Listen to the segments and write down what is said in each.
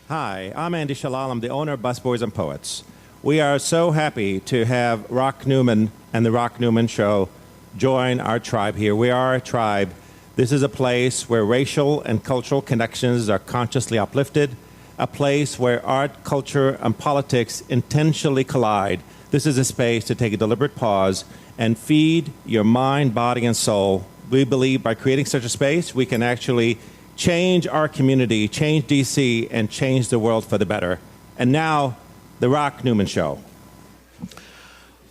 Hi, I'm Andy Shalal. I'm the owner of Busboys and Poets. We are so happy to have Rock Newman and the Rock Newman Show join our tribe here. We are a tribe. This is a place where racial and cultural connections are consciously uplifted, a place where art, culture, and politics intentionally collide. This is a space to take a deliberate pause and feed your mind, body, and soul. We believe by creating such a space, we can actually change our community, change DC, and change the world for the better. And now, the Rock Newman Show.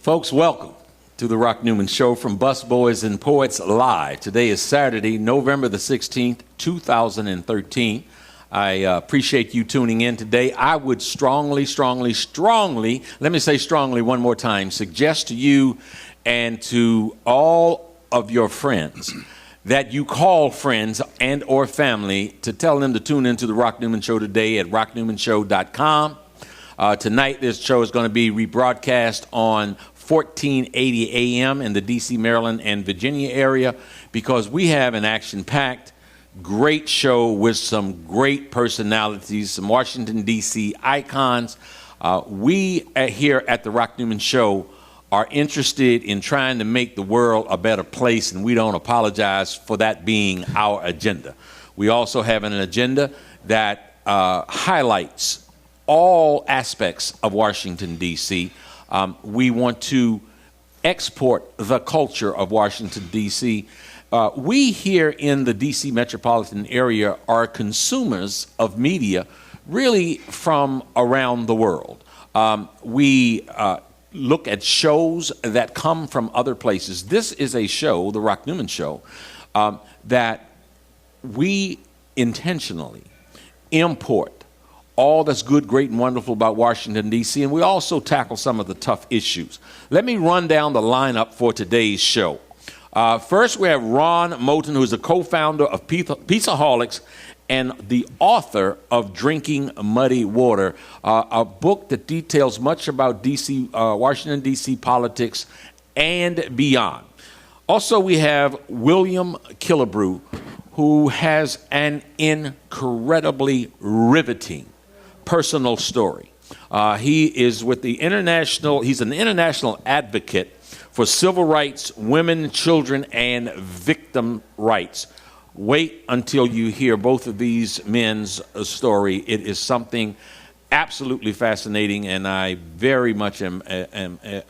Folks, welcome to the Rock Newman Show from Busboys and Poets Live. Today is Saturday, November the 16th, 2013. I appreciate you tuning in today. I would strongly, let me say strongly one more time, suggest to you and to all of your friends that you call friends and or family to tell them to tune into the Rock Newman Show today at rocknewmanshow.com. Tonight, this show is going to be rebroadcast on 1480 AM in the D.C., Maryland, and Virginia area because we have an action-packed, great show with some great personalities, some Washington, D.C. icons. We here at the Rock Newman Show are interested in trying to make the world a better place, and we don't apologize for that being our agenda. We also have an agenda that highlights all aspects of Washington, D.C. We want to export the culture of Washington, D.C. We here in the D.C. metropolitan area are consumers of media really from around the world. We look at shows that come from other places. This is a show, the Rock Newman Show, that we intentionally import all that's good, great, and wonderful about Washington, D.C., and we also tackle some of the tough issues. Let me run down the lineup for today's show. First, we have RONALD MOTEN, who is the co-founder of Pizzaholics and the author of Drinking Muddy Water, a book that details much about DC, Washington, D.C. politics and beyond. Also, we have William Killibrew, who has an incredibly riveting personal story. He is with the he's an international advocate for civil rights, women, children, and victim rights. Wait until you hear both of these men's story. It is something absolutely fascinating, and I very much am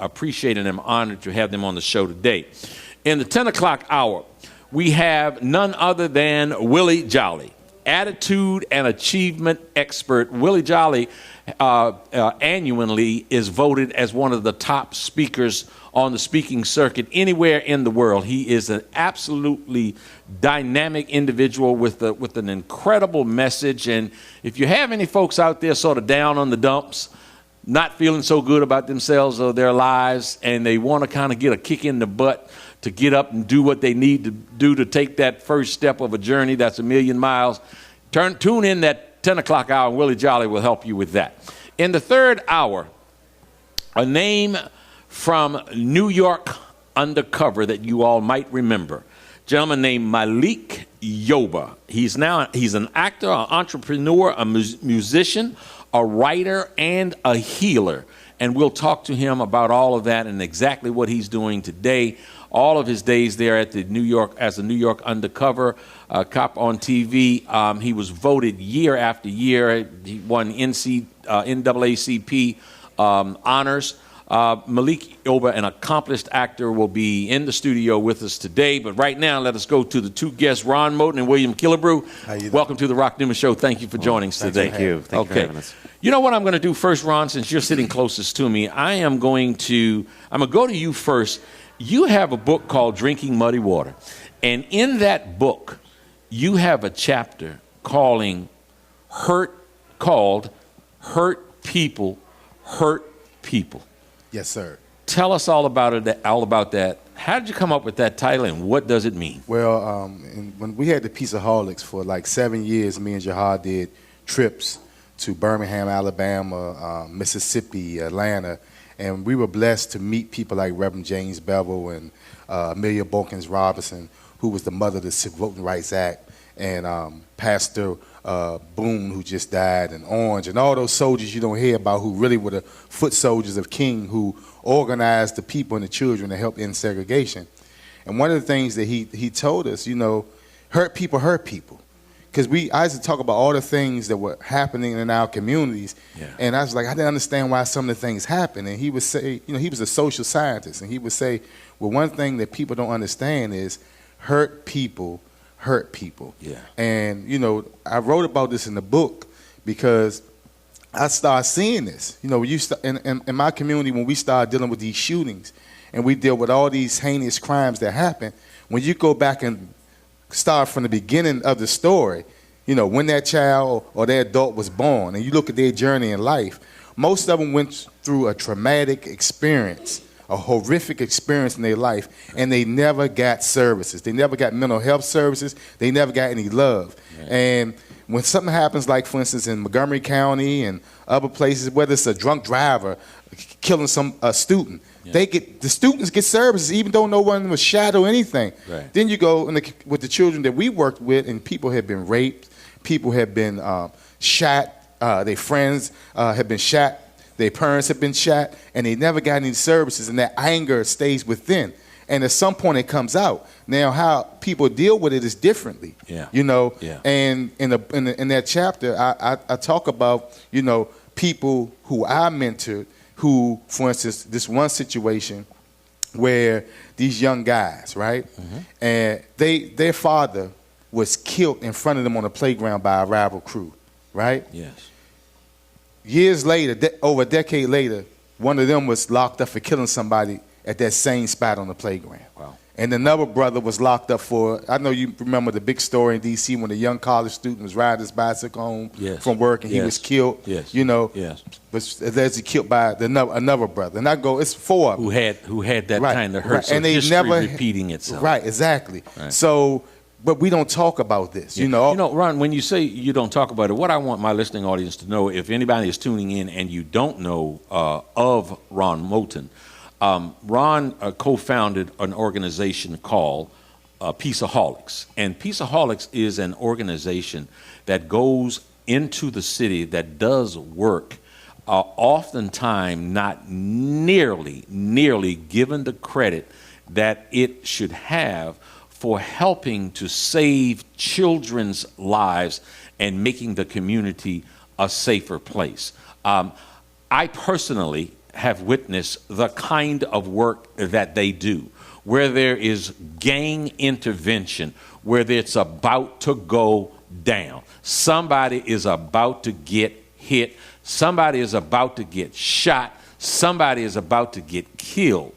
appreciate and am honored to have them on the show today. In the 10 o'clock hour, we have none other than Willie Jolley, attitude and achievement expert. Willie Jolley annually is voted as one of the top speakers on the speaking circuit anywhere in the world. He is an absolutely dynamic individual with an incredible message. And if you have any folks out there sort of down on the dumps, not feeling so good about themselves or their lives, and they want to kind of get a kick in the butt to get up and do what they need to do to take that first step of a journey that's 1,000,000 miles, tune in that 10 o'clock hour, and Willie Jolley will help you with that. In the third hour, a name from New York undercover that you all might remember, a gentleman named Malik Yoba. He's an actor, an entrepreneur, a musician, a writer, and a healer. And we'll talk to him about all of that and exactly what he's doing today. All of his days there at the New York as a New York undercover cop on TV. He was voted year after year. He won NAACP honors. Malik Yoba, an accomplished actor, will be in the studio with us today. But right now, let us go to the two guests, RONALD MOTEN and William Killibrew. Welcome to the Rock Newman Show. Thank you for joining us today. Thank you. Thank you for having us. You know what I'm going to do first, Ron, since you're sitting closest to me? I'm going to go to you first. You have a book called Drinking Muddy Water. And in that book, you have a chapter called Hurt People, Hurt People. Yes, sir. Tell us all about it. All about that. How did you come up with that title, and what does it mean? Well, when we had the Pizzaholics for like 7 years, me and Jahad did trips to Birmingham, Alabama, Mississippi, Atlanta, and we were blessed to meet people like Reverend James Bevel and Amelia Bolkins Robinson, who was the mother of the Civil Voting Rights Act. and Pastor Boone, who just died, and Orange, and all those soldiers you don't hear about who really were the foot soldiers of King, who organized the people and the children to help end segregation. And one of the things that he told us, you know, hurt people hurt people. Because I used to talk about all the things that were happening in our communities, and I was like, I didn't understand why some of the things happened. And he would say, you know, he was a social scientist, and he would say, well, one thing that people don't understand is hurt people hurt people. Yeah. And, you know, I wrote about this in the book because I started seeing this. You know, in my community, when we started dealing with these shootings, and we deal with all these heinous crimes that happen, when you go back and start from the beginning of the story, you know, when that child or that adult was born, and you look at their journey in life, most of them went through a traumatic experience, a horrific experience in their life, and they never got services. They never got mental health services. They never got any love. Yeah. And when something happens, like, for instance, in Montgomery County and other places, whether it's a drunk driver killing a student, the students get services even though no one was shot or anything. Right. Then you go with the children that we worked with, and people have been raped, people have been shot, their friends have been shot, their parents have been shot, and they never got any services, and that anger stays within. And at some point it comes out. Now, how people deal with it is differently. Yeah. You know. Yeah. And in that chapter, I talk about, you know, people who I mentored, who, for instance, this one situation where these young guys, right, and their father was killed in front of them on the playground by a rival crew, right? Yes. Years later, over a decade later, one of them was locked up for killing somebody at that same spot on the playground. Wow. And another brother was locked up for, I know you remember the big story in D.C. when a young college student was riding his bicycle home from work, and he was killed, you know, was allegedly killed by another brother. And I go, it's four of them. Who had that kind of hurt, right. so and they history never, repeating itself. Right, exactly. Right. So, but we don't talk about this, you know. You know, Ron, when you say you don't talk about it, what I want my listening audience to know, if anybody is tuning in and you don't know of Ron Moten, Ron co-founded an organization called Peaceaholics. And Peaceaholics is an organization that goes into the city that does work, oftentimes not nearly given the credit that it should have for helping to save children's lives and making the community a safer place. I personally have witnessed the kind of work that they do, where there is gang intervention, where it's about to go down. Somebody is about to get hit. Somebody is about to get shot. Somebody is about to get killed.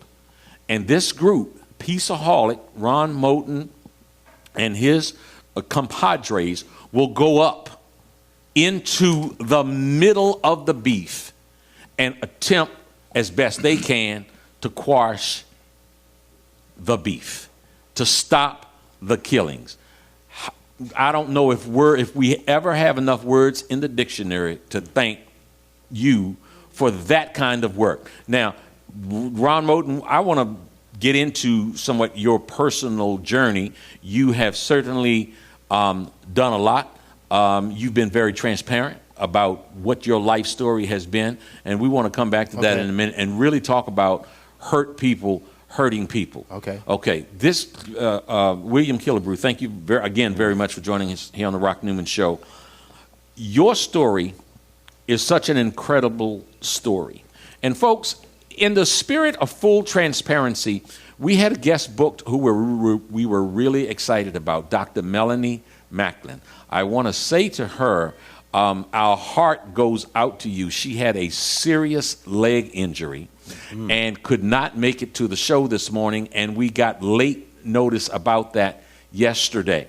And this group, Peaceaholic, Ron Moten, and his compadres will go up into the middle of the beef and attempt as best they can to quash the beef, to stop the killings. I don't know if we ever have enough words in the dictionary to thank you for that kind of work. Now, Ron Moten, I want to get into somewhat your personal journey. You have certainly done a lot. You've been very transparent about what your life story has been, and we want to come back to that in a minute and really talk about hurt people hurting people. Okay. This William Killibrew, thank you again very much for joining us here on the Rock Newman Show. Your story is such an incredible story, and folks, in the spirit of full transparency, we had a guest booked who we were really excited about, Dr. Melanie Macklin. I want to say to her, our heart goes out to you. She had a serious leg injury and could not make it to the show this morning, and we got late notice about that yesterday.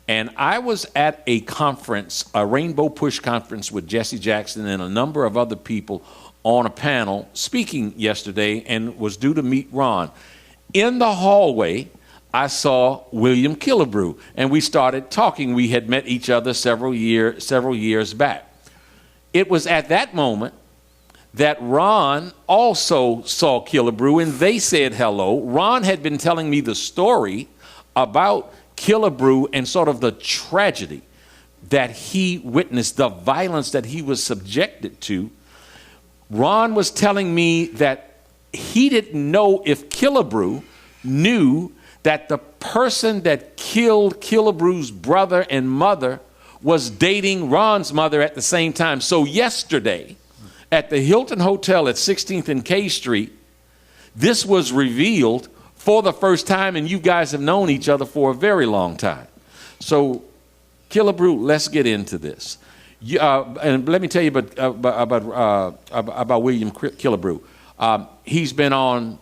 And I was at a conference, a Rainbow Push conference with Jesse Jackson and a number of other people on a panel speaking yesterday, and was due to meet Ron. In the hallway, I saw William Killibrew, and we started talking. We had met each other several years back. It was at that moment that Ron also saw Killibrew, and they said hello. Ron had been telling me the story about Killibrew and sort of the tragedy that he witnessed, the violence that he was subjected to, Ron was telling me that he didn't know if Killibrew knew that the person that killed Killibrew's brother and mother was dating Ron's mother at the same time. So yesterday, at the Hilton Hotel at 16th and K Street, this was revealed for the first time, and you guys have known each other for a very long time. So, Killibrew, let's get into this. And let me tell you about William Killibrew. He's been on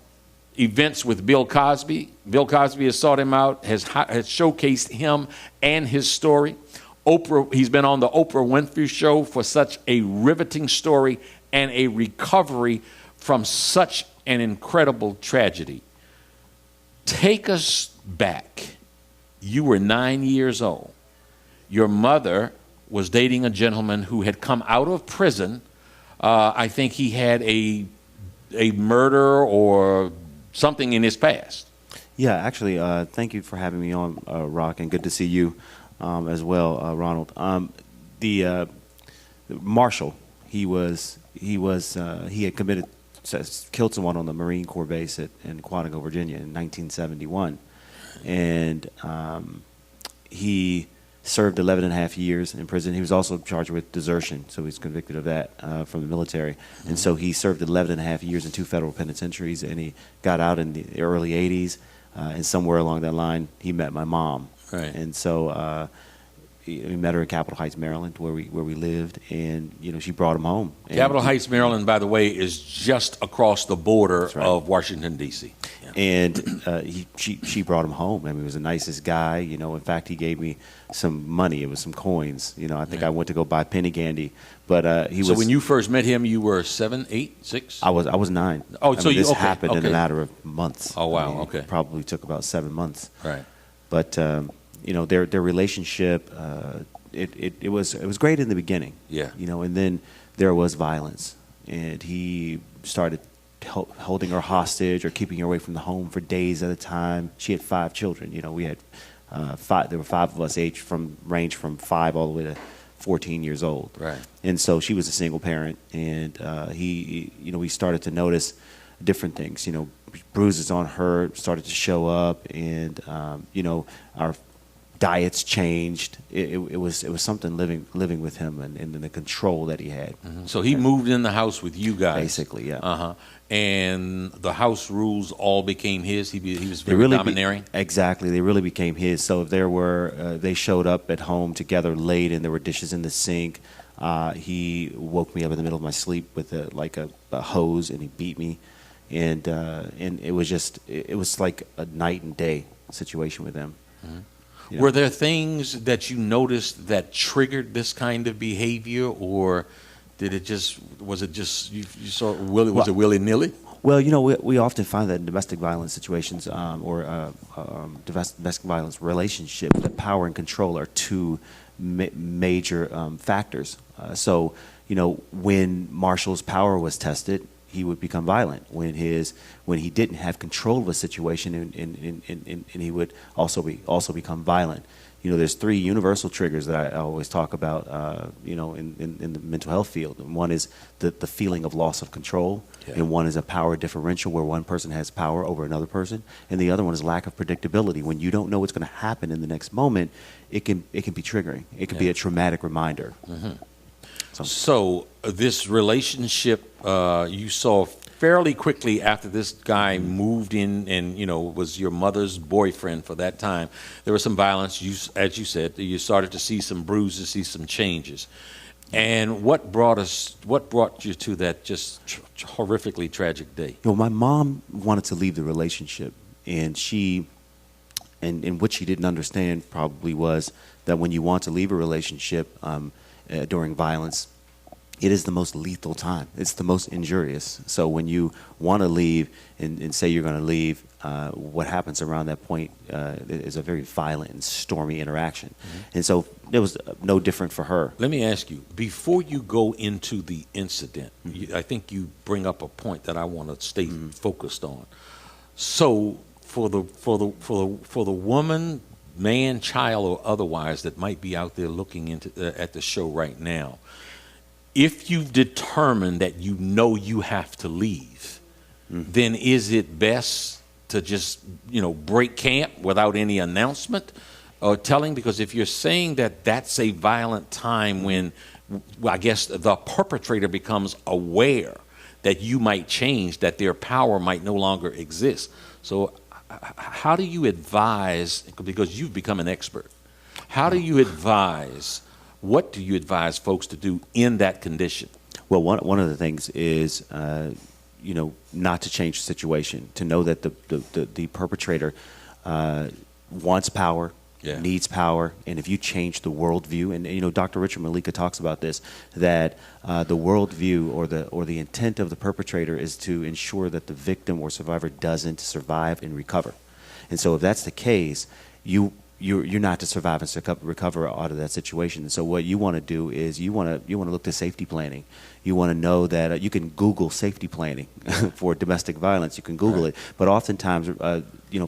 events with Bill Cosby. Bill Cosby has sought him out, has showcased him and his story. He's been on the Oprah Winfrey Show for such a riveting story and a recovery from such an incredible tragedy. Take us back. You were 9 years old. Your mother was dating a gentleman who had come out of prison. I think he had a murder or something in his past. Yeah, actually, thank you for having me on, Rock, and good to see you as well, Ronald. The Marshall, he had killed someone on the Marine Corps base in Quantico, Virginia, in 1971, and he served 11 and a half years in prison. He was also charged with desertion, so he's convicted of that from the military. Mm-hmm. And so he served 11 and a half years in 2 federal penitentiaries, and he got out in the early 80s, and somewhere along that line, he met my mom. Right. And so we met her in Capitol Heights, Maryland, where we lived, and she brought him home. Capitol Heights, Maryland, by the way, is just across the border of Washington, D.C. Yeah. And she brought him home. I mean, he was the nicest guy. In fact, he gave me some money. It was some coins. I think I went to go buy penny candy. But he was. So when you first met him, you were 7, 8, 6? I was 9. Oh, so this happened in a matter of months. Oh, wow. Okay. It probably took about 7 months. Right. But their relationship, it was great in the beginning. Yeah. And then there was violence, and he started holding her hostage or keeping her away from the home for days at a time. She had 5 children. We had 5. There were 5 of us, range from 5 all the way to 14 years old. Right. And so she was a single parent, and we started to notice different things. Bruises on her started to show up, and our diets changed. It was something living with him and the control that he had. Mm-hmm. So he moved in the house with you guys. Basically, yeah. Uh-huh. And the house rules all became his. He was very domineering. Exactly. They really became his. So if they showed up at home together late and there were dishes in the sink, he woke me up in the middle of my sleep with a hose, and he beat me. And it was like a night and day situation with him. Mm-hmm. Were there things that you noticed that triggered this kind of behavior, or was it just you saw was it willy-nilly? Well, we often find that in domestic violence situations or domestic violence relationships, that power and control are 2 major factors. So when Marshall's power was tested, he would become violent. When he didn't have control of a situation, and he would also become violent. There's 3 universal triggers that I always talk about. In the mental health field. And one is the feeling of loss of control, and one is a power differential where one person has power over another person, and the other one is lack of predictability. When you don't know what's going to happen in the next moment, it can be triggering. It can be a traumatic reminder. Mm-hmm. So this relationship you saw fairly quickly after this guy moved in and was your mother's boyfriend for that time. There was some violence. As you said, you started to see some bruises, see some changes. And what brought you to that just horrifically tragic day? My mom wanted to leave the relationship, and what she didn't understand probably was that when you want to leave a relationship during violence, it is the most lethal time. It's the most injurious. So when you want to leave and say you're going to leave, what happens around that point is a very violent and stormy interaction. Mm-hmm. And so it was no different for her. Let me ask you, before you go into the incident, mm-hmm. I think you bring up a point that I want to stay mm-hmm. focused on. So for the woman man, child, or otherwise that might be out there looking into at the show right now, if you've determined that you know you have to leave, then is it best to just, break camp without any announcement or telling? Because if you're saying that that's a violent time when, I guess, the perpetrator becomes aware that you might change, that their power might no longer exist. So how do you advise, because you've become an expert, how do you advise, what do you advise folks to do in that condition? Well, one of the things is, not to change the situation, to know that the perpetrator wants power, needs power, and if you change the worldview, and Dr. Richard Malika talks about this, that the worldview or the intent of the perpetrator is to ensure that the victim or survivor doesn't survive and recover. And so if that's the case, you're not to survive and recover out of that situation. And so what you want to do is you want to look to safety planning. You want to know that you can Google safety planning for domestic violence. You can Google it, but oftentimes,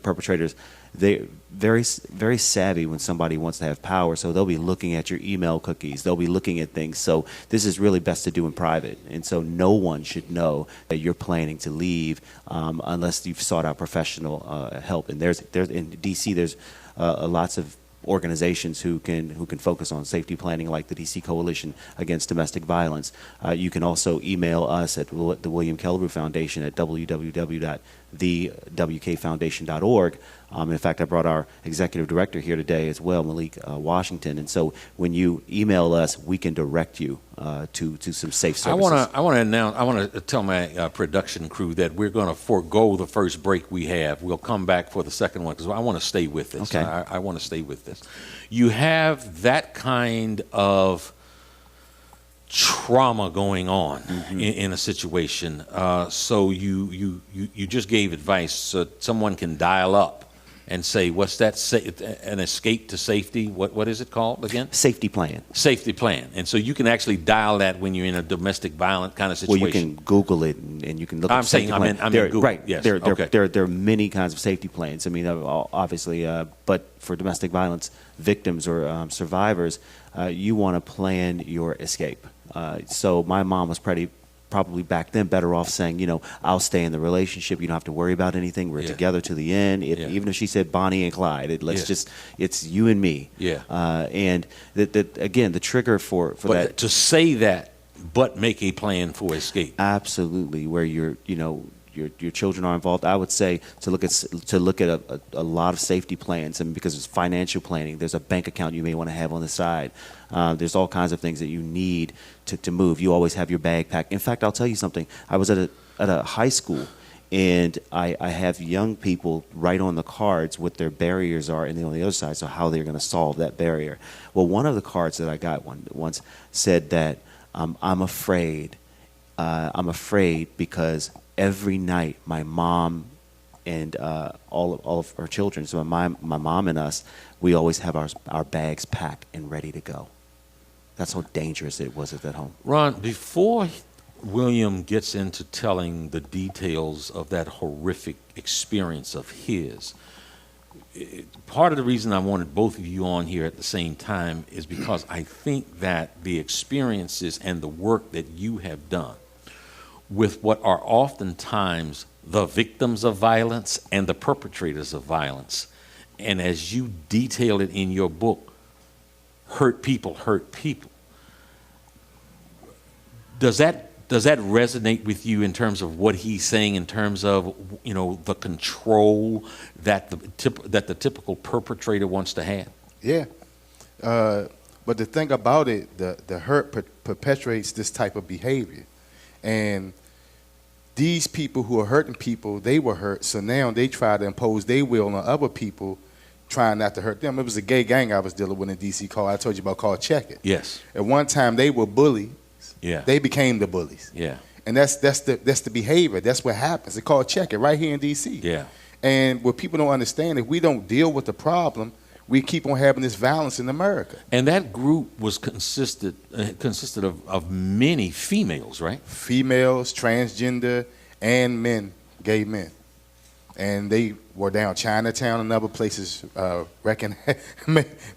perpetrators, they're very savvy when somebody wants to have power. So they'll be looking at your email cookies. They'll be looking at things. So this is really best to do in private. And so no one should know that you're planning to leave unless you've sought out professional help. And there's in DC, there's lots of organizations who can focus on safety planning, like the DC Coalition Against Domestic Violence. You can also email us at the William Killibrew Foundation at www.thewkfoundation.org. In fact, I brought our executive director here today as well, Malik Washington. And so when you email us, we can direct you to some safe services. I want to tell my production crew that we're going to forego the first break we have. We'll come back for the second one because I want to stay with this. Okay. I want to stay with this. You have that kind of trauma going on in a situation. So you just gave advice so someone can dial up and say, what's that? An escape to safety? What is it called again? Safety plan. Safety plan. And so you can actually dial that when you're in a domestic violent kind of situation. Well, you can Google it and you can look I'm up safety plan. I'm in Google. Right. Yes. There are many kinds of safety plans. I mean, obviously, but for domestic violence victims or survivors, you want to plan your escape. So my mom was probably back then better off saying, I'll stay in the relationship. You don't have to worry about anything. We're together to the end. Even if she said Bonnie and Clyde, it's you and me. Yeah. And again, the trigger for that. To say that, but make a plan for escape. Absolutely. Where your children are involved. I would say to look at a lot of safety plans, and because it's financial planning, there's a bank account you may want to have on the side. There's all kinds of things that you need to move. You always have your bag packed. In fact, I'll tell you something. I was at a high school, and I have young people write on the cards what their barriers are, and then on the other side, so how they're going to solve that barrier. Well, one of the cards that I got once said that I'm afraid because every night my mom and all of our children, so my mom and us, we always have our bags packed and ready to go. That's how dangerous it was at that home. Ron, before William gets into telling the details of that horrific experience of his, part of the reason I wanted both of you on here at the same time is because I think that the experiences and the work that you have done with what are oftentimes the victims of violence and the perpetrators of violence, and as you detail it in your book, hurt people. Does that resonate with you in terms of what he's saying, in terms of the control that the typical perpetrator wants to have? Yeah, but the thing about it, the hurt perpetuates this type of behavior, and these people who are hurting people, they were hurt, so now they try to impose their will on other people, trying not to hurt them. It was a gay gang I was dealing with in D.C. I told you about, called Check It. Yes. At one time, they were bullies. Yeah. They became the bullies. Yeah. And that's the behavior. That's what happens. It's called Check It right here in D.C. Yeah. And what people don't understand, if we don't deal with the problem, we keep on having this violence in America. And that group was consisted of many females, right? Females, transgender, and men, gay men. And they were down Chinatown and other places,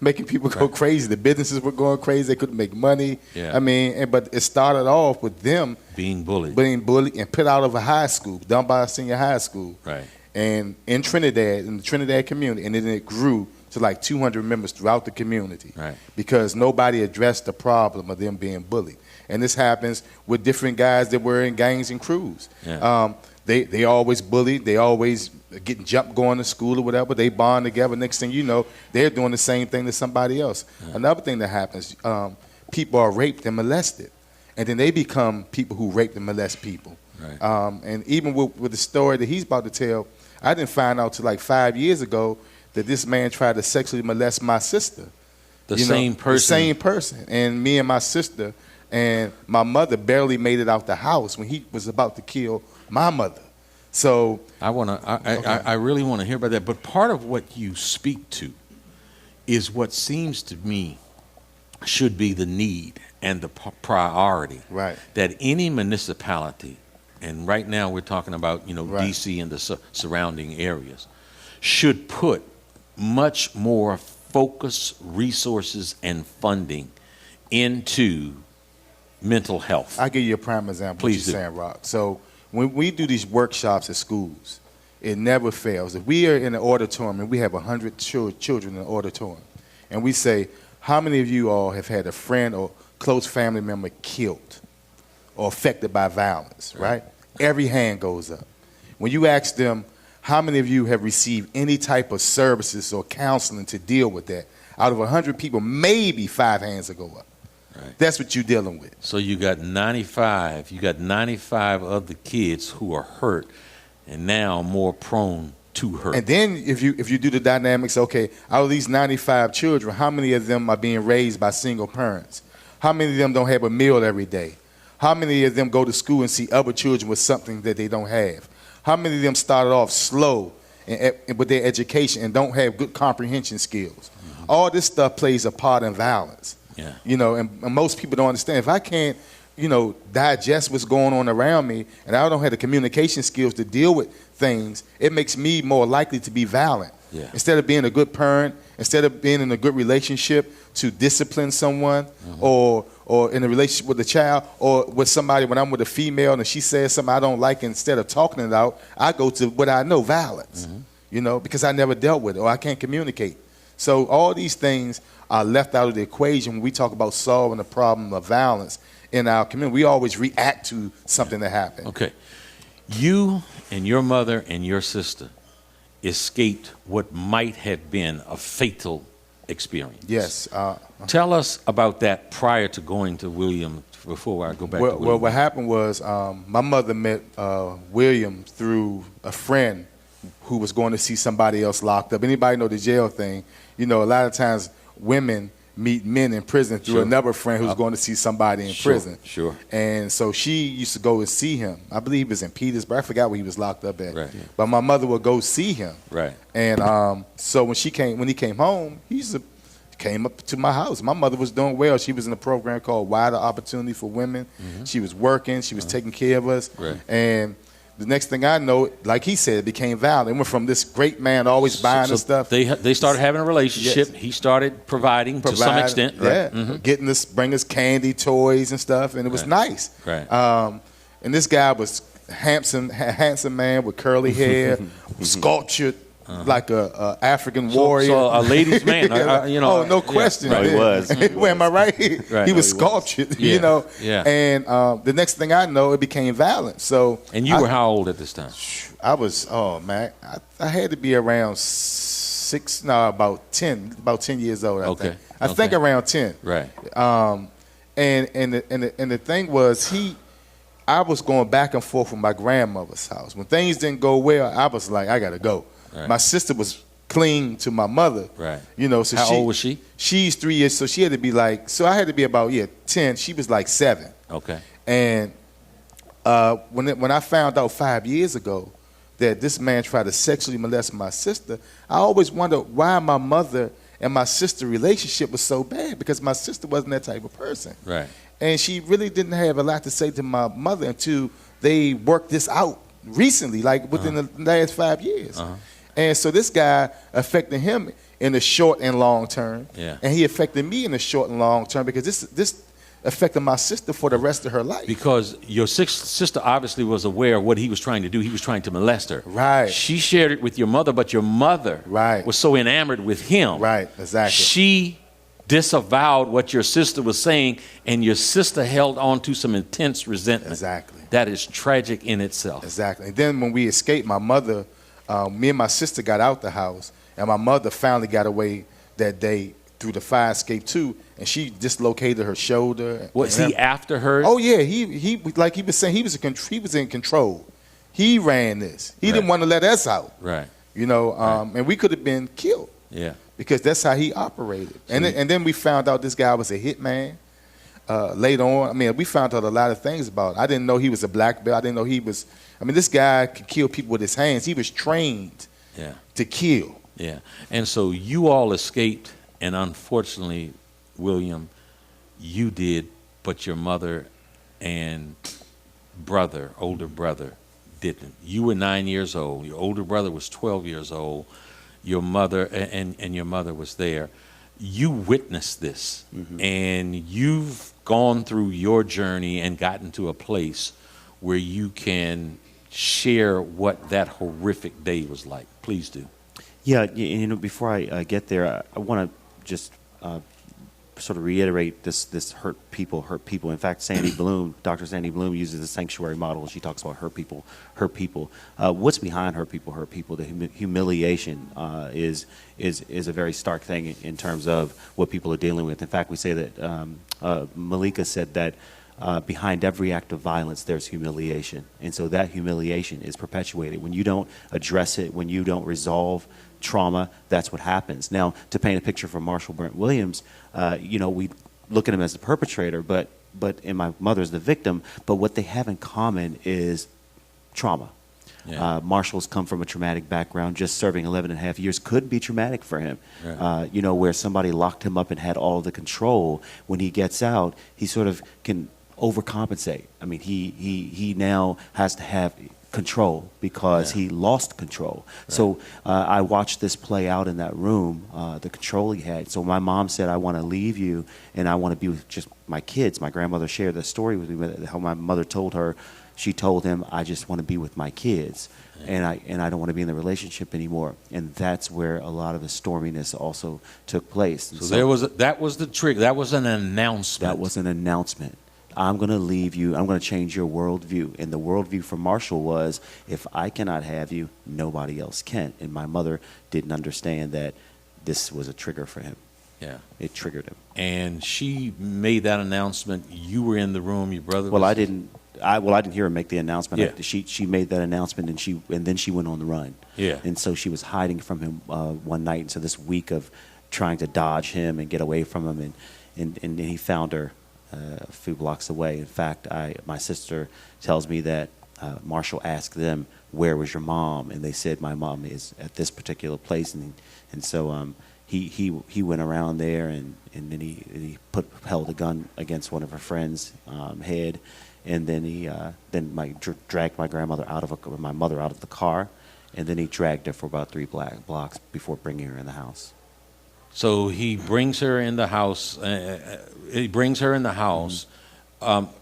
making people go crazy. The businesses were going crazy. They couldn't make money. Yeah. I mean, but it started off with them being bullied and put out of a high school, done by a senior high school. Right. And in the Trinidad community, and then it grew to like 200 members throughout the community. Right. Because nobody addressed the problem of them being bullied. And this happens with different guys that were in gangs and crews. Yeah. They always bullied. They always getting jumped going to school or whatever. They bond together. Next thing you know, they're doing the same thing to somebody else. Yeah. Another thing that happens, people are raped and molested. And then they become people who rape and molest people. Right. And even with the story that he's about to tell, I didn't find out till like 5 years ago that this man tried to sexually molest my sister. The same person. The same person. And me and my sister and my mother barely made it out the house when he was about to kill my mother. So I really want to hear about that. But part of what you speak to is what seems to me should be the need and the priority. Right. That any municipality, and right now we're talking about, Right. D.C. and the surrounding areas, should put much more focus, resources, and funding into mental health. I'll give you a prime example. Please do. Saying, Rock. So when we do these workshops at schools, it never fails. If we are in an auditorium and we have 100 children in the auditorium, and we say, how many of you all have had a friend or close family member killed or affected by violence, right? Every hand goes up. When you ask them, how many of you have received any type of services or counseling to deal with that? Out of 100 people, maybe 5 hands will go up. Right. That's what you're dealing with. So you got 95. You got 95 of the kids who are hurt, and now more prone to hurt. And then if you do the dynamics, okay, out of these 95 children, how many of them are being raised by single parents? How many of them don't have a meal every day? How many of them go to school and see other children with something that they don't have? How many of them started off slow with their education and don't have good comprehension skills? Mm-hmm. All this stuff plays a part in violence. Yeah. And most people don't understand. If I can't, digest what's going on around me, and I don't have the communication skills to deal with things, it makes me more likely to be violent. Yeah. Instead of being a good parent, instead of being in a good relationship to discipline someone, mm-hmm. or in a relationship with a child, or with somebody when I'm with a female and she says something I don't like, instead of talking it out, I go to what I know, violence, mm-hmm. Because I never dealt with it or I can't communicate. So all these things are left out of the equation when we talk about solving the problem of violence in our community. We always react to something that happened. Okay. You and your mother and your sister escaped what might have been a fatal experience. Yes. Tell us about that prior to going to William, before I go back to William. Well, what happened was my mother met William through a friend who was going to see somebody else locked up. Anybody know the jail thing? A lot of times women meet men in prison through another friend who's going to see somebody in prison. Sure. And so she used to go and see him. I believe he was in Petersburg. I forgot where he was locked up at. Right. But my mother would go see him. Right. And so when he came home, he came up to my house. My mother was doing well. She was in a program called Wider Opportunity for Women. Mm-hmm. She was working. She was taking care of us. Right. And the next thing I know, like he said, it became violent. It went from this great man always buying and stuff. They started having a relationship. Yes. He started providing to some extent. Yeah, right. Mm-hmm. bring us candy, toys, and stuff, and it was nice. Right. And this guy was handsome man with curly hair, sculptured like a African warrior. So a ladies' man. Oh, no question. Yeah. No, he was. Am I right? Right. He was sculptured. Yeah. Yeah. And the next thing I know, it became violent. So. And you were how old at this time? I was. Oh man, I had to be around about 10 years old. I think around 10. Right. And the thing was I was going back and forth from my grandmother's house. When things didn't go well, I was like, I gotta go. Right. My sister was clinging to my mother. Right. So how old was she? She's 3 years, so she had to be so I had to be about 10. She was like 7. Okay. And when I found out 5 years ago that this man tried to sexually molest my sister, I always wondered why my mother and my sister relationship was so bad, because my sister wasn't that type of person. Right. And she really didn't have a lot to say to my mother until they worked this out recently, like within the last 5 years. And so this guy affected him in the short and long term, and he affected me in the short and long term because this affected my sister for the rest of her life. Because your sister obviously was aware of what he was trying to do. He was trying to molest her. Right. She shared it with your mother, but your mother was so enamored with him. Right, exactly. She disavowed what your sister was saying, and your sister held on to some intense resentment. Exactly. That is tragic in itself. Exactly. And then when we escaped, my mother, me and my sister got out the house, and my mother finally got away that day through the fire escape too, and she dislocated her shoulder. Was he after her? Oh yeah, he like he was saying, he was in control. He ran this. He didn't want to let us out. Right. You know, and we could have been killed. Yeah. Because that's how he operated. So and then we found out this guy was a hitman. Later on, I mean, we found out a lot of things about it. I didn't know he was a black belt. I didn't know he was. I mean, this guy could kill people with his hands. He was trained to kill. Yeah. And so you all escaped, and unfortunately, William, you did, but your mother and brother, older brother, didn't. You were 9 years old. Your older brother was 12 years old. Your mother and your mother was there. You witnessed this, and you've gone through your journey and gotten to a place where you can share what that horrific day was like. Please do. Yeah, you know, before I get there, I want to just sort of reiterate this hurt people. In fact, Sandy Bloom, Dr. Sandy Bloom uses the sanctuary model. She talks about hurt people. What's behind hurt people? The humiliation is a very stark thing in terms of what people are dealing with. In fact, we say that Malika said that behind every act of violence, there's humiliation. And so that humiliation is perpetuated. When you don't address it, when you don't resolve trauma, that's what happens. Now, to paint a picture for Marshall Brent Williams, you know, we look at him as the perpetrator, but and my mother's the victim, but what they have in common is trauma. Yeah. Marshall's come from a traumatic background. Just serving 11 and a half years could be traumatic for him. Right. You know, where somebody locked him up and had all the control. When he gets out, he sort of can overcompensate. I mean, he now has to have control because he lost control. Right. So I watched this play out in that room, the control he had. So my mom said, I want to leave you and I want to be with just my kids. My grandmother shared the story with me, how my mother told her, she told him, I just want to be with my kids and I don't want to be in the relationship anymore. And that's where a lot of the storminess also took place. So that was the trigger. That was an announcement. That was an announcement. I'm going to leave you. I'm going to change your worldview. And the worldview for Marshall was, if I cannot have you, nobody else can. And my mother didn't understand that this was a trigger for him. Yeah. It triggered him. And she made that announcement. You were in the room. Your brother was... Well, I didn't hear her make the announcement. Yeah. She made that announcement, and then she went on the run. Yeah. And so she was hiding from him one night. And so this week of trying to dodge him and get away from him, and he found her a few blocks away. In fact, my sister tells me that Marshall asked them, where was your mom? And they said, my mom is at this particular place. And so he went around there, and then he held a gun against one of her friends' head, and then he dragged my mother out of the car, and then he dragged her for about 3 blocks before bringing her in the house. So he brings her in the house.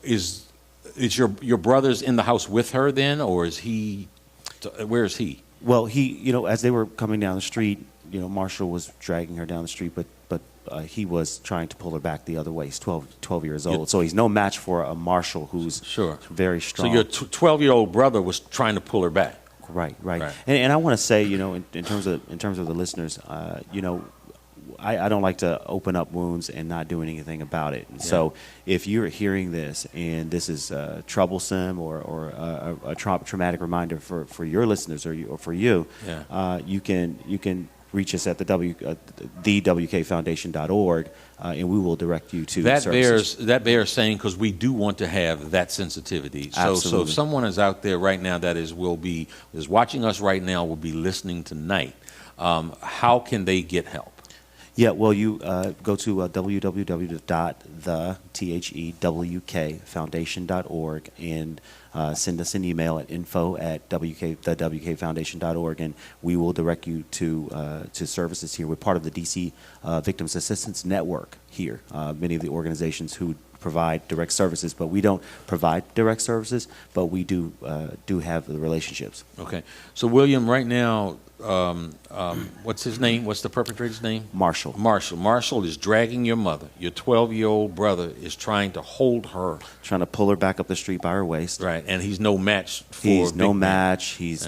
Is your brother's in the house with her then, or is he? Where is he? Well, as they were coming down the street, Marshall was dragging her down the street, but he was trying to pull her back the other way. He's 12 years old, so he's no match for a Marshall who's very strong. So your 12-year-old brother was trying to pull her back. Right. And I want to say, in terms of the listeners, I don't like to open up wounds and not do anything about it. And so if you're hearing this and this is troublesome or a traumatic reminder for your listeners or for you, you can reach us at thewkfoundation.org, and we will direct you to services. That bears saying, because we do want to have that sensitivity. So if someone is out there right now that is watching us right now, will be listening tonight, how can they get help? Yeah, well, you go to www.thewkfoundation.org and send us an email at info@thewkfoundation.org, and we will direct you to services here. We're part of the DC Victims Assistance Network here. Many of the organizations who provide direct services, but we don't provide direct services, but we do have the relationships. Okay. So, William, right now, what's his name? What's the perpetrator's name? Marshall. Marshall is dragging your mother. Your 12-year-old brother is trying to hold her. Trying to pull her back up the street by her waist. Right, and he's no match for He's no big man. match. He's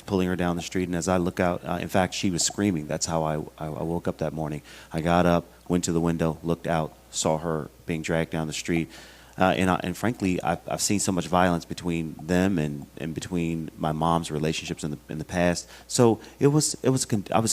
pulling her down the street, and as I look out, in fact, she was screaming. That's how I woke up that morning. I got up, went to the window, looked out, saw her being dragged down the street. And frankly, I've seen so much violence between them and between my mom's relationships in the past. So I was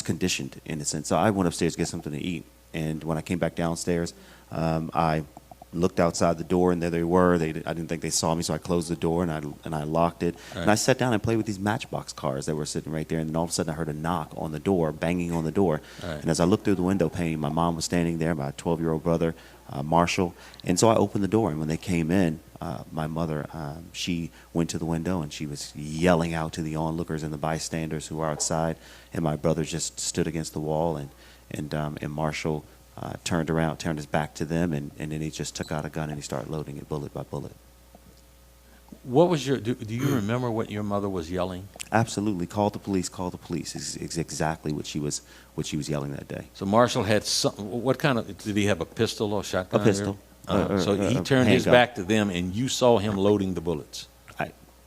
conditioned in a sense. So I went upstairs to get something to eat, and when I came back downstairs, I looked outside the door, and there they were. I didn't think they saw me, so I closed the door and I locked it. Right. And I sat down and played with these Matchbox cars that were sitting right there. And then all of a sudden, I heard a knock on the door, banging on the door. Right. And as I looked through the window pane, my mom was standing there, my 12-year-old brother, Marshall. And so I opened the door, and when they came in, my mother, she went to the window, and she was yelling out to the onlookers and the bystanders who were outside. And my brother just stood against the wall, and Marshall turned around, turned his back to them, and then he just took out a gun and he started loading it bullet by bullet. What was do you remember what your mother was yelling? Absolutely. Call the police, call the police is exactly what she was yelling that day. So Marshall had what kind of, did he have a pistol or shotgun? A pistol. So he turned his back to them, and you saw him loading the bullets?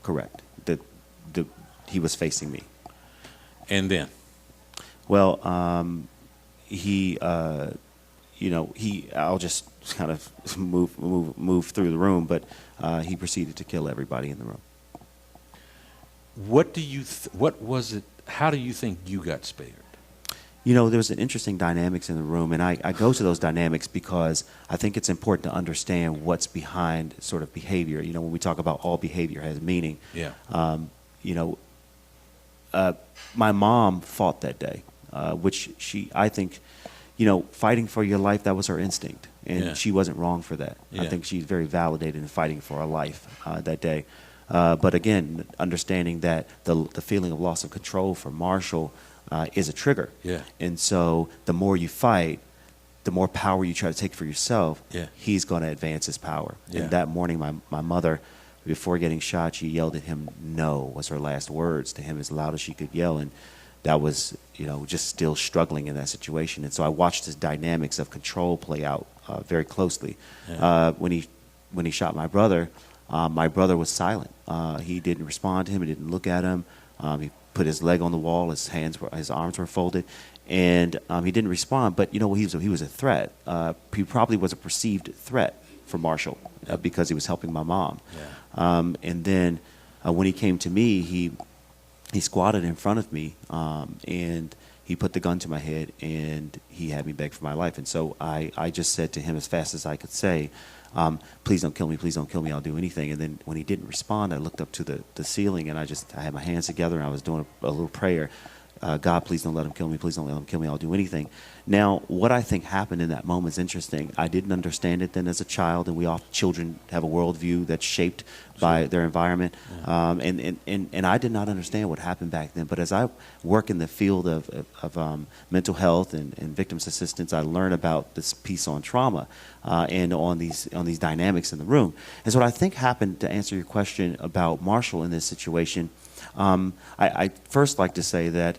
Correct. He was facing me. And then? Well, I'll just kind of move through the room, but he proceeded to kill everybody in the room. What was it, how do you think you got spared? You know, there was an interesting dynamics in the room, and I go to those dynamics because I think it's important to understand what's behind sort of behavior. You know, when we talk about all behavior has meaning. Yeah. My mom fought that day, which I think, fighting for your life, that was her instinct. And she wasn't wrong for that. I think she's very validated in fighting for her life that day. But again, understanding that the feeling of loss of control for Marshall is a trigger. Yeah. And so the more you fight, the more power you try to take for yourself, he's going to advance his power. Yeah. And that morning, my mother, before getting shot, she yelled at him, "No," was her last words to him, as loud as she could yell. And that was, just still struggling in that situation. And so I watched the dynamics of control play out very closily. Yeah. When he shot my brother was silent. He didn't respond to him. He didn't look at him. He put his leg on the wall. His arms were folded, and he didn't respond. But he was a threat. He probably was a perceived threat for Marshall because he was helping my mom. Yeah. And then when he came to me, he squatted in front of me, and he put the gun to my head, and he had me beg for my life. And so I just said to him as fast as I could say, "Please don't kill me, please don't kill me, I'll do anything." And then when he didn't respond, I looked up to the ceiling, and I had my hands together, and I was doing a little prayer. "God, please don't let him kill me, please don't let him kill me, I'll do anything." Now, what I think happened in that moment is interesting. I didn't understand it then as a child, and children have a worldview that's shaped by their environment. Yeah. And I did not understand what happened back then. But as I work in the field of mental health and victims assistance, I learn about this piece on trauma and on these dynamics in the room. And so what I think happened, to answer your question about Marshall in this situation, I first like to say that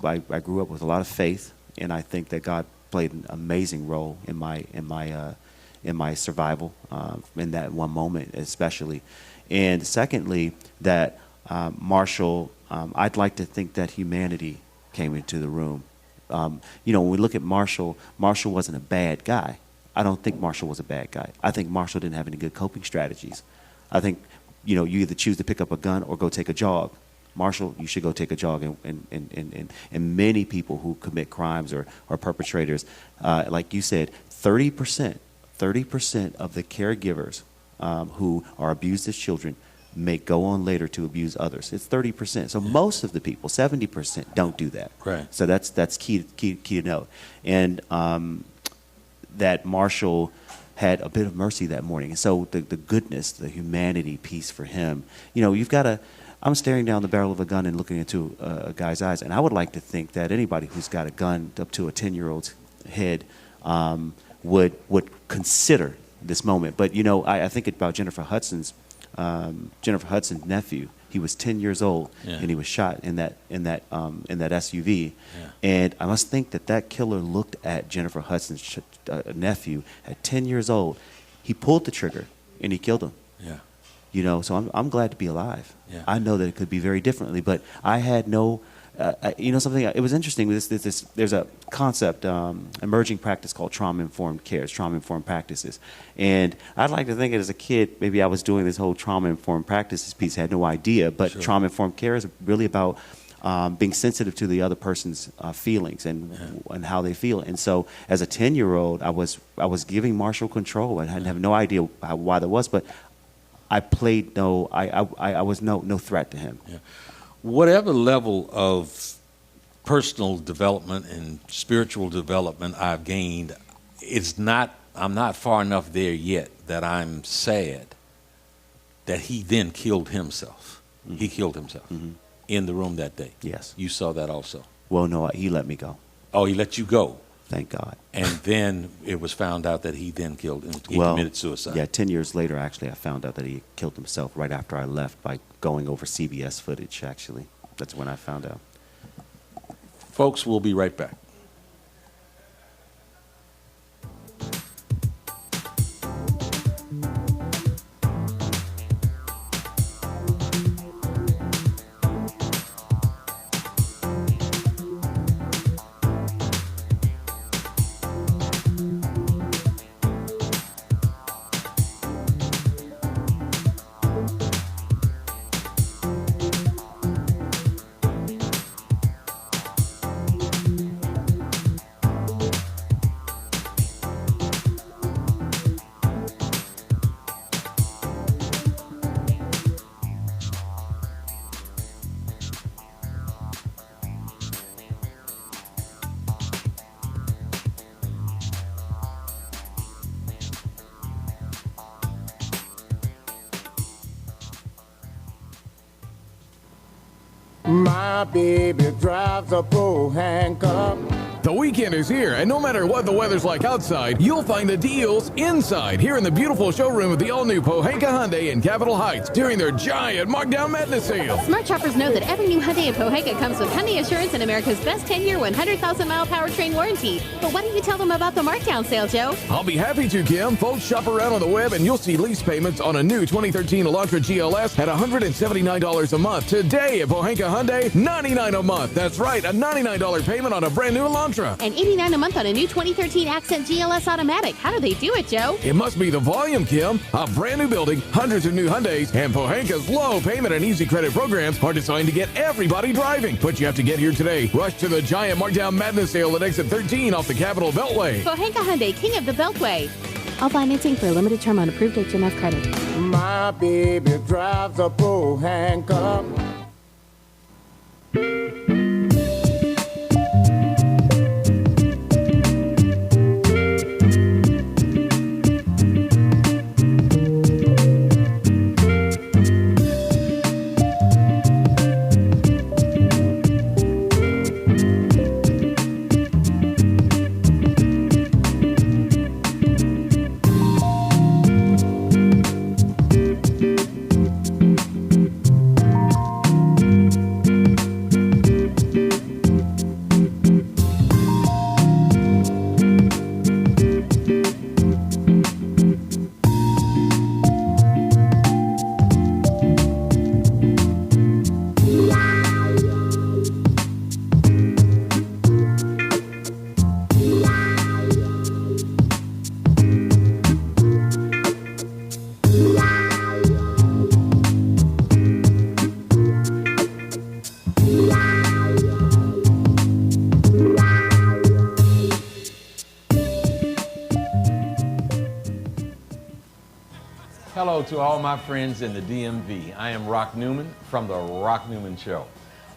I grew up with a lot of faith, and I think that God played an amazing role in my survival in that one moment especially. And secondly, that Marshall, I'd like to think that humanity came into the room. When we look at Marshall wasn't a bad guy. I don't think Marshall was a bad guy. I think Marshall didn't have any good coping strategies. I think you either choose to pick up a gun or go take a jog. Marshall, you should go take a jog. And many people who commit crimes or perpetrators, like you said, 30% of the caregivers who are abused as children may go on later to abuse others. It's 30%. So most of the people, 70%, don't do that. Right. So that's key to note. And that Marshall had a bit of mercy that morning. And so the goodness, the humanity piece for him, you've got to, I'm staring down the barrel of a gun and looking into a guy's eyes. And I would like to think that anybody who's got a gun up to a 10-year-old's head would consider this moment. But, I think about Jennifer Hudson's nephew. He was 10 years old, and he was shot in that SUV. Yeah. And I must think that killer looked at Jennifer Hudson's nephew at 10 years old. He pulled the trigger, and he killed him. Yeah. So I'm glad to be alive. Yeah. I know that it could be very differently, but I had no. Something. It was interesting. There's a concept, emerging practice called trauma-informed care, trauma-informed practices. And I'd like to think that as a kid, maybe I was doing this whole trauma-informed practices piece, had no idea. But Sure. Trauma-informed care is really about being sensitive to the other person's feelings and how they feel. And so, as a 10-year-old, I was giving Marshall control. I have no idea why that was, but I played I was no threat to him. Yeah. Whatever level of personal development and spiritual development I've gained, I'm not far enough there yet that I'm sad that he then killed himself. Mm-hmm. He killed himself in the room that day. Yes. You saw that also. Well, no, he let me go. Oh, he let you go. Thank God. And then it was found out that he then committed suicide. Yeah, 10 years later, actually, I found out that he killed himself right after I left by going over CBS footage, actually. That's when I found out. Folks, we'll be right back. My baby drives a Pohanka cup. The weekend is here, and no matter what the weather's like outside, you'll find the deals inside here in the beautiful showroom of the all-new Pohanka Hyundai in Capitol Heights during their giant Markdown Madness sale. Smart shoppers know that every new Hyundai in Pohanka comes with Hyundai Assurance and America's best 10-year, 100,000-mile powertrain warranty. But why don't you tell them about the Markdown sale, Joe? I'll be happy to, Kim. Folks, shop around on the web, and you'll see lease payments on a new 2013 Elantra GLS at $179 a month. Today at Pohanka Hyundai, $99 a month. That's right, a $99 payment on a brand new Elantra. And $89 a month on a new 2013 Accent GLS Automatic. How do they do it, Joe? It must be the volume, Kim. A brand new building, hundreds of new Hyundais, and Pohanka's low payment and easy credit programs are designed to get everybody driving. But you have to get here today. Rush to the giant Markdown Madness sale at exit 13 off the Capitol Beltway. Pohanka Hyundai, king of the Beltway. All financing for a limited term on approved HMF credit. My baby drives a Pohanka cup. Hello to all my friends in the DMV. I am Rock Newman from the Rock Newman Show.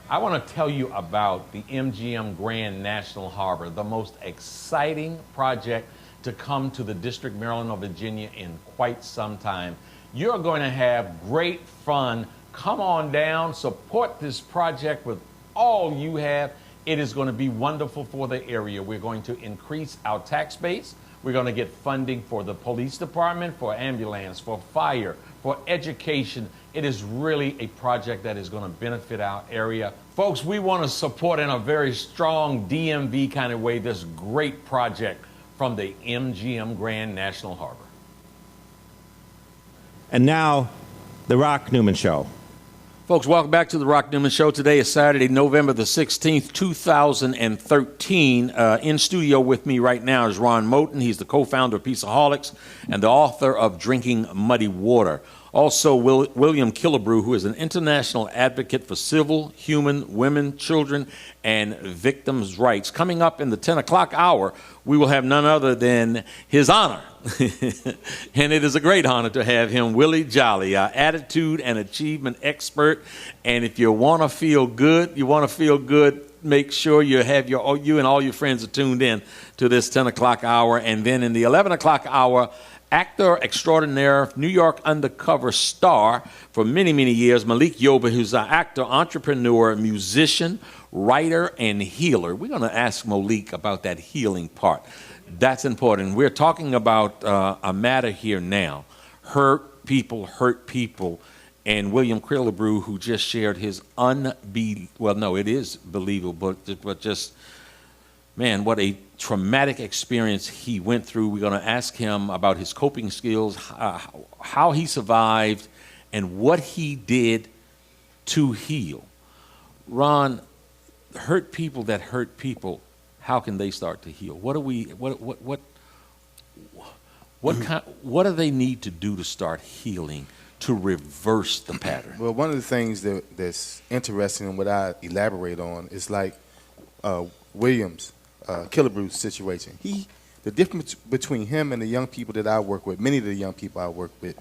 I want to tell you about the MGM Grand National Harbor, the most exciting project to come to the District, Maryland, or Virginia in quite some time. You're going to have great fun. Come on down, support this project with all you have. It is going to be wonderful for the area. We're going to increase our tax base. We're going to get funding for the police department, for ambulance, for fire, for education. It is really a project that is going to benefit our area. Folks, we want to support in a very strong DMV kind of way this great project from the MGM Grand National Harbor. And now, the Rock Newman Show. Folks, welcome back to the Rock Newman Show. Today is Saturday, November the 16th, 2013. In studio with me right now is RONALD Moten. He's the co-founder of Peaceaholics and the author of Drinking Muddy Water. Also, William Killibrew, who is an international advocate for civil, human, women, children, and victims' rights. Coming up in the 10 o'clock hour, we will have none other than His Honor. And it is a great honor to have him, Willie Jolley, our attitude and achievement expert. And if you want to feel good, make sure you and all your friends are tuned in to this 10 o'clock hour. And then in the 11 o'clock hour, actor extraordinaire, New York undercover star for many, many years, Malik Yoba, who's an actor, entrepreneur, musician, writer, and healer. We're going to ask Malik about that healing part. That's important. We're talking about a matter here now. Hurt people, and William Killibrew, who just shared his it is believable, but just, man, what a traumatic experience he went through. We're going to ask him about his coping skills, how he survived, and what he did to heal. Ron, hurt people that hurt people, how can they start to heal? What do they need to do to start healing, to reverse the pattern? Well, one of the things that's interesting and what I elaborate on is like Williams, Killibrew's situation. The difference between him and the young people that I work with, many of the young people I work with,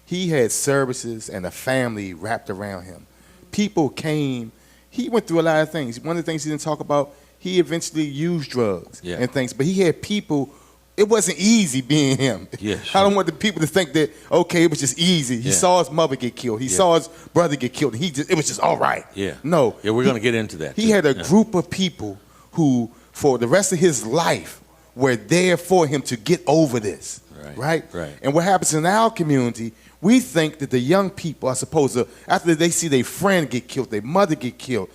he had services and a family wrapped around him. People came. He went through a lot of things. One of the things he didn't talk about, he eventually used drugs and things, but he had people. It wasn't easy being him. Yeah, sure. I don't want the people to think that, okay, it was just easy. He saw his mother get killed. He saw his brother get killed. It was just all right. Yeah. No. Yeah, we're going to get into that. He had a group of people who, for the rest of his life, were there for him to get over this. Right? And what happens in our community, we think that the young people are supposed to, after they see their friend get killed, their mother get killed,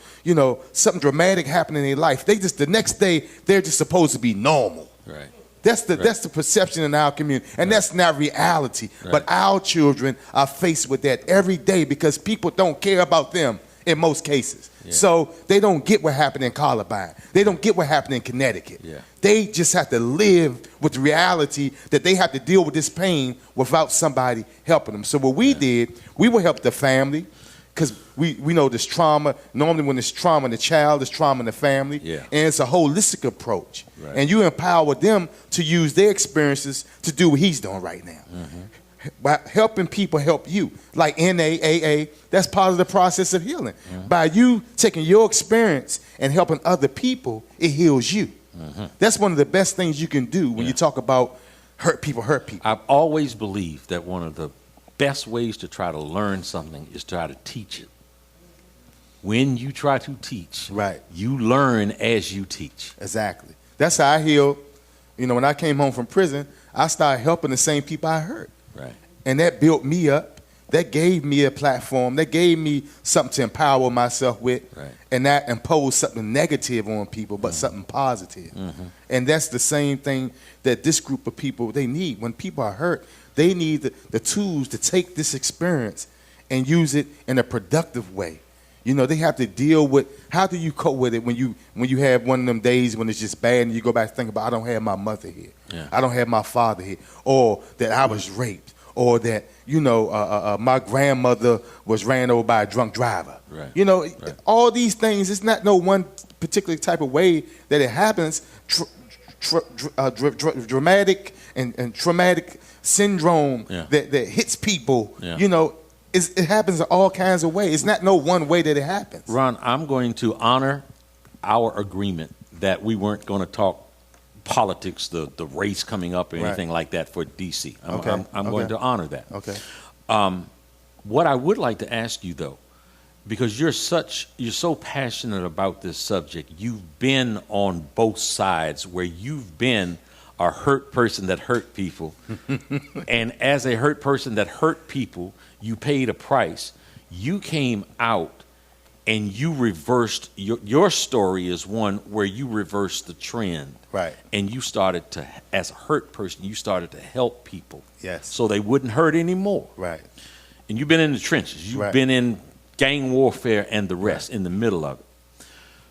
something dramatic happen in their life, the next day, they're just supposed to be normal. Right. That's the perception in our community, and that's not reality. But our children are faced with that every day because people don't care about them in most cases. So they don't get what happened in Columbine. They don't get what happened in Connecticut. They just have to live with the reality that they have to deal with this pain without somebody helping them. So what we did, we will help the family, because we know this trauma. Normally when it's trauma in the child, it's trauma in the family. And it's a holistic approach. And you empower them to use their experiences to do what he's doing right now. By helping people help you, like NAAA, that's part of the process of healing. By you taking your experience and helping other people, it heals you. That's one of the best things you can do when you talk about hurt people. I've always believed that one of the best ways to try to learn something is to try to teach it. When you try to teach, you learn as you teach. Exactly. That's how I healed. When I came home from prison, I started helping the same people I hurt. And that built me up. That gave me a platform. That gave me something to empower myself with. And not impose something negative on people, but something positive. And that's the same thing that this group of people, they need. When people are hurt, they need the tools to take this experience and use it in a productive way. They have to deal with, how do you cope with it when you have one of them days when it's just bad and you go back and think about, I don't have my mother here. I don't have my father here. Or that I was raped. Or that, my grandmother was ran over by a drunk driver. All these things, it's not no one particular type of way that it happens. dramatic and traumatic syndrome that hits people, you know, it happens in all kinds of ways. It's not no one way that it happens. Ron, I'm going to honor our agreement that we weren't going to talk politics, the race coming up or anything like that for D.C. I'm going to honor that. Okay. What I would like to ask you, though, because you're so passionate about this subject, you've been on both sides where you've been a hurt person that hurt people. And as a hurt person that hurt people, you paid a price. You came out and you reversed, your story is one where you reversed the trend. Right. And you started to, as a hurt person, you started to help people. Yes. So they wouldn't hurt anymore. Right. And you've been in the trenches. You've been in gang warfare and the rest, in the middle of it.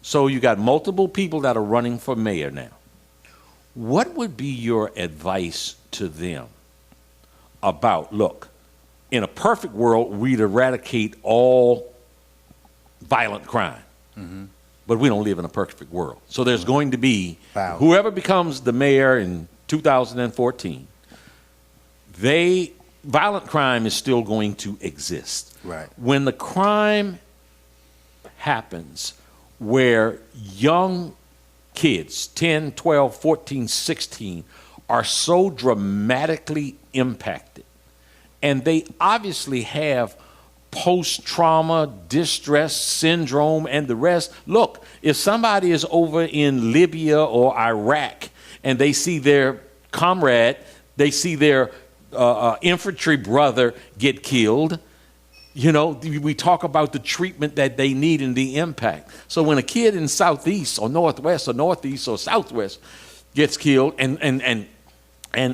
So you got multiple people that are running for mayor now. What would be your advice to them about, look, in a perfect world, we'd eradicate all violent crime. But we don't live in a perfect world. So there's going to be, whoever becomes the mayor in 2014, violent crime is still going to exist. Right. When the crime happens where young kids, 10, 12, 14, 16, are so dramatically impacted, and they obviously have post-trauma, distress syndrome, and the rest. Look, if somebody is over in Libya or Iraq and they see their comrade, they see their infantry brother get killed, you know, we talk about the treatment that they need and the impact. So when a kid in Southeast or Northwest or Northeast or Southwest gets killed and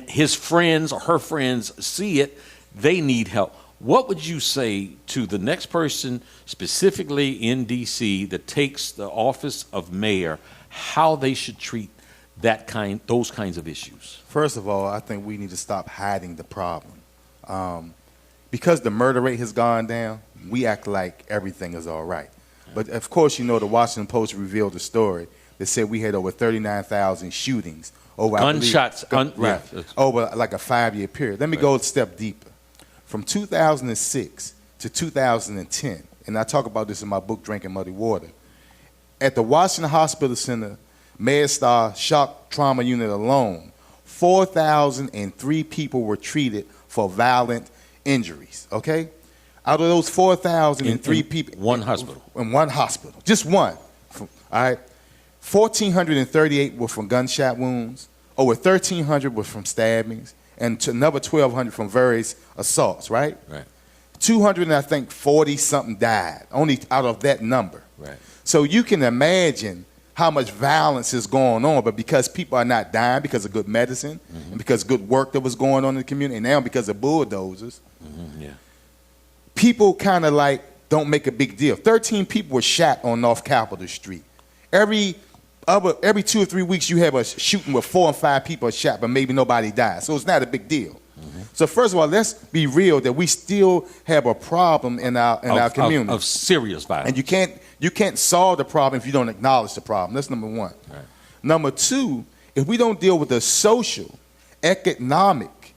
his friends or her friends see it, they need help. What would you say to the next person, specifically in D.C., that takes the office of mayor, how they should treat those kinds of issues? First of all, I think we need to stop hiding the problem. Because the murder rate has gone down, we act like everything is all right. But of course, you know, the Washington Post revealed a story that said we had over 39,000 shootings over gunshots, over like a 5-year period. Let me go a step deeper. From 2006 to 2010, and I talk about this in my book, Drinking Muddy Water, at the Washington Hospital Center, MedStar Shock Trauma Unit alone, 4,003 people were treated for violent injuries, okay? Out of those 4,003 people. One hospital. In one hospital, just one. All right? 1,438 were from gunshot wounds, over 1,300 were from stabbings, and another 1,200 from various assaults, right? Right. 200 and I think 40-something died, only out of that number. Right. So you can imagine how much violence is going on, but because people are not dying because of good medicine, and because good work that was going on in the community, and now because of bulldozers, people kind of like don't make a big deal. 13 people were shot on North Capitol Street. Every 2 or 3 weeks you have a shooting where 4 or 5 people are shot, but maybe nobody dies. So it's not a big deal. So first of all, let's be real that we still have a problem in our community of serious violence. And you can't solve the problem if you don't acknowledge the problem. That's number one. Right. Number two, if we don't deal with the social, economic,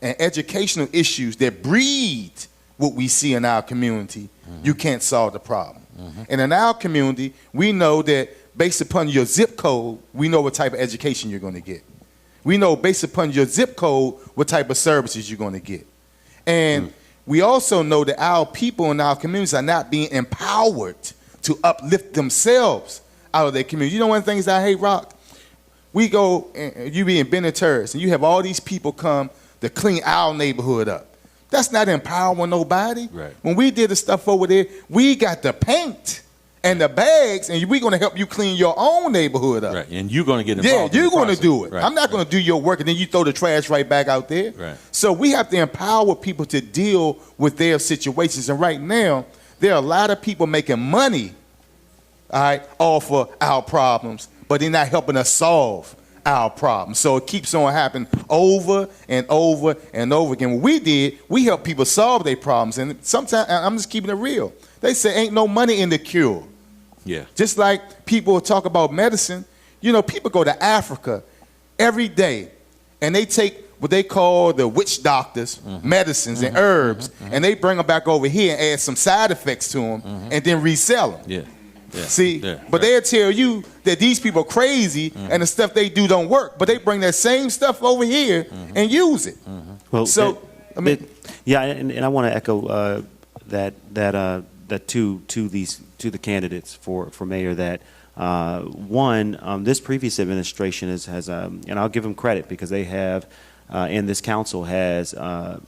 and educational issues that breed what we see in our community, you can't solve the problem. And in our community, we know that based upon your zip code, we know what type of education you're going to get. We know based upon your zip code what type of services you're going to get. And we also know that our people in our communities are not being empowered to uplift themselves out of their community. You know one of the things I hate, Rock? We go, and you be in Bennett Terrace, and you have all these people come to clean our neighborhood up. That's not empowering nobody. Right. When we did the stuff over there, we got the paint and the bags, and we're going to help you clean your own neighborhood up. Right, and you're going to get involved. Yeah, you're going to do it. Right. I'm not going to do your work, and then you throw the trash right back out there. Right. So we have to empower people to deal with their situations. And right now, there are a lot of people making money, all right, off of our problems, but they're not helping us solve our problems. So it keeps on happening over and over and over again. What we did, we helped people solve their problems. And sometimes, I'm just keeping it real, they say ain't no money in the cure. Yeah. Just like people talk about medicine, You know, people go to Africa every day, and they take what they call the witch doctors, medicines and herbs, and they bring them back over here and add some side effects to them, and then resell them. Yeah. See, but they'll tell you that these people are crazy and the stuff they do don't work, but they bring that same stuff over here and use it. Well, so, I mean, yeah, and I want to echo that to the candidates for mayor that this previous administration has and I'll give them credit because they have. And this council has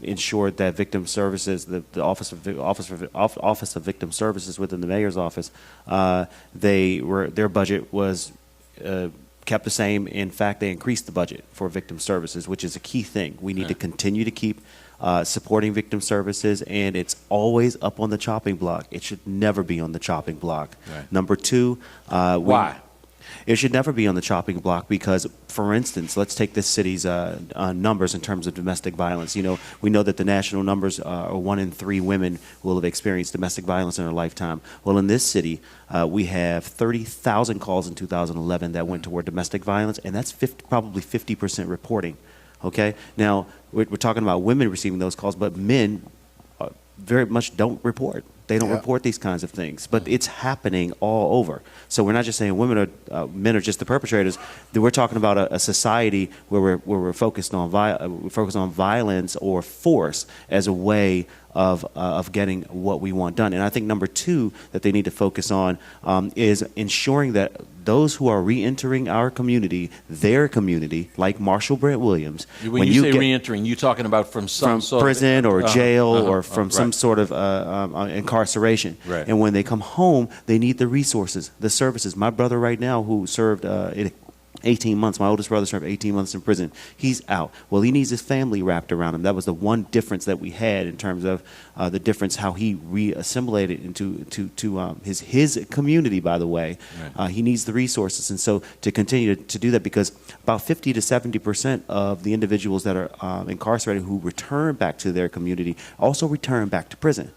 ensured that victim services, the Office of Victim Services within the mayor's office, their budget was kept the same. In fact, they increased the budget for victim services, which is a key thing. We need to continue to keep supporting victim services, and it's always up on the chopping block. It should never be on the chopping block. Right. Number two, why? It should never be on the chopping block because, for instance, let's take this city's numbers in terms of domestic violence. You know, we know that the national numbers are 1 in 3 women will have experienced domestic violence in their lifetime. Well, in this city, we have 30,000 calls in 2011 that went toward domestic violence, and that's probably 50% reporting. Okay? Now, we're talking about women receiving those calls, but men very much don't report. They don't report these kinds of things, but it's happening all over. So we're not just saying men are just the perpetrators. We're talking about a society where we're focused on violence or force as a way of getting what we want done. And I think number two that they need to focus on is ensuring that those who are re-entering our community, their community, like Marshall Brent Williams. When you say re-entering, you're talking about from some sort prison or jail or from some sort of incarceration. Right. And when they come home, they need the resources, the services. My brother right now who served 18 months, my oldest brother served 18 months in prison. He's out. Well, he needs his family wrapped around him. That was the one difference that we had in terms of the difference how he re-assimilated into his community, by the way. Right. He needs the resources. And so to continue to do that, because about 50 to 70% of the individuals that are incarcerated who return back to their community also return back to prison.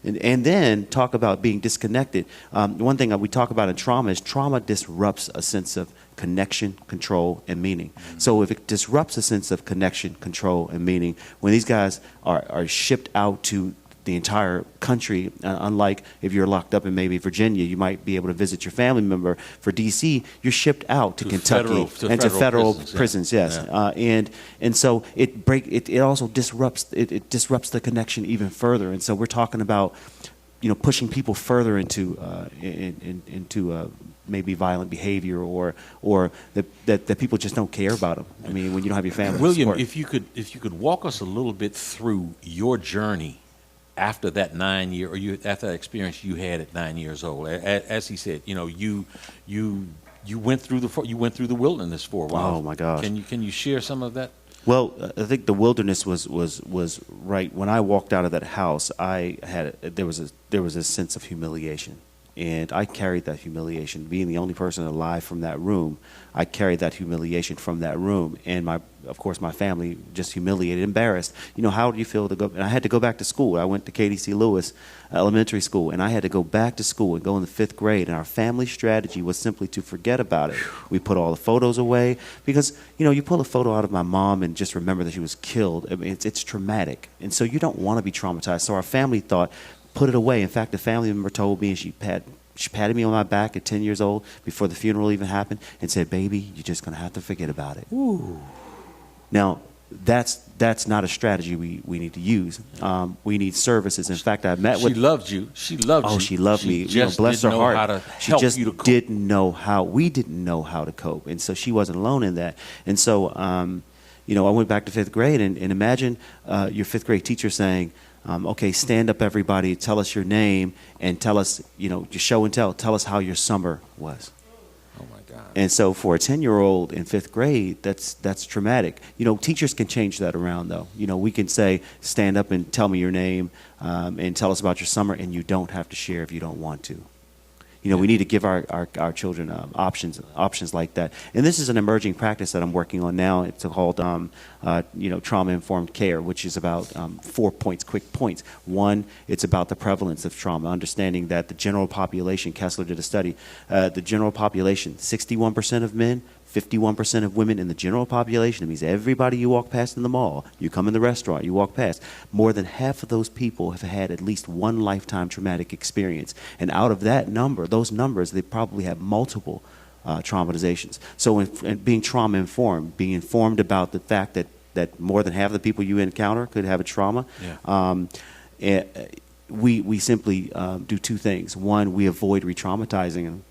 And then talk about being disconnected. One thing we talk about in trauma is trauma disrupts a sense of connection, control, and meaning. So if it disrupts a sense of connection, control, and meaning, when these guys are shipped out to the entire country, unlike if you're locked up in maybe Virginia, you might be able to visit your family member. For D.C., you're shipped out to Kentucky and to federal prisons. Yes, yeah. And so it also disrupts the connection even further. And so we're talking about, pushing people further into maybe violent behavior or that people just don't care about them. I mean, when you don't have your family. William, support. if you could walk us a little bit through your journey after that 9 year, or after that experience you had at 9 years old, as he said, you went through the wilderness for a while. Oh my gosh! Can you share some of that? Well, I think the wilderness was right when I walked out of that house. There was a sense of humiliation, and I carried that humiliation. Being the only person alive from that room, I carried that humiliation from that room, and of course my family just humiliated, embarrassed. How do you feel to go? And I had to go back to school. I went to KDC Lewis Elementary School, and I had to go back to school and go in the 5th grade. And our family strategy was simply to forget about it. We put all the photos away because you pull a photo out of my mom and just remember that she was killed. I mean, it's traumatic, and so you don't want to be traumatized. So our family thought, put it away. In fact, a family member told me, and she patted me on my back at 10 years old before the funeral even happened and said, "Baby, you're just going to have to forget about it." Ooh. Now, that's not a strategy we need to use. We need services. In fact, I met with... She loved you. She loved you. Oh, she loved me. Just bless her heart. How to she help just you to cope. didn't know how. We didn't know how to cope. And so she wasn't alone in that. And so, I went back to 5th grade and imagine your 5th grade teacher saying, okay, stand up everybody, tell us your name, and tell us, just show and tell us how your summer was. Oh my God. And so for a 10-year-old in 5th grade, that's traumatic. Teachers can change that around though. We can say, stand up and tell me your name and tell us about your summer, and you don't have to share if you don't want to. we need to give our children options like that. And this is an emerging practice that I'm working on now. It's called trauma-informed care, which is about 4 points, quick points. One, it's about the prevalence of trauma, understanding that the general population, Kessler did a study, the general population, 61% of men, 51% of women in the general population. It means everybody you walk past in the mall, you come in the restaurant, you walk past, more than half of those people have had at least one lifetime traumatic experience. And out of that number, those numbers, they probably have multiple traumatizations. So in being trauma-informed, being informed about the fact that more than half of the people you encounter could have a trauma, we simply do two things. One, we avoid re-traumatizing them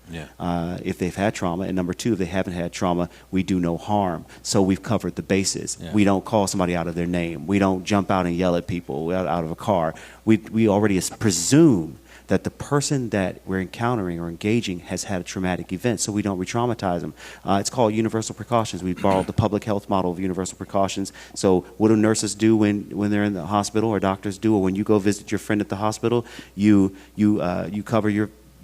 if they've had trauma. And number two, if they haven't had trauma, we do no harm. So we've covered the bases. We don't call somebody out of their name. We don't jump out and yell at people out of a car. We already presume that the person that we're encountering or engaging has had a traumatic event, so we don't re-traumatize them. It's called universal precautions. We borrowed the public health model of universal precautions. So what do nurses do when they're in the hospital, or doctors do, or when you go visit your friend at the hospital? You cover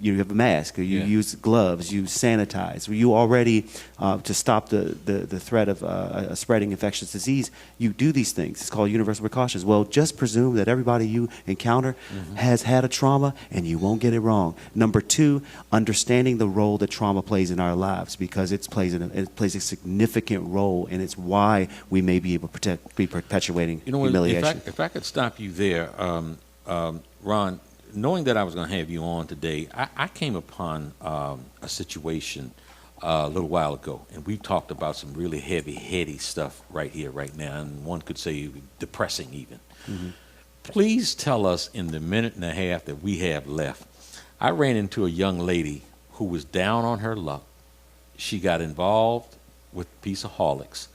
you have a mask, or you use gloves, you sanitize. You already, to stop the threat of a spreading infectious disease, you do these things. It's called universal precautions. Well, just presume that everybody you encounter has had a trauma, and you won't get it wrong. Number two, understanding the role that trauma plays in our lives, because it plays a significant role, and it's why we may be able to be perpetuating humiliation. If I could stop you there, Ron, knowing that I was going to have you on today, I came upon a situation a little while ago, and we talked about some really heady stuff right here, right now, and one could say depressing even. Please tell us in the minute and a half that we have left. I ran into a young lady who was down on her luck. She got involved with Peaceaholics,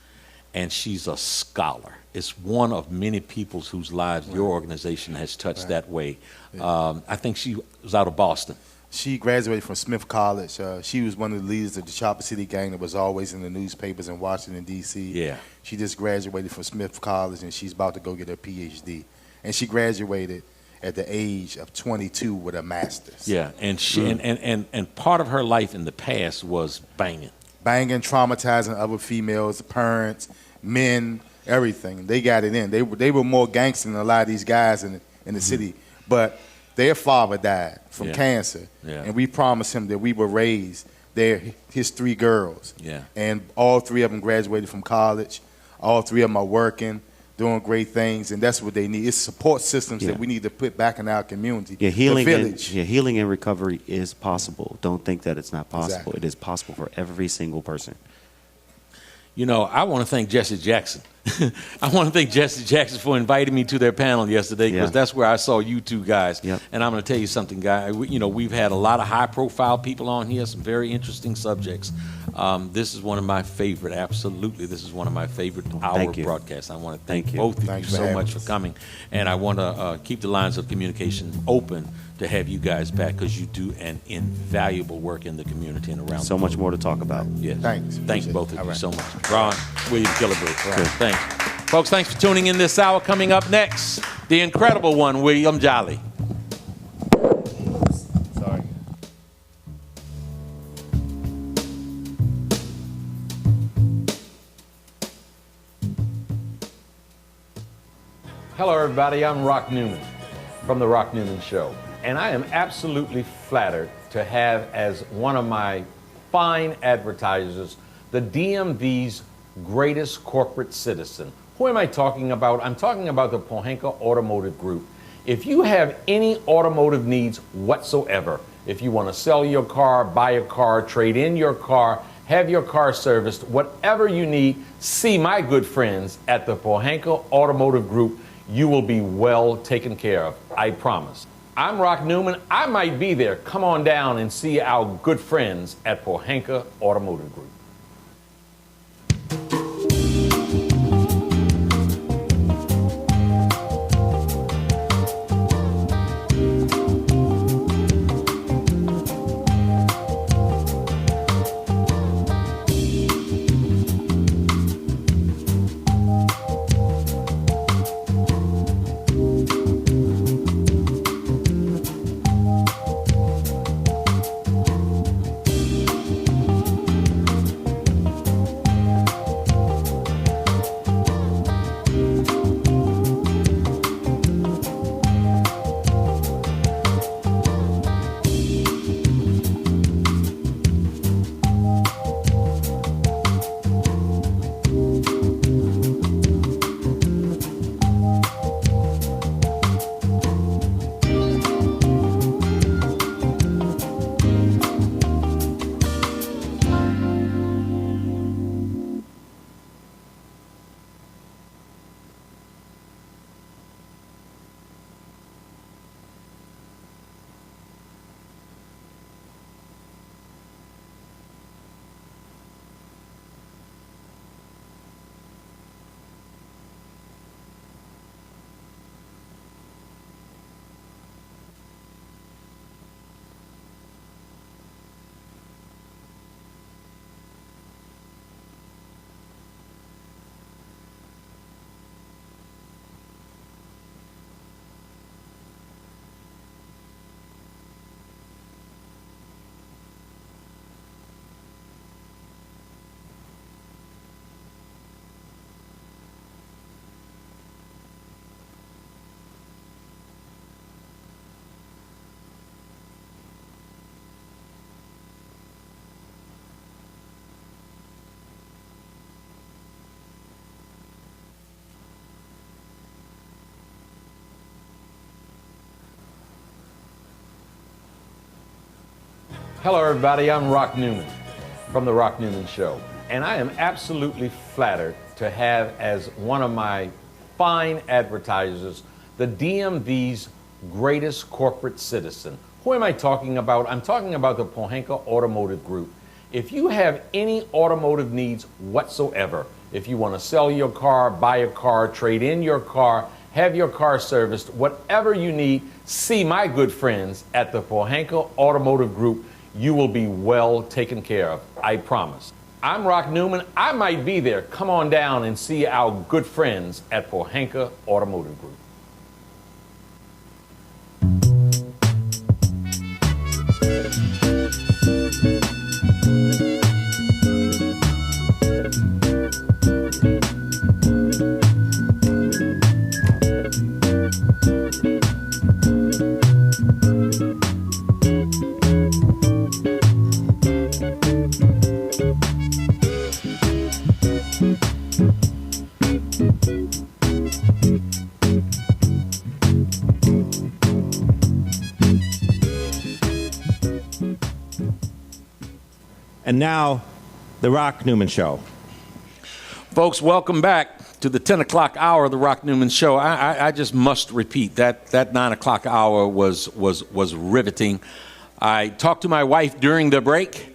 and she's a scholar. It's one of many people whose lives your organization has touched that way. I think she was out of Boston. She graduated from Smith College. She was one of the leaders of the Chopper City gang that was always in the newspapers in Washington, D.C. Yeah. She just graduated from Smith College, and she's about to go get her Ph.D. And she graduated at the age of 22 with a master's. Yeah, and she and part of her life in the past was banging. Banging, traumatizing other females, parents, men, everything. They got it in. They were more gangster than a lot of these guys in the city. But their father died from cancer, and we promised him that we would raise his three girls. Yeah. And all three of them graduated from college. All three of them are working, doing great things, and that's what they need. It's support systems that we need to put back in our community. Yeah, healing the village. Healing and recovery is possible. Don't think that it's not possible. Exactly. It is possible for every single person. You know, I want to thank Jesse Jackson. I want to thank Jesse Jackson for inviting me to their panel yesterday, because that's where I saw you two guys. Yep. And I'm going to tell you something, guys. We've had a lot of high-profile people on here, some very interesting subjects. This is one of my favorite. Absolutely, this is one of my favorite hour broadcasts. I want to thank both of you so much for coming, and I want to keep the lines of communication open to have you guys back, because you do an invaluable work in the community and around. So much more to talk about. Yes. Thanks. Thanks both of you right. so much. Ron, William Killibrew. Thanks. Folks, thanks for tuning in this hour. Coming up next, the incredible one, William Jolley. Sorry. Hello, everybody. I'm Rock Newman from The Rock Newman Show. And I am absolutely flattered to have as one of my fine advertisers the DMV's greatest corporate citizen. Who am I talking about? I'm talking about the Pohanka Automotive Group. If you have any automotive needs whatsoever, if you want to sell your car, buy a car, trade in your car, have your car serviced, whatever you need, see my good friends at the Pohanka Automotive Group. You will be well taken care of, I promise. I'm Rock Newman. I might be there. Come on down and see our good friends at Pohanka Automotive Group. Hello, everybody. I'm Rock Newman from The Rock Newman Show. And I am absolutely flattered to have as one of my fine advertisers the DMV's greatest corporate citizen. Who am I talking about? I'm talking about the Pohanka Automotive Group. If you have any automotive needs whatsoever, if you want to sell your car, buy a car, trade in your car, have your car serviced, whatever you need, see my good friends at the Pohanka Automotive Group. You will be well taken care of, I promise. I'm Rock Newman. I might be there. Come on down and see our good friends at Pohanka Automotive Group. And now, The Rock Newman Show. Folks, welcome back to the 10 o'clock hour of the Rock Newman Show. I just must repeat that 9 o'clock hour was riveting. I talked to my wife during the break,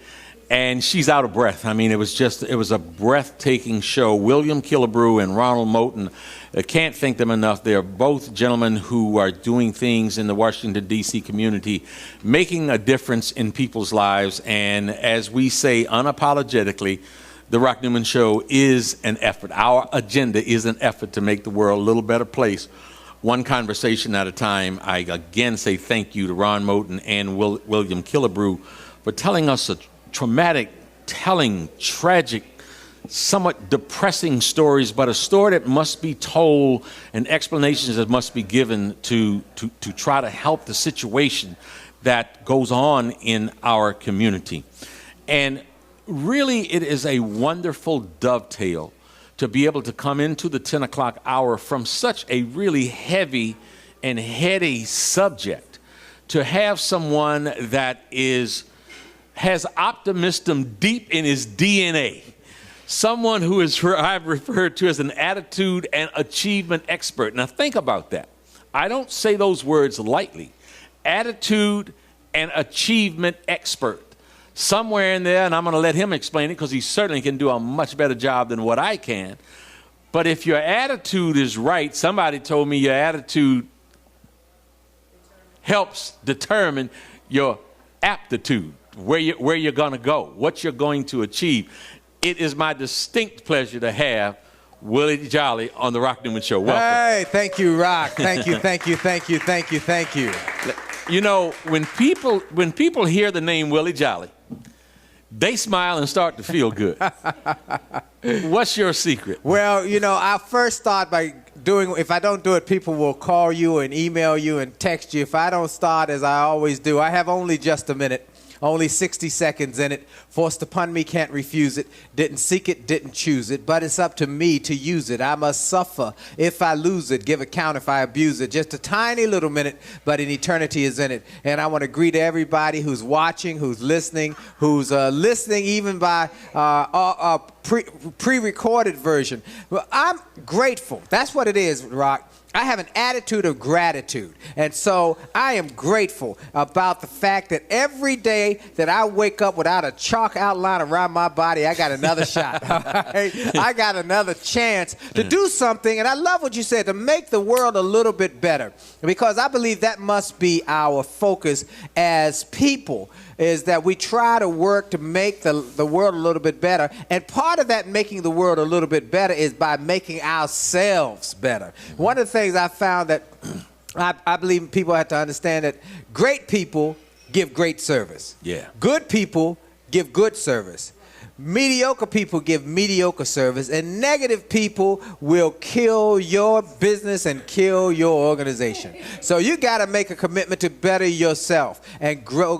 and she's out of breath. I mean, it was a breathtaking show. William Killibrew and RONALD MOTEN, I can't thank them enough. They're both gentlemen who are doing things in the Washington, D.C. community, making a difference in people's lives. And as we say unapologetically, the Rock Newman Show is an effort. Our agenda is an effort to make the world a little better place, one conversation at a time. I again say thank you to Ron Moten and William Killibrew for telling us a traumatic, telling, tragic, somewhat depressing stories, but a story that must be told and explanations that must be given to try to help the situation that goes on in our community. And really, it is a wonderful dovetail to be able to come into the 10 o'clock hour from such a really heavy and heady subject to have someone that has optimism deep in his DNA. Someone who is I've referred to as an attitude and achievement expert. Now think about that. I don't say those words lightly. Attitude and achievement expert. Somewhere in there, and I'm going to let him explain it because he certainly can do a much better job than what I can. But if your attitude is right, somebody told me your attitude helps determine your aptitude, where you're going to go, what you're going to achieve. It is my distinct pleasure to have Willie Jolley on the Rock Newman Show. Welcome. Hey, thank you, Rock. Thank you, thank you, thank you, thank you, thank you. You know, when people hear the name Willie Jolley, they smile and start to feel good. What's your secret? Well, you know, I first start by if I don't do it, people will call you and email you and text you. If I don't start as I always do, I have only just a minute. Only 60 seconds in it. Forced upon me, can't refuse it. Didn't seek it, didn't choose it. But it's up to me to use it. I must suffer if I lose it. Give account if I abuse it. Just a tiny little minute, but an eternity is in it. And I want to greet everybody who's watching, who's listening even by pre-recorded version. Well, I'm grateful. That's what it is, Rock. I have an attitude of gratitude. And so I am grateful about the fact that every day that I wake up without a chalk outline around my body, I got another shot. Right? I got another chance to do something. And I love what you said, to make the world a little bit better. Because I believe that must be our focus as people, is that we try to work to make the world a little bit better. And part of that making the world a little bit better is by making ourselves better. One of the things I found that I believe people have to understand that great people give great service. Yeah. Good people give good service. Mediocre people give mediocre service, and negative people will kill your business and kill your organization. So you got to make a commitment to better yourself and grow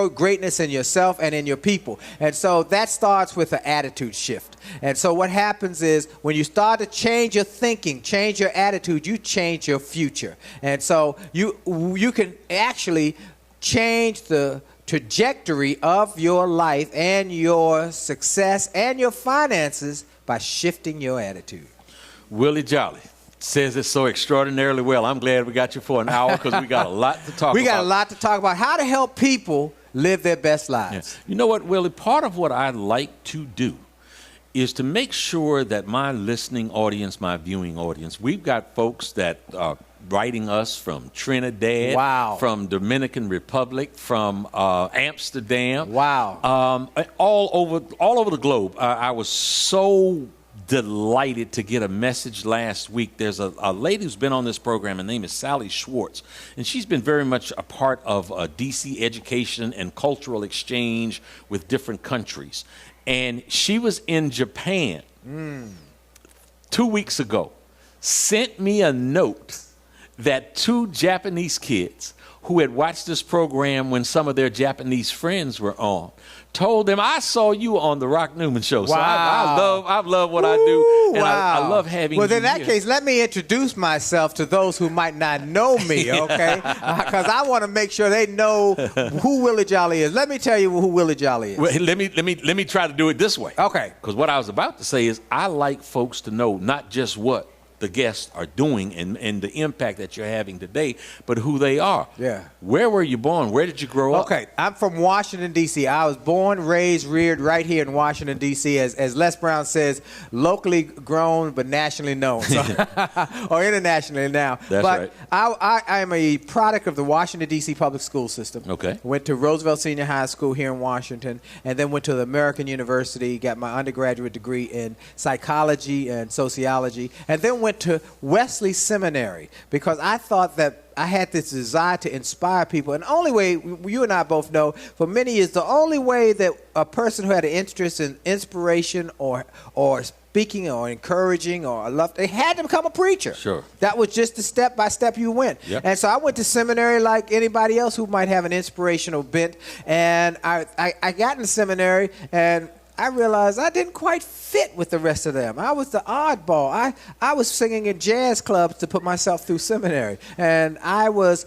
greatness in yourself and in your people. And so that starts with an attitude shift. And so what happens is when you start to change your thinking, change your attitude, you change your future. And so you can actually change the trajectory of your life and your success and your finances by shifting your attitude. Willie Jolley says it so extraordinarily well. I'm glad we got you for an hour because we got a lot to talk about. We got a lot to talk about. How to help people live their best lives. Yeah. You know what, Willie? Part of what I like to do is to make sure that my listening audience, my viewing audience, we've got folks that are writing us from Trinidad, wow, from Dominican Republic, from Amsterdam, wow, all over the globe. I was so delighted to get a message last week. There's a lady who's been on this program. Her name is Sally Schwartz, and she's been very much a part of DC education and cultural exchange with different countries. And she was in Japan 2 weeks ago, sent me a note that 2 Japanese kids who had watched this program when some of their Japanese friends were on told them, I saw you on the Rock Newman Show. So Wow. I love what I do, and wow. I love having Well, you in that here. case, let me introduce myself to those who might not know me, okay? Because I want to make sure they know who Willie Jolley is. Let me tell you who Willie Jolley is. Well, let me try to do it this way. Okay. Because what I was about to say is I like folks to know not just what the guests are doing and the impact that you're having today, but who they are. Yeah. Where were you born? Where did you grow up? Okay, I'm from Washington, D.C. I was born, raised, reared right here in Washington, D.C. As Les Brown says, locally grown but nationally known, so, or internationally now. That's but right. I am a product of the Washington, D.C. public school system. Okay. Went to Roosevelt Senior High School here in Washington, and then went to the American University, got my undergraduate degree in psychology and sociology, and then went to Wesley Seminary because I thought that I had this desire to inspire people. And the only way, you and I both know, for many years, the only way that a person who had an interest in inspiration or speaking or encouraging or love, they had to become a preacher. Sure. That was just the step by step you went. Yep. And so I went to seminary like anybody else who might have an inspirational bent. And I got in seminary and I realized I didn't quite fit with the rest of them. I was the oddball. I was singing in jazz clubs to put myself through seminary. And I was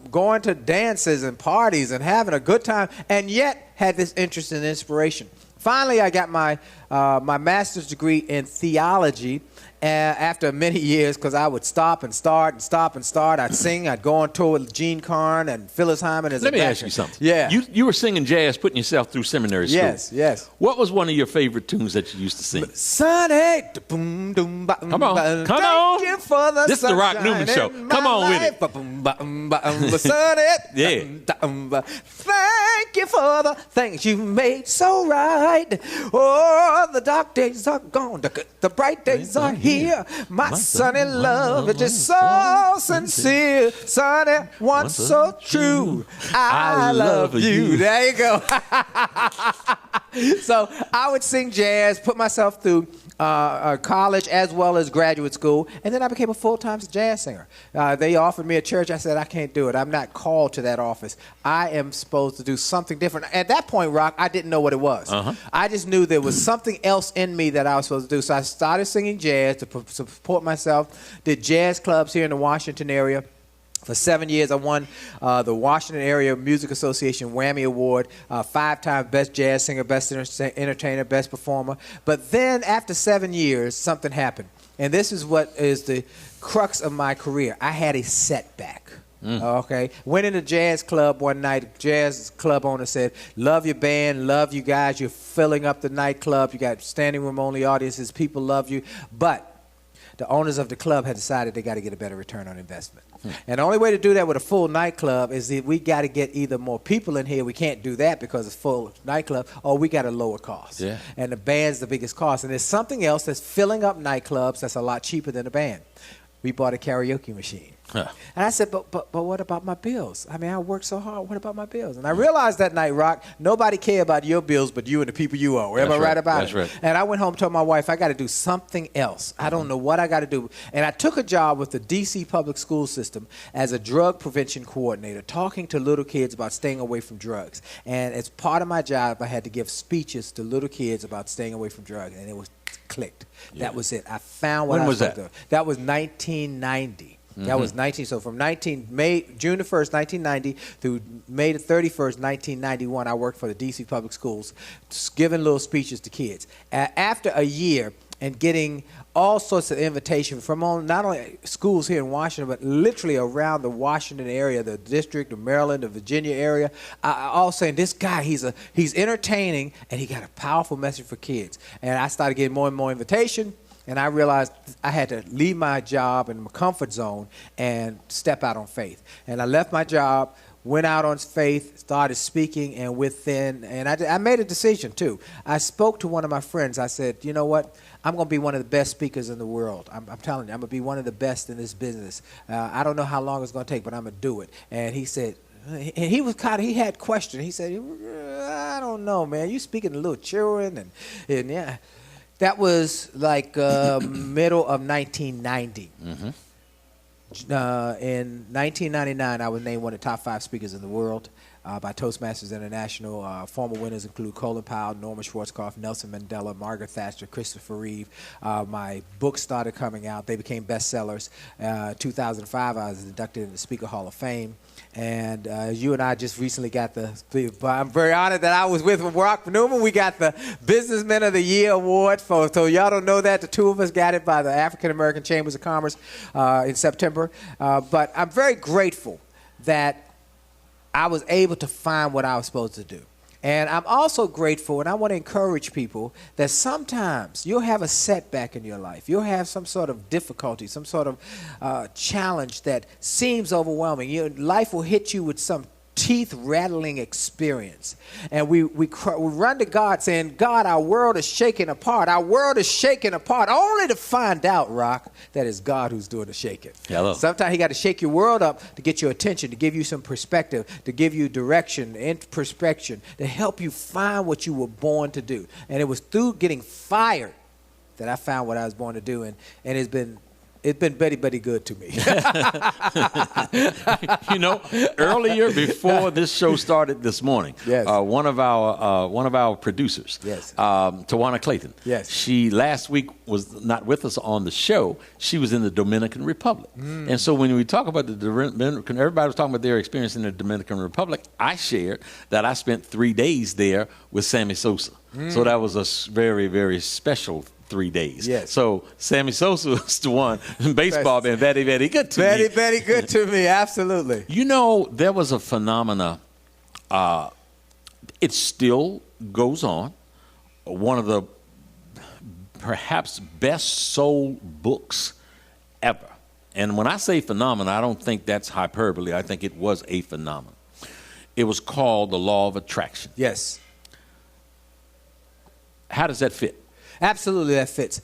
going to dances and parties and having a good time, and yet had this interest in inspiration. Finally, I got my master's degree in theology after many years, because I would stop and start and stop and start. I'd sing. I'd go on tour with Gene Carn and Phyllis Hyman as Let a me backer. ask you something. Yeah. You were singing jazz, putting yourself through seminary school. Yes, yes. What was one of your favorite tunes that you used to sing? Sunny, boom, doom, ba, Come on, come thank on. you for the This is the Rock sunshine Newman Show. in Come my on with life. it. Ba-boom, ba-boom, ba-boom, sunny, Yeah. thank you for the things you made so right. Oh, the dark days are gone. The bright days are here. My sunny love is just so sincere. Sunny, once so true. I love you. There you go. So I would sing jazz, put myself through college as well as graduate school, and then I became a full-time jazz singer. They offered me a church. I said, I can't do it. I'm not called to that office. I am supposed to do something different. At that point, Rock, I didn't know what it was. I just knew there was something else in me that I was supposed to do. So I started singing jazz to support myself, did jazz clubs here in the Washington area. For 7 years, I won the Washington Area Music Association Whammy Award, 5-time Best Jazz Singer, Best Entertainer, Best Performer. But then after 7 years, something happened. And this is what is the crux of my career. I had a setback. Okay. Went in a jazz club one night. Jazz club owner said, love your band, love you guys. You're filling up the nightclub. You got standing room only audiences. People love you. But the owners of the club had decided they got to get a better return on investment. And the only way to do that with a full nightclub is that we got to get either more people in here. We can't do that because it's full nightclub, or we got to lower costs. Yeah. And the band's the biggest cost. And there's something else that's filling up nightclubs that's a lot cheaper than the band. We bought a karaoke machine. And I said, but what about my bills? I mean, I worked so hard. What about my bills? And I realized that night, Rock, nobody care about your bills but you and the people you owe. Am I right about it? That's right. And I went home and told my wife, I got to do something else. I don't know what I got to do. And I took a job with the D.C. public school system as a drug prevention coordinator, talking to little kids about staying away from drugs. And as part of my job, I had to give speeches to little kids about staying away from drugs. And it was clicked. Yeah. That was it. I found what when I was was that? That was 1990. That was 19. So from June the 1st, 1990 through May the 31st, 1991, I worked for the D.C. Public Schools, giving little speeches to kids. After a year and getting all sorts of invitations from not only schools here in Washington, but literally around the Washington area, the district of Maryland, the Virginia area, all saying, this guy, he's entertaining, and he got a powerful message for kids. And I started getting more and more invitations. And I realized I had to leave my job and my comfort zone and step out on faith. And I left my job, went out on faith, started speaking, and I made a decision too. I spoke to one of my friends. I said, you know what? I'm going to be one of the best speakers in the world. I'm telling you, I'm going to be one of the best in this business. I don't know how long it's going to take, but I'm going to do it. And he said, and he had questions. He said, I don't know, man. You speaking to little children and yeah. That was like middle of 1990. Mm-hmm. In 1999, I was named one of the top 5 speakers in the world by Toastmasters International. Former winners include Colin Powell, Norman Schwarzkopf, Nelson Mandela, Margaret Thatcher, Christopher Reeve. My books started coming out. They became bestsellers. 2005, I was inducted in the Speaker Hall of Fame. And you and I just recently got I'm very honored that I was with Rock Newman. We got the Businessman of the Year award. So y'all don't know that. The two of us got it by the African American Chambers of Commerce in September. But I'm very grateful that I was able to find what I was supposed to do. And I'm also grateful, and I want to encourage people, that sometimes you'll have a setback in your life. You'll have some sort of difficulty, some sort of challenge that seems overwhelming. Life will hit you with some teeth-rattling experience. And we run to God saying, God, our world is shaking apart. Our world is shaking apart, only to find out, Rock, that it's God who's doing the shaking. Hello. Sometimes he got to shake your world up to get your attention, to give you some perspective, to give you direction and perspective, to help you find what you were born to do. And it was through getting fired that I found what I was born to do. And it's been very, very good to me. Earlier before this show started this morning, yes. one of our producers, yes. Tawana Clayton, yes. she last week was not with us on the show. She was in the Dominican Republic. And so when we talk about the Dominican, everybody was talking about their experience in the Dominican Republic. I shared that I spent 3 days there with Sammy Sosa. So that was a very, very special 3 days. Yes. So Sammy Sosa was the one in baseball been very, very good to me. Very, very good to me. Absolutely. There was a phenomena. It still goes on. One of the perhaps best sold books ever. And when I say phenomena, I don't think that's hyperbole. I think it was a phenomenon. It was called The Law of Attraction. Yes. How does that fit? Absolutely, that fits.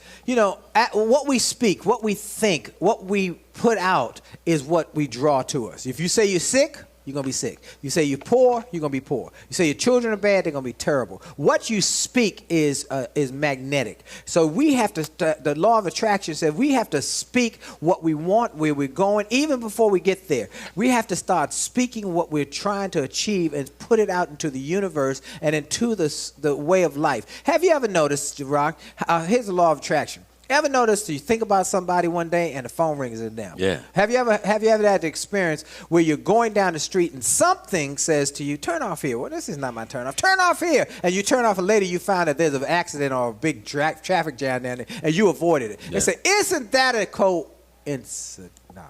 What we speak, what we think, what we put out is what we draw to us. If you say you're sick, you're going to be sick. You say you're poor, you're going to be poor. You say your children are bad, they're going to be terrible. What you speak is magnetic. So we have to, the law of attraction says we have to speak what we want, where we're going, even before we get there. We have to start speaking what we're trying to achieve and put it out into the universe and into the way of life. Have you ever noticed, Rock, here's the law of attraction. Ever noticed you think about somebody one day and the phone rings in them? Yeah. Have you ever had the experience where you're going down the street and something says to you, turn off here? Well, this is not my turn off. Turn off here. And you turn off and later you find that there's an accident or a big traffic jam down there and you avoided it. Yeah. They say, isn't that a coincidence? Nah.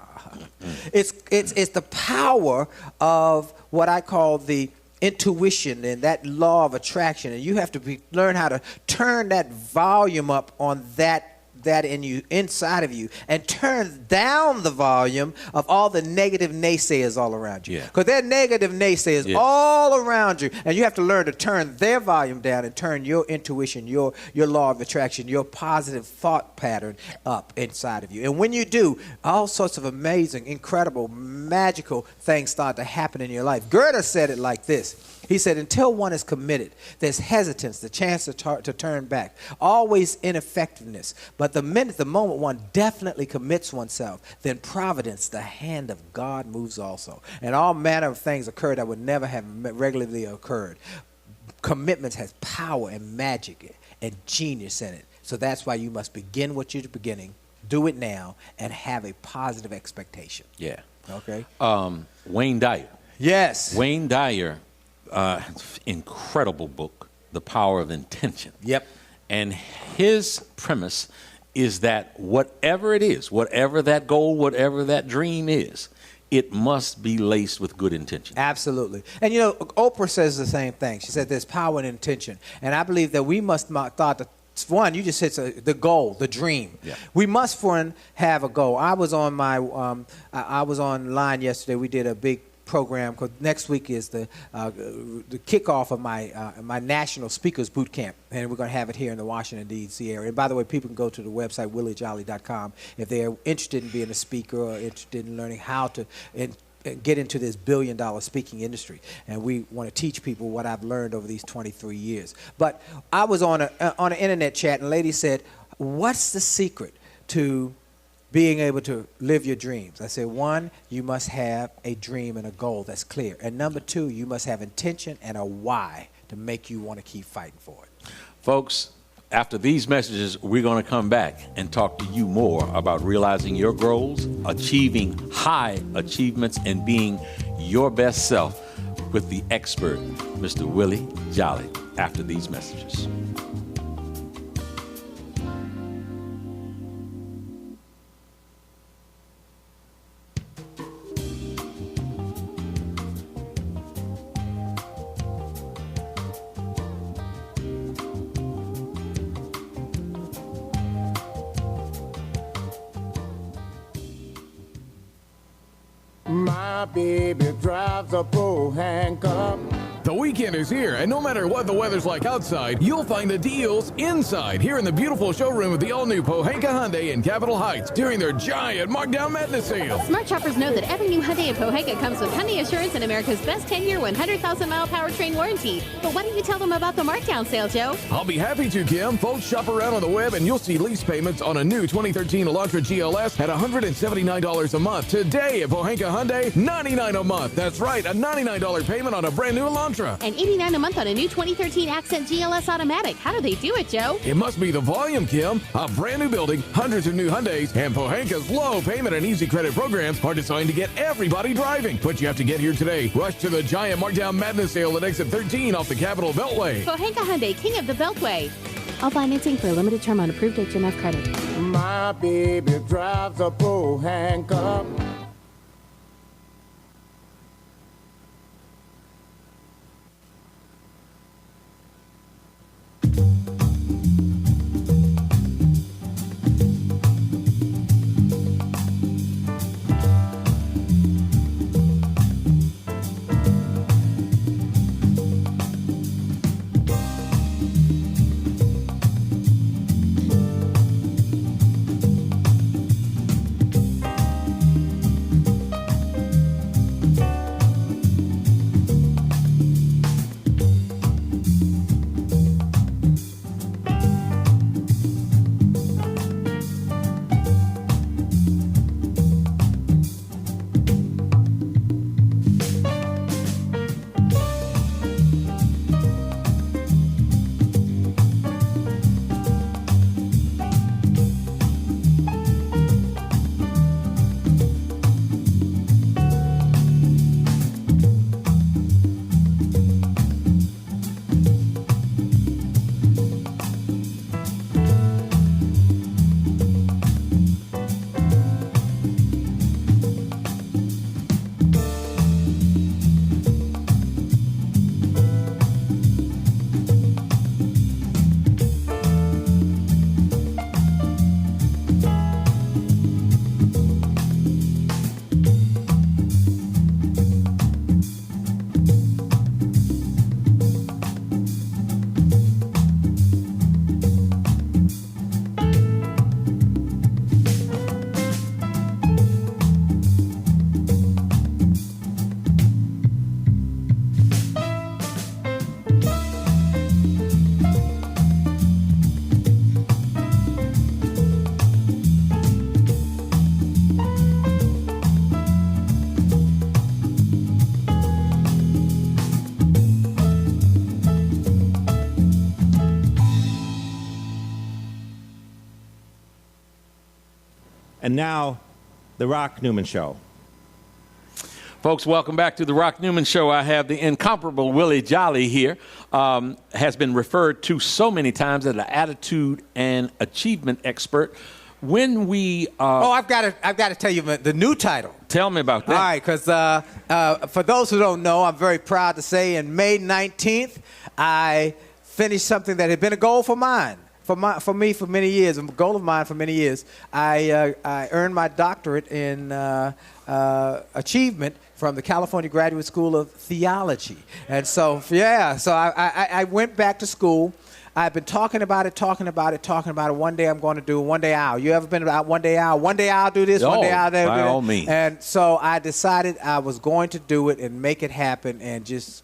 It's the power of what I call the intuition and that law of attraction. And you have to learn how to turn that volume up on that in you, inside of you, and turn down the volume of all the negative naysayers all around you. Because they're negative naysayers all around you, and you have to learn to turn their volume down and turn your intuition, your law of attraction, your positive thought pattern up inside of you. And when you do, all sorts of amazing, incredible, magical things start to happen in your life. Goethe said it like this. He said, until one is committed, there's hesitance, the chance to turn back, always ineffectiveness. But the moment one definitely commits oneself, then providence, the hand of God, moves also. And all manner of things occur that would never have regularly occurred. Commitment has power and magic and genius in it. So that's why you must begin what you're beginning do it now, and have a positive expectation. Yeah. Okay? Wayne Dyer. Yes. Wayne Dyer, incredible book, The Power of Intention. Yep. And his premise is that whatever it is, whatever that goal, whatever that dream is, it must be laced with good intention. Absolutely. And you know, Oprah says the same thing. She said there's power in intention. And I believe that we must not thought that, one, you just said the goal, the dream. Yeah. We must, for have a goal. I was on my, I was online yesterday. We did a big program because next week is the kickoff of my National Speakers Boot Camp, and we're going to have it here in the Washington, D.C. area. And by the way, people can go to the website williejolly.com if they're interested in being a speaker or interested in learning how to get into this billion-dollar speaking industry. And we want to teach people what I've learned over these 23 years. But I was on an internet chat, and a lady said, "What's the secret to being able to live your dreams?" I said, one, you must have a dream and a goal that's clear. And number two, you must have intention and a why to make you want to keep fighting for it. Folks, after these messages, we're going to come back and talk to you more about realizing your goals, achieving high achievements, and being your best self with the expert, Mr. Willie Jolley, after these messages. My baby drives a pro handcuff. The weekend is here, and no matter what the weather's like outside, you'll find the deals inside here in the beautiful showroom of the all-new Pohanka Hyundai in Capitol Heights during their giant Markdown Madness sale. Smart shoppers know that every new Hyundai in Pohanka comes with Hyundai Assurance and America's best 10-year, 100,000-mile powertrain warranty. But why don't you tell them about the markdown sale, Joe? I'll be happy to, Kim. Folks, shop around on the web, and you'll see lease payments on a new 2013 Elantra GLS at $179 a month. Today at Pohanka Hyundai, $99 a month. That's right, a $99 payment on a brand new Elantra. And $89 a month on a new 2013 Accent GLS Automatic. How do they do it, Joe? It must be the volume, Kim. A brand new building, hundreds of new Hyundais, and Pohanka's low payment and easy credit programs are designed to get everybody driving. But you have to get here today. Rush to the giant Markdown Madness sale at exit 13 off the Capitol Beltway. Pohanka Hyundai, king of the Beltway. All financing for a limited term on approved HMF credit. My baby drives a pro handcuff. And now, The Rock Newman Show. Folks, welcome back to the Rock Newman Show. I have the incomparable Willie Jolley here. Has been referred to so many times as an attitude and achievement expert. When we I've got to tell you the new title. Tell me about that. All right, because for those who don't know, I'm very proud to say in May 19th, I finished something that had been a goal for mine. For me for many years, a goal of mine for many years. I earned my doctorate in achievement from the California Graduate School of Theology. And so, I went back to school. I've been talking about it. One day I'm going to do it. One day I'll. You ever been about one day I'll? One day I'll do this. One day I'll do by that. all means. And so I decided I was going to do it and make it happen and just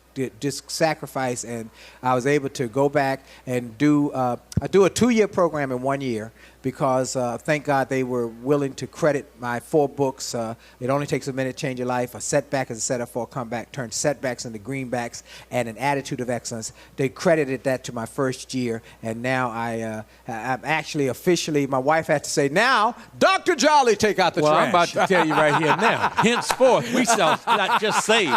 sacrifice, and I was able to go back and do a 2-year program in 1 year because thank God they were willing to credit my 4 books. It only takes a minute to change your life. A setback is a setup for a comeback. Turn setbacks into greenbacks, and an attitude of excellence. They credited that to my first year, and now I'm actually officially. My wife had to say, "Now, Dr. Jolley, take out the trash." I'm about to tell you right here now. Henceforth, we shall not just say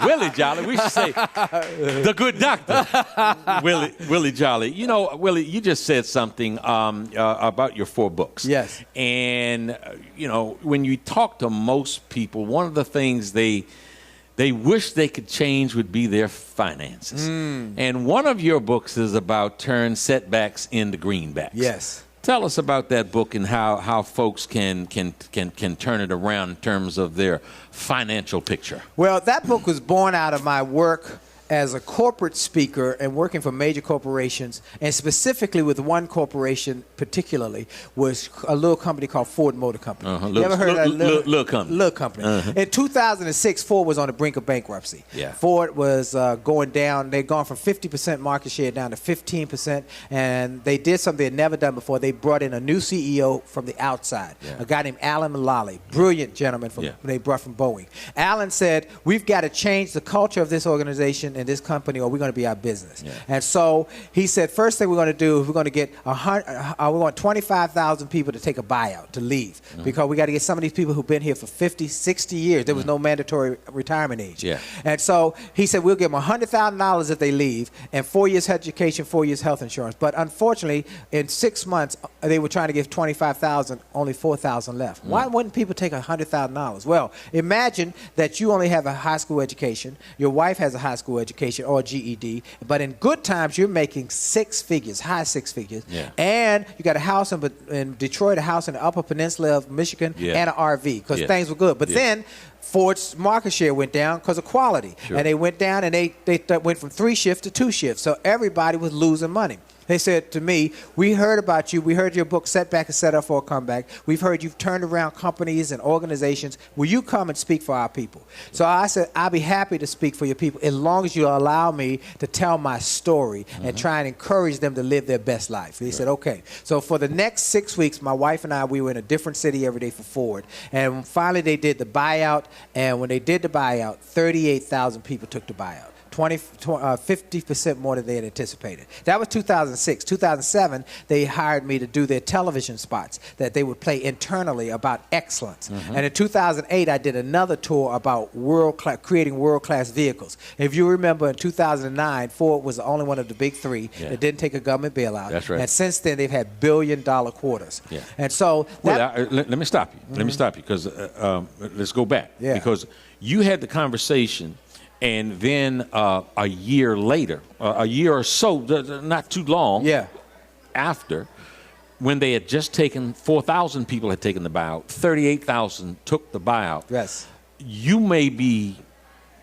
Willie Jolley. We should say the good doctor, Willie Jolley. You know, Willie, you just said something about your 4 books. Yes. And, you know, when you talk to most people, one of the things they wish they could change would be their finances. And one of your books is about turn setbacks into greenbacks. Yes. Tell us about that book and how folks can turn it around in terms of their financial picture. Well, that book was born out of my work as a corporate speaker and working for major corporations, and specifically with one corporation particularly, was a little company called Ford Motor Company. You ever heard of that little company? Little company. In 2006, Ford was on the brink of bankruptcy. Yeah. Ford was going down. They'd gone from 50% market share down to 15%, and they did something they'd never done before. They brought in a new CEO from the outside, a guy named Alan Mulally, brilliant gentleman they brought from Boeing. Alan said, "We've got to change the culture of this organization in this company, or we're going to be our business." And so he said, first thing we're going to do is we're going to get we want 25,000 people to take a buyout, to leave, because we got to get some of these people who've been here for 50, 60 years. There was no mandatory retirement age. And so he said, we'll give them $100,000 if they leave, and 4 years education, 4 years health insurance. But unfortunately, in 6 months, they were trying to give 25,000, only 4,000 left. Why wouldn't people take $100,000? Well, imagine that you only have a high school education, your wife has a high school education, or GED, but in good times you're making 6 figures, high 6 figures, and you got a house in Detroit, a house in the Upper Peninsula of Michigan, and an RV, because things were good. But then Ford's market share went down because of quality, and they went down, and they went from 3 shifts to 2 shifts, so everybody was losing money. They said to me, "We heard about you. We heard your book, Setback is Set Up for a Comeback. We've heard you've turned around companies and organizations. Will you come and speak for our people?" So I said, "I'll be happy to speak for your people as long as you allow me to tell my story and try and encourage them to live their best life." He said, "Okay." So for the next 6 weeks, my wife and I, we were in a different city every day for Ford. And finally they did the buyout. And when they did the buyout, 38,000 people took the buyout. 50% more than they had anticipated. That was 2006. 2007, they hired me to do their television spots that they would play internally about excellence. And in 2008, I did another tour about creating world-class vehicles. If you remember, in 2009, Ford was the only one of the big 3 that didn't take a government bailout. That's right. And since then, they've had billion-dollar quarters. And so let me stop you. Let me stop you, because let's go back. Because you had the conversation, and then a year later, a year or so, not too long after, when they had just taken 4,000 people had taken the buyout, 38,000 took the buyout. Yes. You may be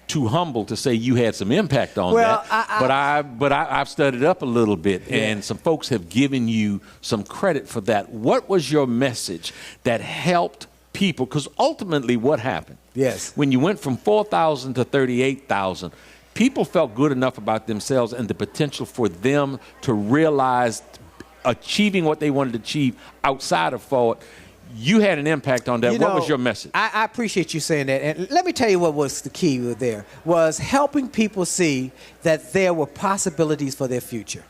too humble to say you had some impact on that, but I've studied up a little bit, and some folks have given you some credit for that. What was your message that helped people? Because ultimately, what happened? When you went from 4,000 to 38,000, people felt good enough about themselves and the potential for them to realize achieving what they wanted to achieve outside of Ford. You had an impact on that. You What know, was your message? I appreciate you saying that. And let me tell you what was the key there, was helping people see that there were possibilities for their future.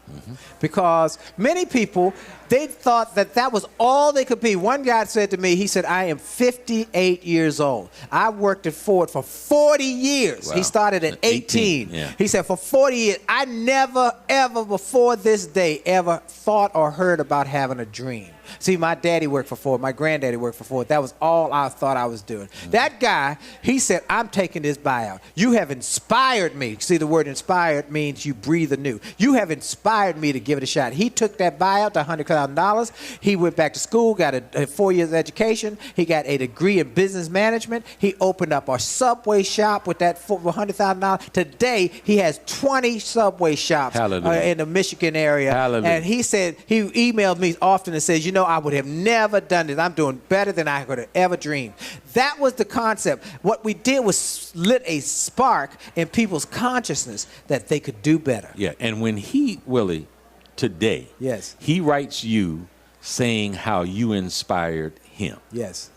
Because many people, they thought that that was all they could be. One guy said to me, he said, I am 58 years old. I worked at Ford for 40 years. Wow. He started at 18. Yeah. He said, for 40 years, I never, ever before this day ever thought or heard about having a dream. See, my daddy worked for Ford. My granddaddy worked for Ford. That was all I thought I was doing. That guy, he said, I'm taking this buyout. You have inspired me. See, the word inspired means you breathe anew. You have inspired me to give it a shot. He took that buyout to $100,000. He went back to school, got a 4 years education. He got a degree in business management. He opened up a Subway shop with that $100,000. Today, he has 20 Subway shops in the Michigan area. Hallelujah. And he said, he emailed me often and says, you know, I would have never done this. I'm doing better than I could have ever dreamed. That was the concept. What we did was lit a spark in people's consciousness that they could do better. Yeah, and when Willie, today, yes, he writes you saying how you inspired him. Yes.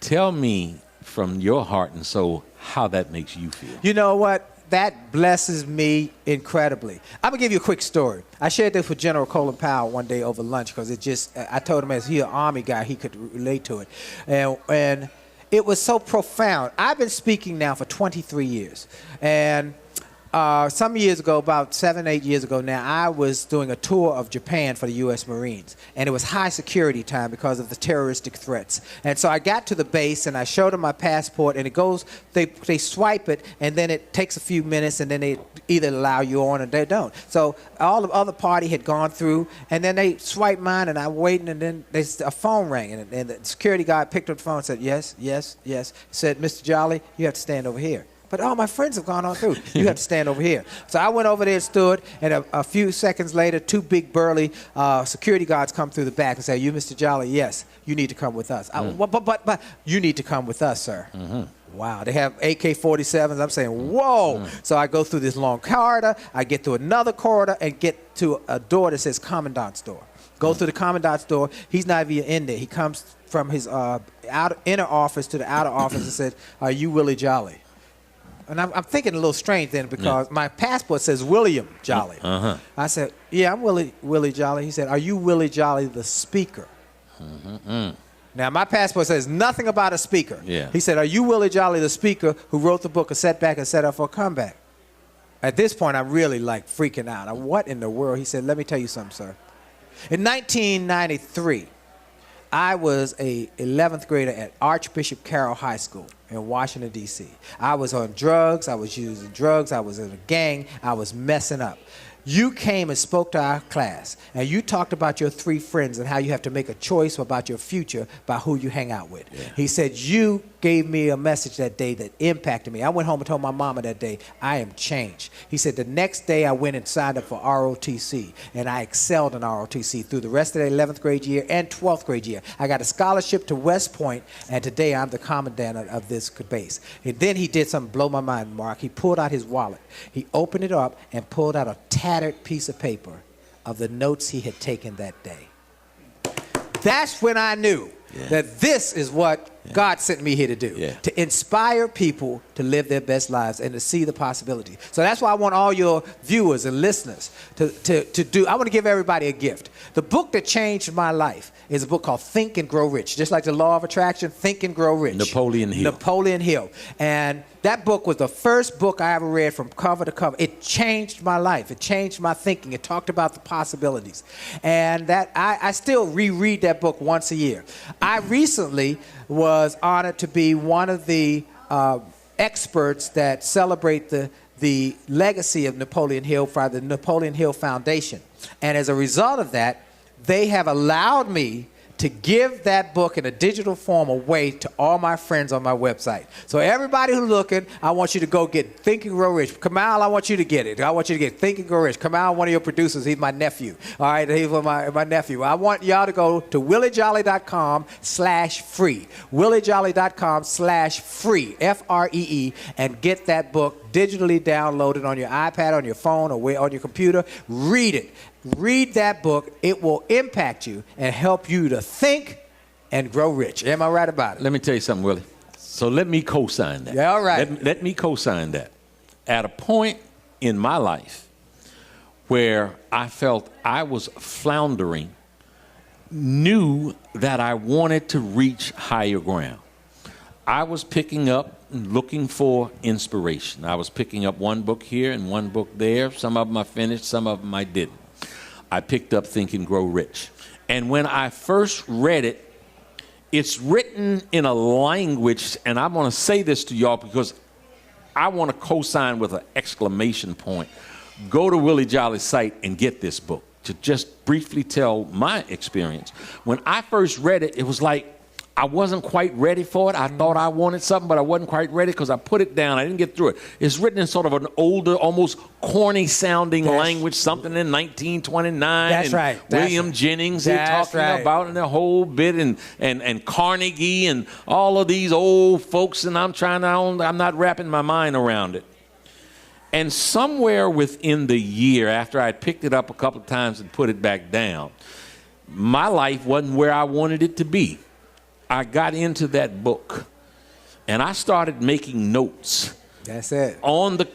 Tell me from your heart and soul how that makes you feel. You know what? That blesses me incredibly. I'm going to give you a quick story. I shared this with General Colin Powell one day over lunch because I told him as he an Army guy, he could relate to it. And it was so profound. I've been speaking now for 23 years. And some years ago, about 7, 8 years ago now, I was doing a tour of Japan for the U.S. Marines. And it was high security time because of the terroristic threats. And so I got to the base and I showed them my passport and it goes, they swipe it and then it takes a few minutes and then they either allow you on or they don't. So all the other party had gone through and then they swiped mine and I waited and then a phone rang and the security guard picked up the phone and said, yes, yes, yes. He said, Mr. Jolley, you have to stand over here. But all my friends have gone on through. You have to stand over here. So I went over there and stood, and a few seconds later, 2 big burly security guards come through the back and say, you, Mr. Jolley, yes, you need to come with us. But you need to come with us, sir. Wow, they have AK-47s. I'm saying, whoa. So I go through this long corridor. I get to another corridor and get to a door that says Commandant's door. Go through the Commandant's door. He's not even in there. He comes from his inner office to the outer office and said, are you Willie Jolley? And I'm thinking a little strange then because my passport says William Jolley. I said, yeah, I'm Willie Jolley. He said, are you Willie Jolley, the speaker? Now, my passport says nothing about a speaker. Yeah. He said, are you Willie Jolley, the speaker who wrote the book, A Setback and Set Up for a Comeback? At this point, I'm really like freaking out. What in the world? He said, let me tell you something, sir. In 1993, I was a 11th grader at Archbishop Carroll High School in Washington, D.C. I was on drugs. I was using drugs. I was in a gang. I was messing up. You came and spoke to our class, and you talked about your 3 friends and how you have to make a choice about your future by who you hang out with. Yeah. He said, you gave me a message that day that impacted me. I went home and told my mama that day, I am changed. He said, the next day I went and signed up for ROTC, and I excelled in ROTC through the rest of the 11th grade year and 12th grade year. I got a scholarship to West Point, and today I'm the commandant of this base. And then he did something blow my mind, Mark. He pulled out his wallet. He opened it up and pulled out a tattered piece of paper of the notes he had taken that day. That's when I knew that this is what God sent me here to do, to inspire people to live their best lives and to see the possibility. So that's why I want all your viewers and listeners to do. I want to give everybody a gift. The book that changed my life is a book called Think and Grow Rich. Just like the Law of Attraction, Think and Grow Rich. Napoleon Hill. And that book was the first book I ever read from cover to cover. It changed my life. It changed my thinking. It talked about the possibilities. And that I still reread that book once a year. I recently was honored to be one of the experts that celebrate the legacy of Napoleon Hill by the Napoleon Hill Foundation. And as a result of that, they have allowed me to give that book in a digital form away to all my friends on my website. So everybody who's looking, I want you to go get Think and Grow Rich. Kamal, I want you to get it. I want you to get Think and Grow Rich. Kamal, one of your producers, he's my nephew. All right, he's my nephew. I want y'all to go to williejolly.com/free. williejolly.com/free, F-R-E-E, and get that book digitally downloaded on your iPad, on your phone, or on your computer. Read it. Read that book. It will impact you and help you to think and grow rich. Am I right about it? Let me tell you something, Willie. So let me co-sign that. Yeah, all right. Let me co-sign that. At a point in my life where I felt I was floundering, knew that I wanted to reach higher ground. I was picking up, looking for inspiration. I was picking up one book here and one book there. Some of them I finished, some of them I didn't. I picked up Think and Grow Rich. And when I first read it, it's written in a language, and I'm going to say this to y'all because I want to co-sign with an exclamation point. Go to Willie Jolley's site and get this book. To just briefly tell my experience. When I first read it, it was like I wasn't quite ready for it. I thought I wanted something, but I wasn't quite ready because I put it down. I didn't get through it. It's written in sort of an older, almost corny-sounding language, something in 1929. That's and right. William Jennings, they're talking about in the whole bit, and Carnegie and all of these old folks, and I'm not wrapping my mind around it. And somewhere within the year, after I picked it up a couple of times and put it back down, my life wasn't where I wanted it to be. I got into that book, and I started making notes. That's it. On the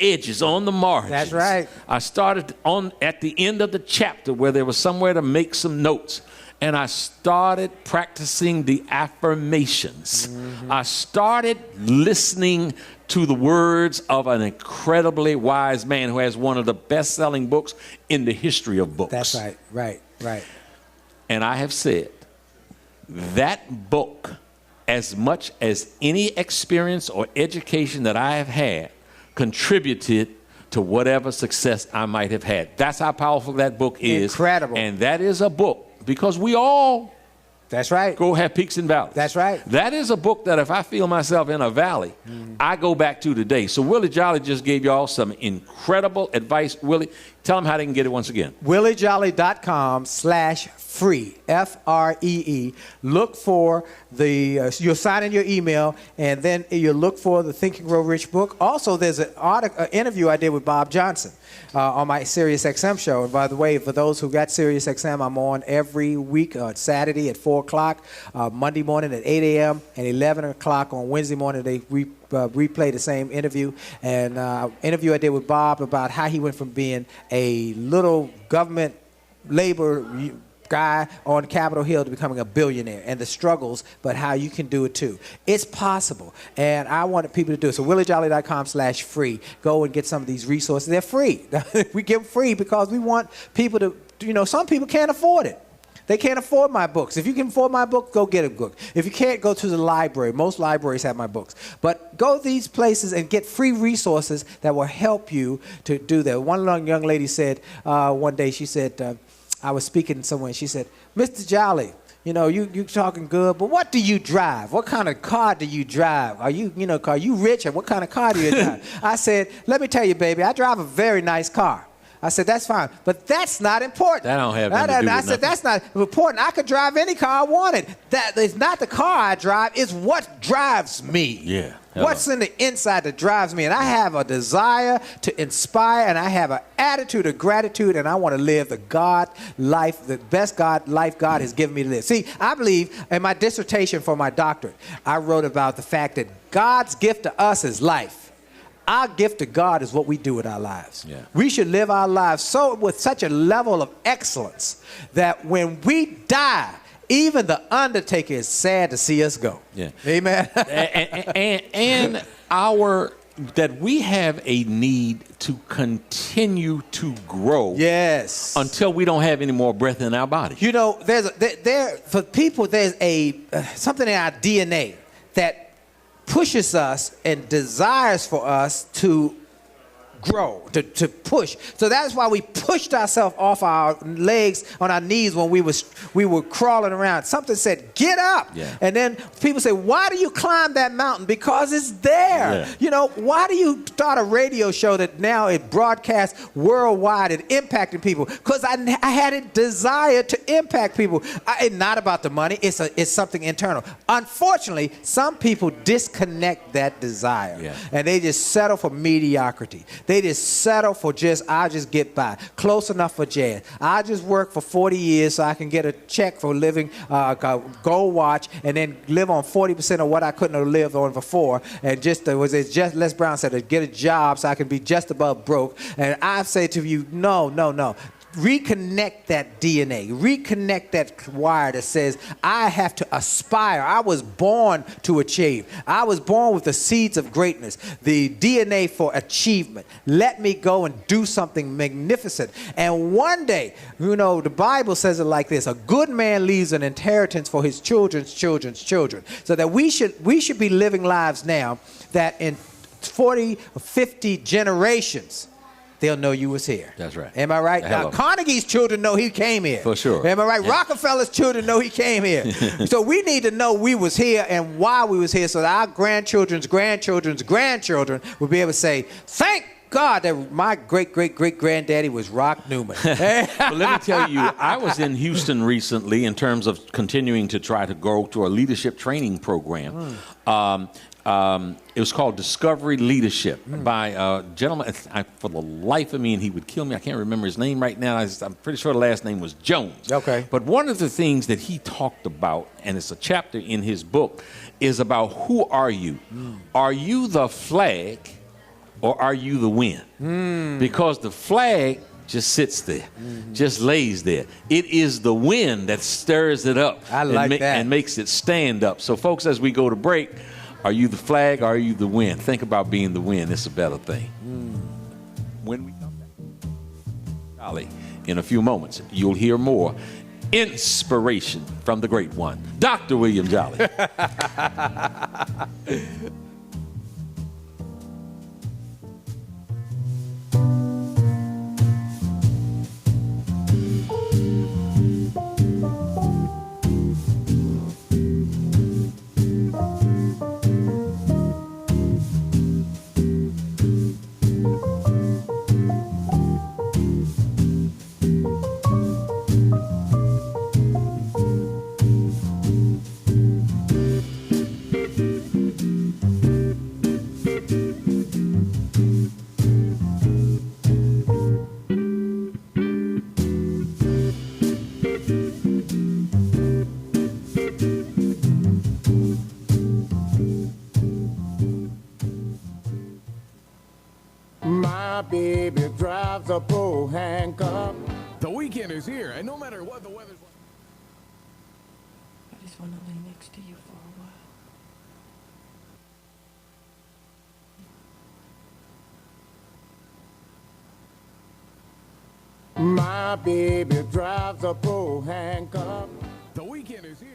edges, on the margins. That's right. I started at the end of the chapter where there was somewhere to make some notes. And I started practicing the affirmations. Mm-hmm. I started listening to the words of an incredibly wise man who has one of the best-selling books in the history of books. That's right. And I have said, that book, as much as any experience or education that I have had, contributed to whatever success I might have had. That's how powerful that book is. Incredible. And that is a book. Because we all go have peaks and valleys. That's right. That is a book that if I feel myself in a valley, I go back to today. So Willie Jolley just gave y'all some incredible advice. Willie, tell them how they can get it once again. WillieJolley.com/free, Free. Look for you'll sign in your email, and then you'll look for the Think and Grow Rich book. Also, there's an interview I did with Bob Johnson on my SiriusXM show. And by the way, for those who got SiriusXM, I'm on every week on Saturday at 4 o'clock, Monday morning at 8 a.m., and 11 o'clock on Wednesday morning. They replay the same interview. And interview I did with Bob about how he went from being a little government labor guy on Capitol Hill to becoming a billionaire, and the struggles, but how you can do it too. It's possible, and I wanted people to do it. So WillieJolley.com/free. Go and get some of these resources. They're free. We give them free because we want people to, some people can't afford it. They can't afford my books. If you can afford my book, go get a book. If you can't, go to the library. Most libraries have my books. But go these places and get free resources that will help you to do that. One young lady said one day, she said, I was speaking somewhere, and she said, Mr. Jolley, you talking good, but what do you drive? What kind of car do you drive? Are you rich, and what kind of car do you drive? I said, let me tell you, baby, I drive a very nice car. I said, that's fine, but that's not important. That don't have nothing to do with I said, that's not important. I could drive any car I wanted. That is not the car I drive, it's what drives me. Yeah. What's in the inside that drives me? And I have a desire to inspire, and I have an attitude of gratitude, and I want to live the God life, the best God life God has given me to live. See, I believe in my dissertation for my doctorate, I wrote about the fact that God's gift to us is life. Our gift to God is what we do with our lives. Yeah. We should live our lives with such a level of excellence that when we die, even the undertaker is sad to see us go. Yeah. Amen. and that we have a need to continue to grow. Yes. Until we don't have any more breath in our body. For people, there's something in our DNA that pushes us and desires for us to grow, to push. So that's why we pushed ourselves off our legs on our knees when we were crawling around. Something said, get up. Yeah. And then people say, why do you climb that mountain? Because it's there. Yeah. Why do you start a radio show that now it broadcasts worldwide and impacting people? Because I had a desire to impact people. It's not about the money. It's something internal. Unfortunately, some people disconnect that desire. Yeah. And they just settle for mediocrity. They They just settle for I'll just get by. Close enough for jazz. I just work for 40 years so I can get a check for living, gold watch, and then live on 40% of what I couldn't have lived on before. And just Les Brown said, to get a job so I can be just above broke. And I say to you, no. Reconnect that DNA. Reconnect that wire that says, I have to aspire. I was born to achieve. I was born with the seeds of greatness, the DNA for achievement. Let me go and do something magnificent. And one day, the Bible says it like this: a good man leaves an inheritance for his children's children's children. So that we should be living lives now that in 40 or 50 generations, they'll know you was here. That's right. Am I right? Now, Carnegie's children know he came here. For sure. Am I right? Yeah. Rockefeller's children know he came here. So we need to know we was here and why we was here, so that our grandchildren's grandchildren's grandchildren will be able to say, thank God that my great-great-great-granddaddy was Rock Newman. Well, let me tell you, I was in Houston recently in terms of continuing to try to go to a leadership training program. It was called Discovery Leadership by a gentleman. For the life of me, and he would kill me, I can't remember his name right now. I'm pretty sure the last name was Jones. Okay. But one of the things that he talked about, and it's a chapter in his book, is about who are you? Are you the flag or are you the wind? Because the flag just sits there, just lays there. It is the wind that stirs it up and makes it stand up. So, folks, as we go to break, are you the flag or are you the wind? Think about being the wind. It's a better thing. When we come back, Jolley, in a few moments, you'll hear more inspiration from the great one, Dr. William Jolley. My baby drives a bull handcuff. The weekend is here, and no matter what the weather's like. I just want to lay next to you for a while. My baby drives a bull handcuff. The weekend is here.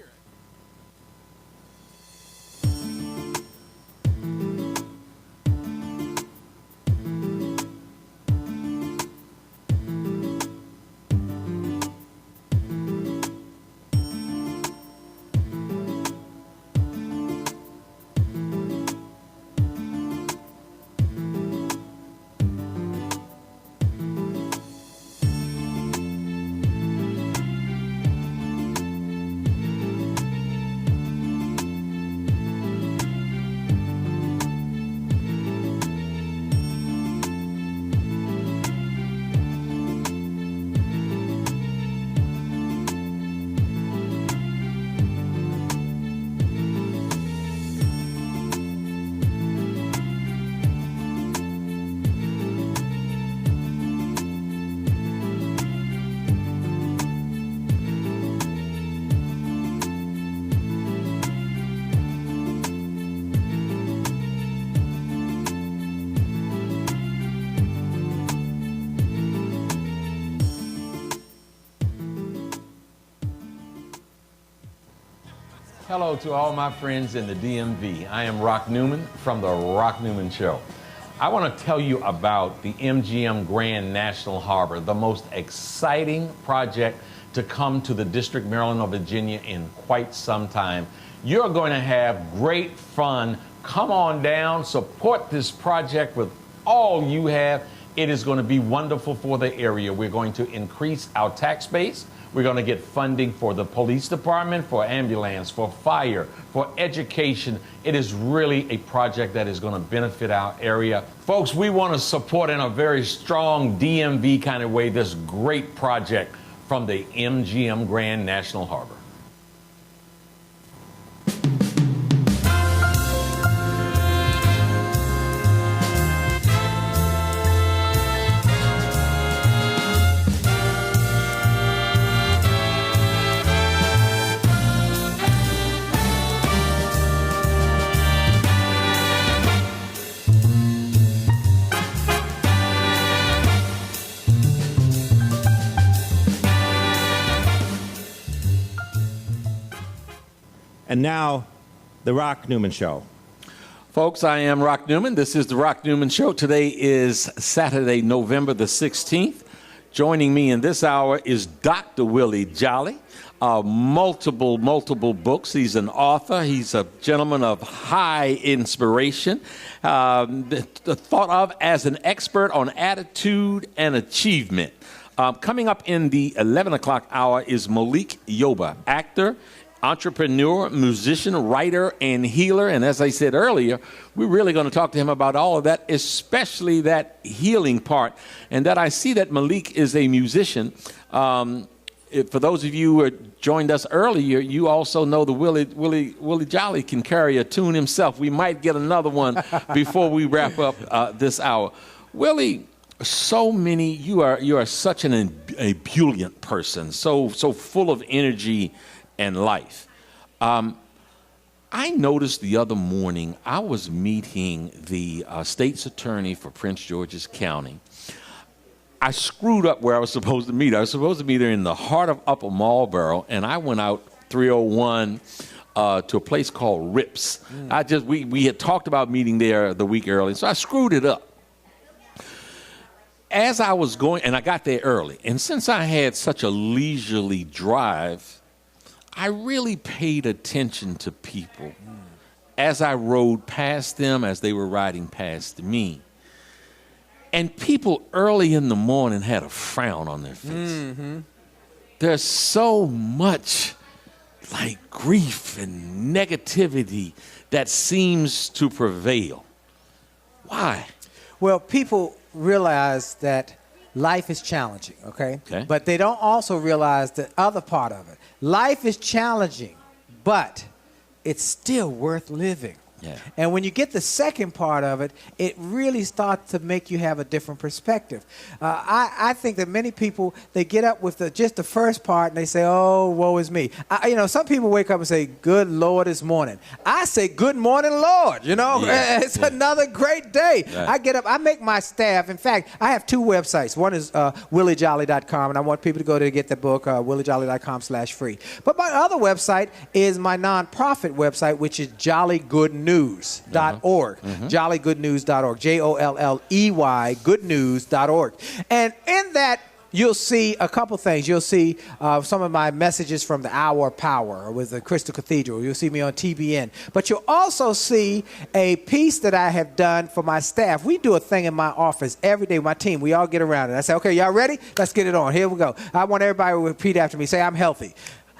Hello to all my friends in the DMV. I am Rock Newman from the Rock Newman Show. I want to tell you about the MGM Grand National Harbor, the most exciting project to come to the District, Maryland, or Virginia in quite some time. You're going to have great fun. Come on down, support this project with all you have. It is going to be wonderful for the area. We're going to increase our tax base. We're going to get funding for the police department, for ambulance, for fire, for education. It is really a project that is going to benefit our area. Folks, we want to support in a very strong DMV kind of way this great project from the MGM Grand National Harbor. And now, The Rock Newman Show. Folks, I am Rock Newman. This is The Rock Newman Show. Today is Saturday, November the 16th. Joining me in this hour is Dr. Willie Jolley. Multiple books. He's an author. He's a gentleman of high inspiration. Thought of as an expert on attitude and achievement. Coming up in the 11 o'clock hour is Malik Yoba, actor, entrepreneur, musician, writer, and healer. And as I said earlier, we're really going to talk to him about all of that, especially that healing part. And that I see that Malik is a musician. For those of you who joined us earlier, you also know the Willie Jolley can carry a tune himself. We might get another one before we wrap up this hour. Willie, you are such an ebullient person, so full of energy and life. I noticed the other morning I was meeting the state's attorney for Prince George's County. I screwed up where I was supposed to meet. I was supposed to be there in the heart of Upper Marlboro, and I went out 301 to a place called Rips. We had talked about meeting there the week earlier, so I screwed it up. As I was going, and I got there early, and since I had such a leisurely drive, I really paid attention to people as I rode past them, as they were riding past me. And people early in the morning had a frown on their face. Mm-hmm. There's so much like grief and negativity that seems to prevail. Why? Well, people realize that life is challenging, okay? But they don't also realize the other part of it. Life is challenging, but it's still worth living. Yeah. And when you get the second part of it, it really starts to make you have a different perspective. I think that many people, they get up with just the first part and they say, oh, woe is me. Some people wake up and say, good Lord, it's morning. I say, good morning, Lord. It's another great day. Right. I get up, I make my staff. In fact, I have two websites. One is williejolly.com, and I want people to go to get the book, williejolly.com/free. But my other website is my nonprofit website, which is jollygoodnews.org. Jollygoodnews.org. JOLLEY, goodnews.org. And in that, you'll see a couple things. You'll see some of my messages from the Hour of Power with the Crystal Cathedral. You'll see me on TBN. But you'll also see a piece that I have done for my staff. We do a thing in my office every day with my team. We all get around it. I say, okay, y'all ready? Let's get it on. Here we go. I want everybody to repeat after me. Say, I'm healthy.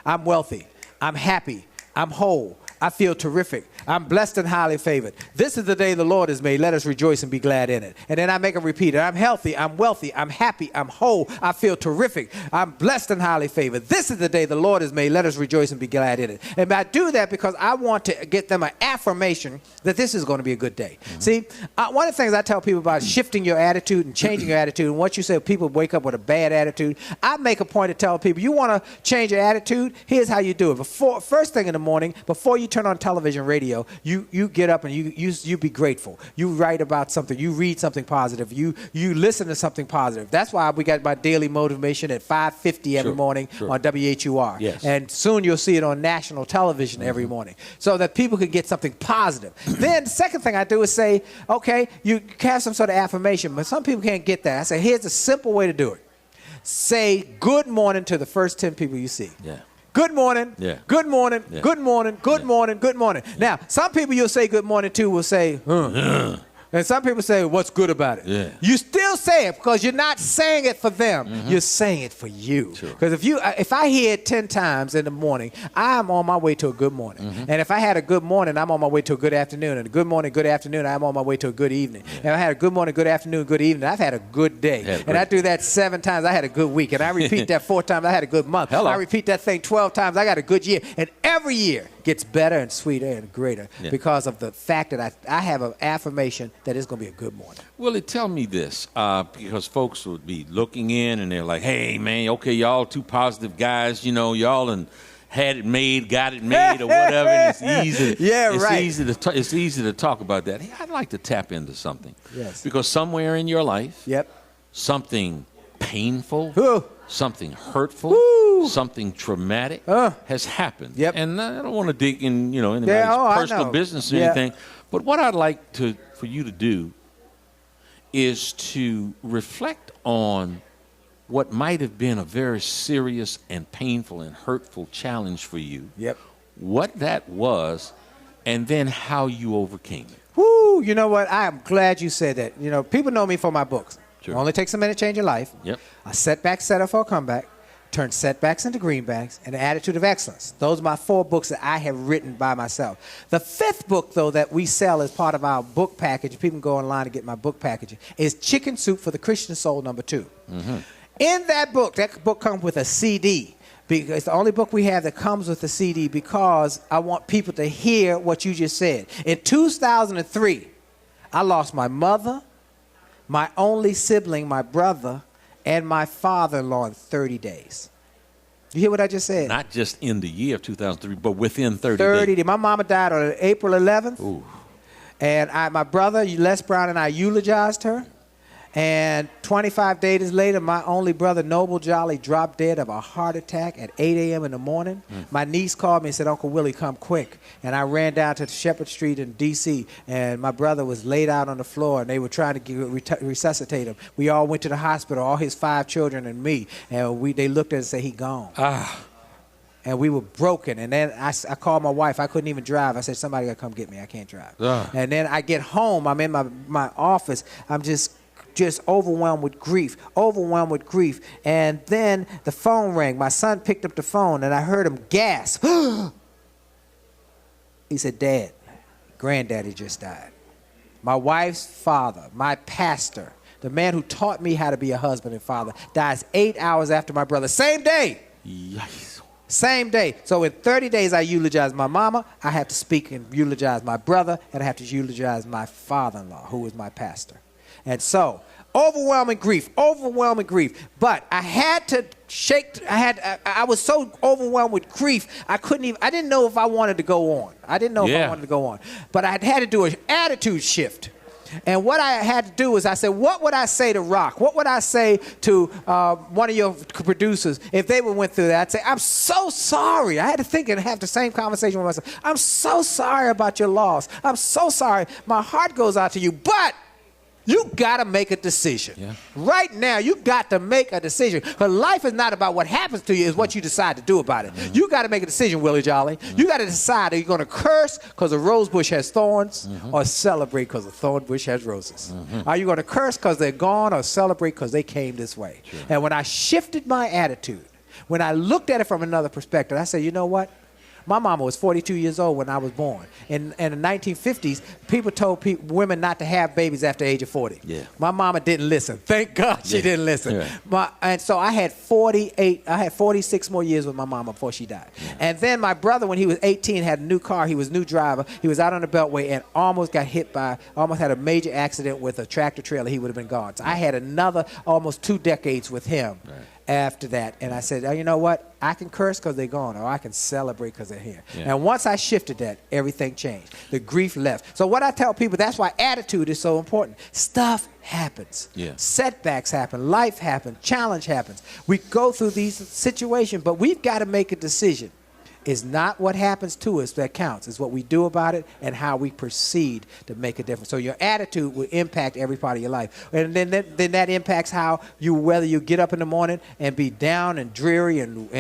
I'm wealthy. I'm happy. I'm whole. I feel terrific. I'm blessed and highly favored. This is the day the Lord has made. Let us rejoice and be glad in it. And then I make them repeat it. I'm healthy. I'm wealthy. I'm happy. I'm whole. I feel terrific. I'm blessed and highly favored. This is the day the Lord has made. Let us rejoice and be glad in it. And I do that because I want to get them an affirmation that this is going to be a good day. Mm-hmm. See, one of the things I tell people about shifting your attitude and changing your attitude, and once you say people wake up with a bad attitude, I make a point of telling people, you want to change your attitude? Here's how you do it. First thing in the morning, before you turn on television, radio, you get up and you be grateful. You write about something. You read something positive. You listen to something positive. That's why we got my daily motivation at 5:50 every morning on WHUR. Yes. And soon you'll see it on national television every morning, so that people can get something positive. Then the second thing I do is say, okay, you have some sort of affirmation, but some people can't get that. I say, here's a simple way to do it. Say good morning to the first 10 people you see. Yeah. Good morning, good morning, good morning, good morning, good morning. Now, some people you'll say good morning to will say, And some people say, what's good about it? Yeah. You still say it because you're not saying it for them. You're saying it for you. Because if I hear it 10 times in the morning, I'm on my way to a good morning. And if I had a good morning, I'm on my way to a good afternoon. And a good morning, good afternoon, I'm on my way to a good evening. And if I had a good morning, good afternoon, good evening, I've had a good day. And I do that 7 times, I had a good week. And I repeat that 4 times, I had a good month. I repeat that thing 12 times, I got a good year. And every year gets better and sweeter and greater because of the fact that I have an affirmation that it's going to be a good morning. Willie, tell me this, because folks would be looking in and they're like, hey, man, okay, y'all 2 positive guys, you know, y'all and had it made, got it made, or whatever. And it's easy. It's easy to talk about that. Hey, I'd like to tap into something. Yes. Because somewhere in your life, something painful, something hurtful, something traumatic has happened. And I don't want to dig in, you know, anybody's personal business or anything. But what I'd like for you to do is to reflect on what might have been a very serious and painful and hurtful challenge for you. What that was, and then how you overcame it. Woo! You know what? I am glad you said that. You know, people know me for my books. It only takes a minute to change your life. A setback set up for a comeback. Turn setbacks into greenbacks, and the attitude of excellence. Those are my 4 books that I have written by myself. The 5th book, though, that we sell as part of our book package, people can go online and get my book package, is Chicken Soup for the Christian Soul #2. In that book comes with a CD. Because it's the only book we have that comes with a CD because I want people to hear what you just said. In 2003, I lost my mother, my only sibling, my brother, and my father-in-law in 30 days. You hear what I just said? Not just in the year of 2003, but within 30 days. My mama died on April 11th. Ooh. And my brother, Les Brown, and I eulogized her. And 25 days later, my only brother, Willie Jolley, dropped dead of a heart attack at 8 a.m. in the morning. My niece called me and said, Uncle Willie, come quick. And I ran down to Shepherd Street in D.C., and my brother was laid out on the floor, and they were trying to resuscitate him. We all went to the hospital, all his 5 children and me, and they looked at us and said, he gone. And we were broken. And then I called my wife. I couldn't even drive. I said, somebody got to come get me. I can't drive. And then I get home. I'm in my office. I'm just overwhelmed with grief. And then the phone rang. My son picked up the phone, and I heard him gasp. He said, Dad, Granddaddy just died. My wife's father, my pastor, the man who taught me how to be a husband and father, dies 8 hours after my brother. Same day. Yikes. Same day. So in 30 days, I eulogize my mama. I have to speak and eulogize my brother, and I have to eulogize my father-in-law, who was my pastor. And so, overwhelming grief. But I had to I was so overwhelmed with grief, I didn't know if I wanted to go on. But I had to do an attitude shift. And what I had to do is I said, what would I say to Rock? What would I say to one of your producers if they went through that? I'd say, I'm so sorry. I had to think and have the same conversation with myself. I'm so sorry about your loss. I'm so sorry. My heart goes out to you. But you got to make a decision. Right now, you got to make a decision. Because life is not about what happens to you, it's what you decide to do about it. You got to make a decision, Willie Jolley. You got to decide, are you going to curse because a rose bush has thorns or celebrate because a thorn bush has roses? Are you going to curse because they're gone or celebrate because they came this way? And when I shifted my attitude, when I looked at it from another perspective, I said, you know what? My mama was 42 years old when I was born. In the 1950s, people told women not to have babies after the age of 40. My mama didn't listen. Thank God she didn't listen. And so I had 46 more years with my mama before she died. And then my brother, when he was 18, had a new car. He was a new driver. He was out on the Beltway and almost had a major accident with a tractor trailer. He would have been gone. So I had another almost 2 decades with him. After that, and I said, oh, you know what? I can curse because they're gone, or I can celebrate because they're here. And once I shifted that, everything changed. The grief left. So what I tell people, that's why attitude is so important. Stuff happens. Setbacks happen. Life happens. Challenge happens. We go through these situations, but we've got to make a decision. It's not what happens to us that counts. It's what we do about it and how we proceed to make a difference. So your attitude will impact every part of your life. And then that impacts how whether you get up in the morning and be down and dreary and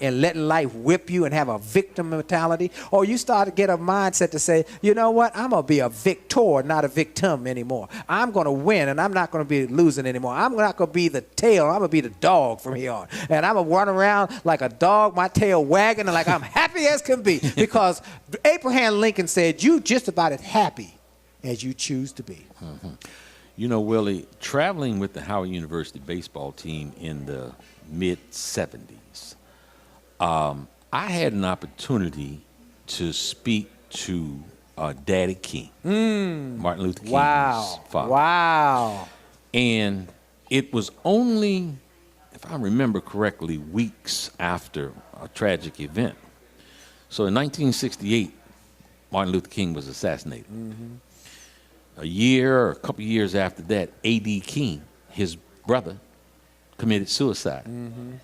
letting life whip you and have a victim mentality, or you start to get a mindset to say, you know what, I'm going to be a victor, not a victim anymore. I'm going to win, and I'm not going to be losing anymore. I'm not going to be the tail. I'm going to be the dog from here on. And I'm going to run around like a dog, my tail wagging, and like I'm happy as can be. Because Abraham Lincoln said, you just about as happy as you choose to be. Mm-hmm. You know, Willie, traveling with the Howard University baseball team in the mid-'70s, I had an opportunity to speak to Daddy King, Martin Luther King's father. Wow. And it was only, if I remember correctly, weeks after a tragic event. So in 1968, Martin Luther King was assassinated. Mm-hmm. A year or a couple of years after that, A.D. King, his brother, committed suicide. Mm-hmm.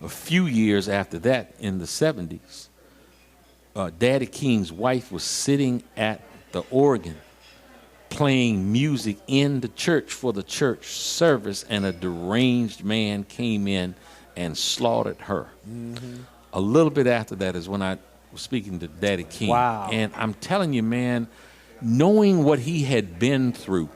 A few years after that, in the 70s, Daddy King's wife was sitting at the organ playing music in the church for the church service, and a deranged man came in and slaughtered her. Mm-hmm. A little bit after that is when I was speaking to Daddy King. Wow. And I'm telling you, man, knowing what he had been through,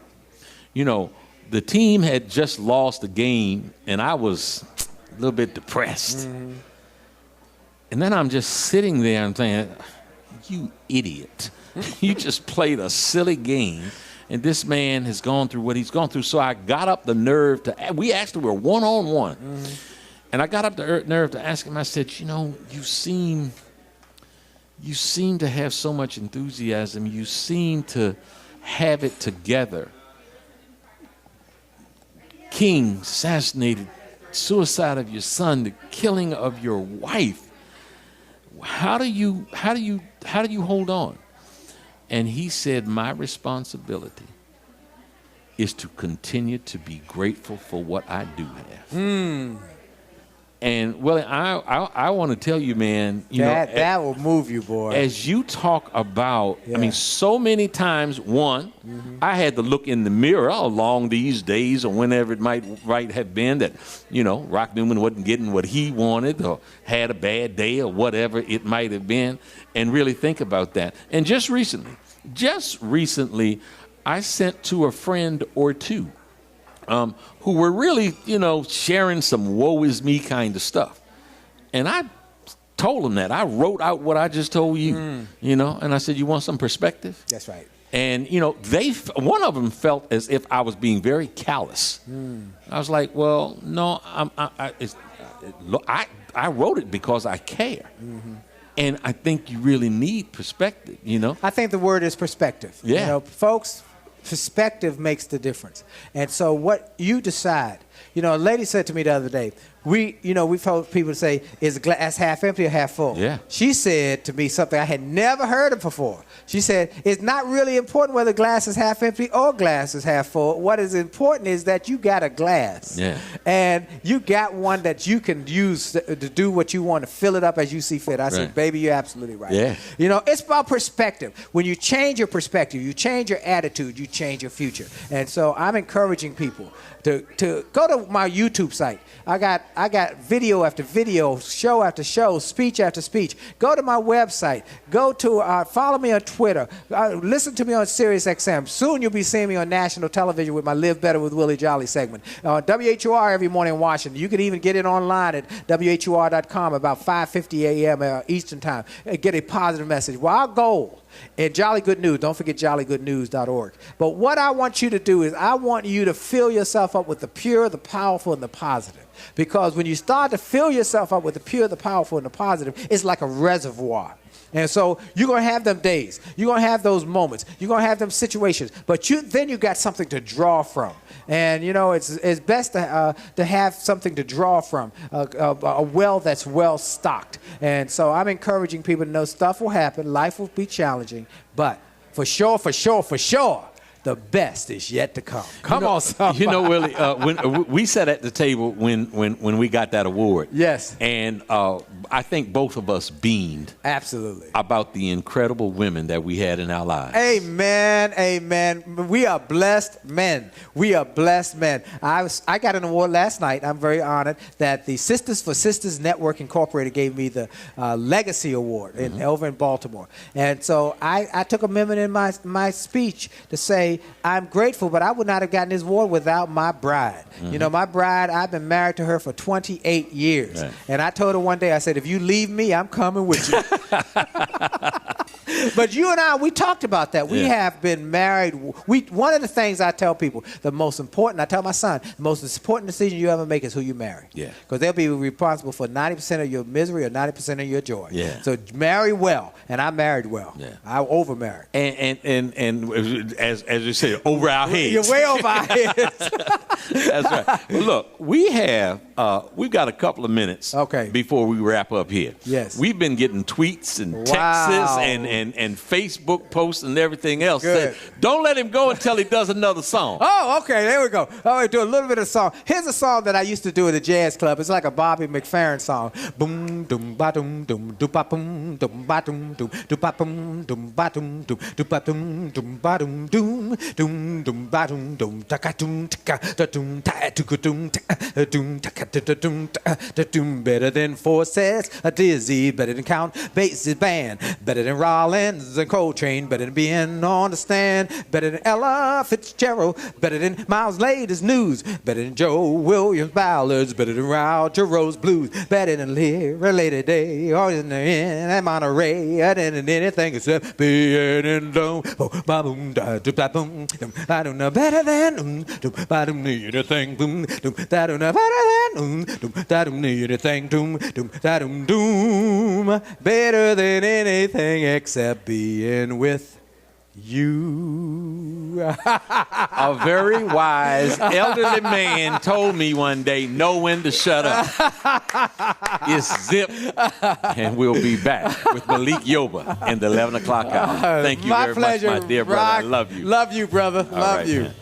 you know, the team had just lost a game, and I was a little bit depressed. Mm-hmm. And then I'm just sitting there and thinking, you idiot. You just played a silly game, and this man has gone through what he's gone through. So I got up the nerve we actually were one-on-one. Mm-hmm. And I got up the nerve to ask him, I said, you know, you seem to have so much enthusiasm. You seem to have it together. King assassinated, suicide of your son, the killing of your wife. How do you hold on? And he said, my responsibility is to continue to be grateful for what I do have. And, well, I want to tell you, man, that will move you, boy. As you talk about, I mean, so many times, I had to look in the mirror along these days or whenever it might have been that, you know, Rock Newman wasn't getting what he wanted or had a bad day or whatever it might have been, and really think about that. And just recently, I sent to a friend or two who were really, you know, sharing some woe is me kind of stuff. And I told them that. I wrote out what I just told you, you know, and I said, you want some perspective? That's right. And, you know, one of them felt as if I was being very callous. I was like, well, no, I wrote it because I care. And I think you really need perspective, you know? I think the word is perspective. Yeah. You know, folks, perspective makes the difference. And so what you decide, you know, a lady said to me the other day, we've heard people say, is the glass half empty or half full? Yeah. She said to me something I had never heard of before. She said, it's not really important whether glass is half empty or glass is half full. What is important is that you got a glass. Yeah. And you got one that you can use to do what you want, to fill it up as you see fit. I said, baby, you're absolutely right. Yeah. You know, it's about perspective. When you change your perspective, you change your attitude, you change your future. And so I'm encouraging people to go to my YouTube site. I got video after video, show after show, speech after speech. Go to my website. Go to follow me on Twitter. Listen to me on SiriusXM. Soon you'll be seeing me on national television with my Live Better with Willie Jolley segment. WHUR every morning in Washington. You can even get it online at WHUR.com about 5:50 a.m. Eastern Time. Get a positive message. Well, our goal and Jolly Good News, don't forget jollygoodnews.org. But what I want you to do is I want you to fill yourself up with the pure, the powerful, and the positive. Because when you start to fill yourself up with the pure, the powerful, and the positive, it's like a reservoir. And so you're going to have them days. You're going to have those moments. You're going to have them situations. But then you got something to draw from. And, you know, it's best to have something to draw from, a well that's well stocked. And so I'm encouraging people to know stuff will happen. Life will be challenging. But for sure, the best is yet to come. Come on, somebody. You know, Willie, when we sat at the table when we got that award. Yes. And I think both of us beamed. Absolutely. About the incredible women that we had in our lives. Amen, amen. We are blessed men. We are blessed men. I got an award last night. I'm very honored that the Sisters for Sisters Network Incorporated gave me the Legacy Award over in Baltimore. And so I took a moment in my speech to say I'm grateful, but I would not have gotten this award without my bride. You know, my bride, I've been married to her for 28 years. Right. And I told her one day, I said, if you leave me, I'm coming with you. But you and I, we talked about that. We have been married. One of the things I tell people, I tell my son, the most important decision you ever make is who you marry. Yeah. Because they'll be responsible for 90% of your misery or 90% of your joy. Yeah. So marry well, and I married well. Yeah. I over-married. And as you said, over our heads. You're way over our heads. That's right. Well, look, we've got a couple of minutes before we wrap up here. Yes. We've been getting tweets and texts and Facebook posts and everything else. Good. Don't let him go until he does another song. Oh, okay. There we go. All right, do a little bit of song. Here's a song that I used to do at a jazz club. It's like a Bobby McFerrin song. Boom, doom, ba, doom, doom, do, ba, boom, doom, ba, doom, doom, do, ba, boom, doom, ba, doom, doom, do, ba, doom, doom, ba, doom, doom, doom, doom, ba, doom, doom, ta, ka, doom, ta, ka, da, doom, ta, tu, ka, doom, ta, doom, ta, ka, da, doom, ta, da, doom. Better than four sets, a dizzy, better than Count Basie's band, better than Rollins and Coltrane, better than being on the stand, better than Ella Fitzgerald, better than Miles' latest news, better than Joe Williams' ballads, better than Roger Rose blues, better than Lyra Lady Day, or in the Inn at Monterey, better than anything except being in dome. Better than better than anything, better than anything except being with you. A very wise elderly man told me one day, know when to shut up. It's Zip, and we'll be back with Malik Yoba in the 11 o'clock hour. Thank you very much, my dear brother. I love you. Love you, brother. Love you. Man.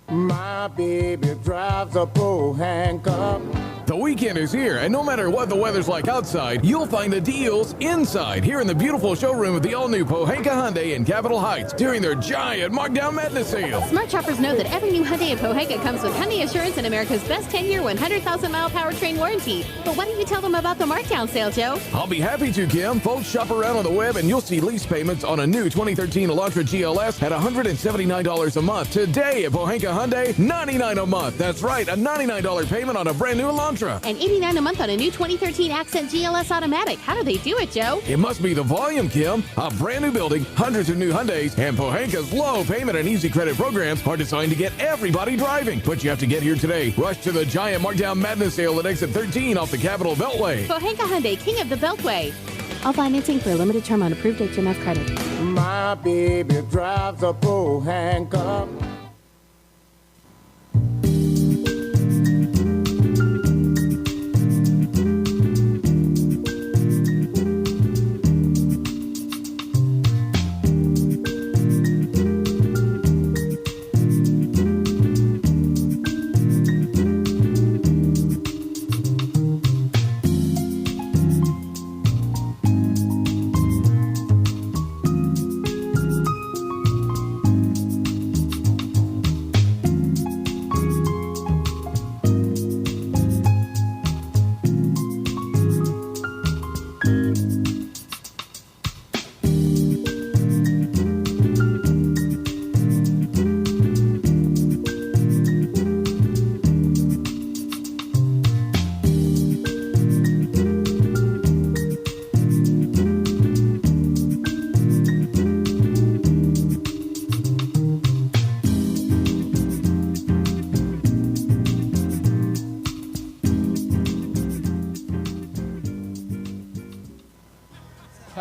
My baby drives a pole handcuff. The weekend is here, and no matter what the weather's like outside, you'll find the deals inside here in the beautiful showroom of the all-new Pohanka Hyundai in Capitol Heights during their giant Markdown Madness sale. Smart shoppers know that every new Hyundai in Pohanka comes with Hyundai Assurance and America's best 10-year, 100,000-mile powertrain warranty. But why don't you tell them about the Markdown sale, Joe? I'll be happy to, Kim. Folks, shop around on the web, and you'll see lease payments on a new 2013 Elantra GLS at $179 a month. Today at Pohanka Hyundai, $99 a month. That's right, a $99 payment on a brand new Elantra. And $89 a month on a new 2013 Accent GLS Automatic. How do they do it, Joe? It must be the volume, Kim. A brand new building, hundreds of new Hyundais, and Pohanka's low payment and easy credit programs are designed to get everybody driving. But you have to get here today. Rush to the giant Markdown Madness sale at exit 13 off the Capitol Beltway. Pohanka Hyundai, king of the Beltway. All financing for a limited term on approved HMF credit. My baby drives a pole handcuff.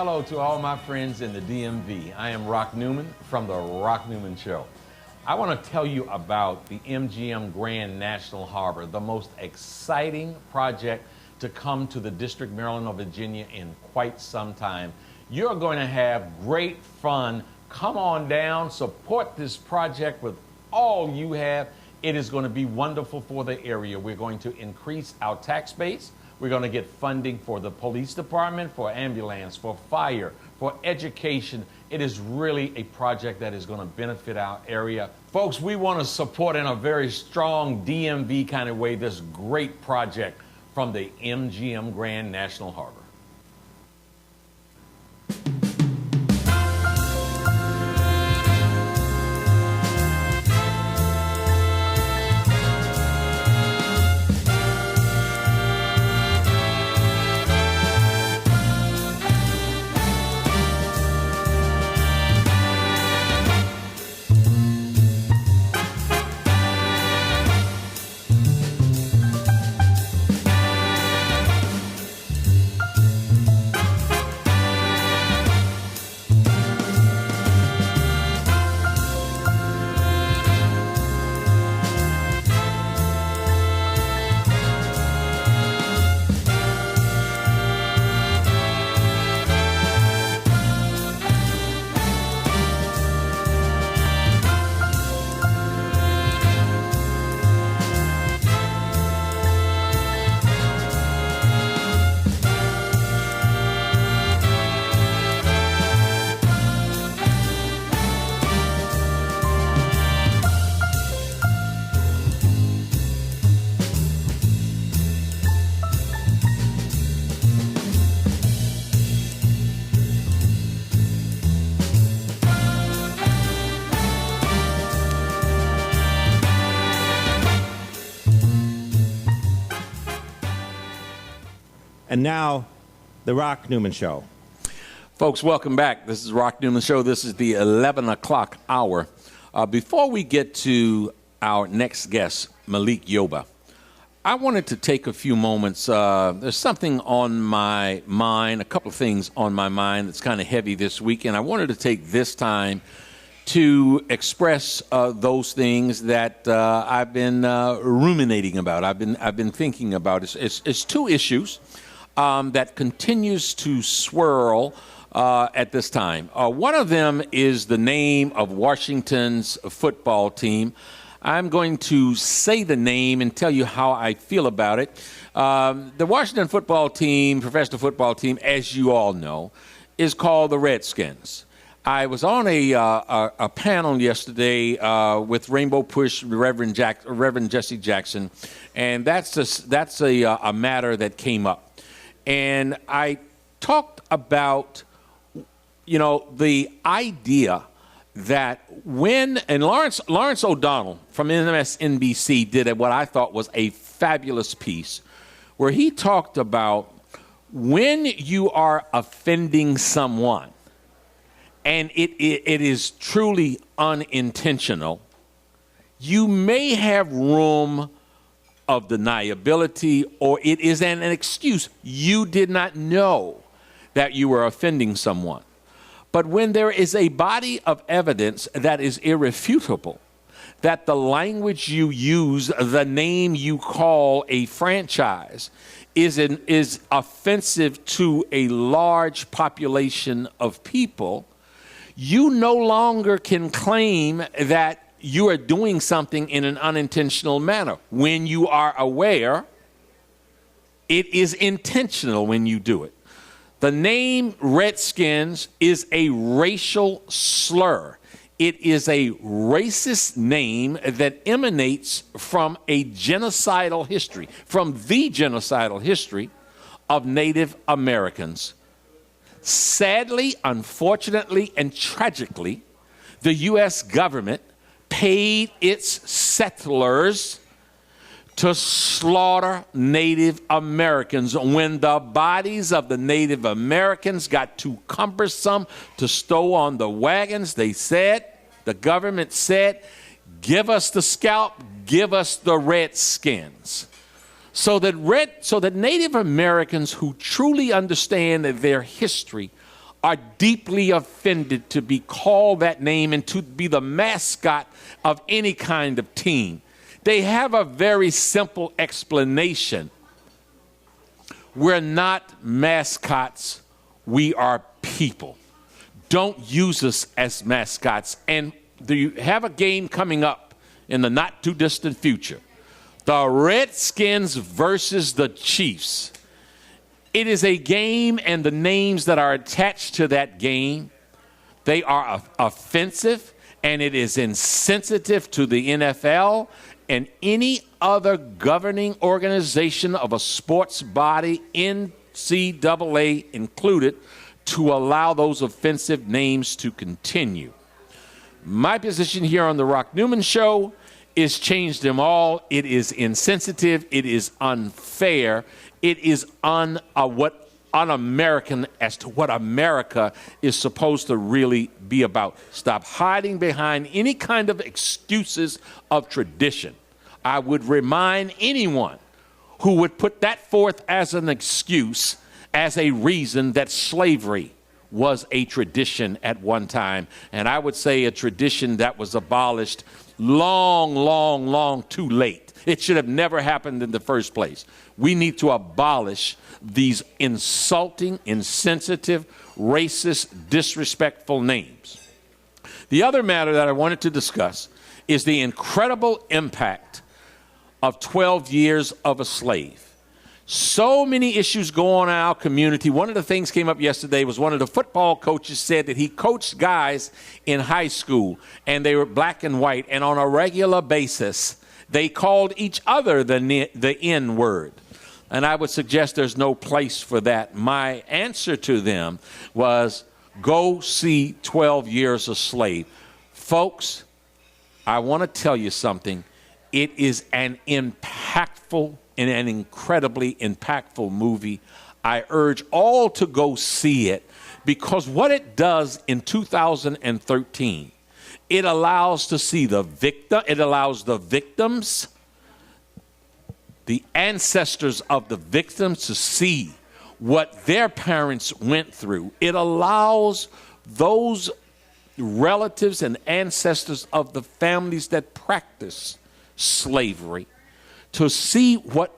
Hello to all my friends in the DMV. I am Rock Newman from the Rock Newman Show. I want to tell you about the MGM Grand National Harbor, the most exciting project to come to the District, Maryland, or Virginia in quite some time. You're going to have great fun. Come on down, support this project with all you have. It is going to be wonderful for the area. We're going to increase our tax base. We're going to get funding for the police department, for ambulance, for fire, for education. It is really a project that is going to benefit our area. Folks, we want to support in a very strong DMV kind of way this great project from the MGM Grand National Harbor. And now, the Rock Newman Show. Folks, welcome back. This is Rock Newman Show. This is the 11 o'clock hour. Before we get to our next guest, Malik Yoba, I wanted to take a few moments. There's something on my mind, a couple of things on my mind that's kind of heavy this week, and I wanted to take this time to express those things that I've been ruminating about. I've been thinking about. It's two issues that continues to swirl at this time. One of them is the name of Washington's football team. I'm going to say the name and tell you how I feel about it. The Washington football team, professional football team, as you all know, is called the Redskins. I was on a panel yesterday with Rainbow Push Reverend Jesse Jackson, and that's a matter that came up. And I talked about, the idea that and Lawrence O'Donnell from MSNBC did what I thought was a fabulous piece, where he talked about when you are offending someone, and it is truly unintentional, you may have room of deniability, or it is an excuse. You did not know that you were offending someone. But when there is a body of evidence that is irrefutable, that the language you use, the name you call a franchise, is offensive to a large population of people, you no longer can claim that you are doing something in an unintentional manner. When you are aware, it is intentional when you do it. The name Redskins is a racial slur. It is a racist name that emanates from a genocidal history, from the genocidal history of Native Americans. Sadly, unfortunately, and tragically, the U.S. government paid its settlers to slaughter Native Americans. When the bodies of the Native Americans got too cumbersome to stow on the wagons, the government said, give us the scalp, give us the Redskins. So that Native Americans who truly understand their history are deeply offended to be called that name and to be the mascot of any kind of team. They have a very simple explanation. We're not mascots, we are people. Don't use us as mascots. And you have a game coming up in the not too distant future. The Redskins versus the Chiefs. It is a game, and the names that are attached to that game, they are offensive, and it is insensitive to the NFL and any other governing organization of a sports body, NCAA included, to allow those offensive names to continue. My position here on the Rock Newman Show is change them all. It is insensitive. It is unfair. It is un-American as to what America is supposed to really be about. Stop hiding behind any kind of excuses of tradition. I would remind anyone who would put that forth as an excuse, as a reason that slavery was a tradition at one time. And I would say a tradition that was abolished long too late. It should have never happened in the first place. We need to abolish these insulting, insensitive, racist, disrespectful names. The other matter that I wanted to discuss is the incredible impact of 12 years of a slave. So many issues go on in our community. One of the things came up yesterday was one of the football coaches said that he coached guys in high school, and they were black and white, and on a regular basis, they called each other the N word. And I would suggest there's no place for that. My answer to them was, go see 12 Years a Slave. Folks, I want to tell you something. It is an impactful and an incredibly impactful movie. I urge all to go see it, because what it does in 2013, it allows to see the victim, it allows the victims, the ancestors of the victims to see what their parents went through. It allows those relatives and ancestors of the families that practice slavery to see what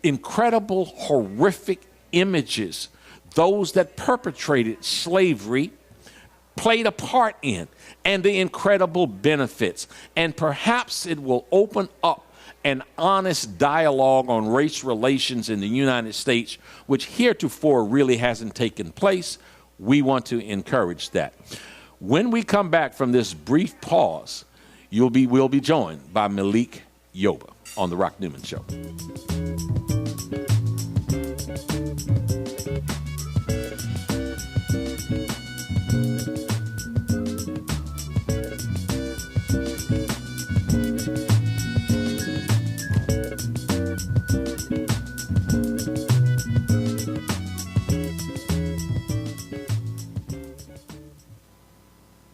incredible, horrific images those that perpetrated slavery played a part in, and the incredible benefits. And perhaps it will open up an honest dialogue on race relations in the United States, which heretofore really hasn't taken place. We want to encourage that. When we come back from this brief pause, we'll be joined by Malik Yoba on The Rock Newman Show.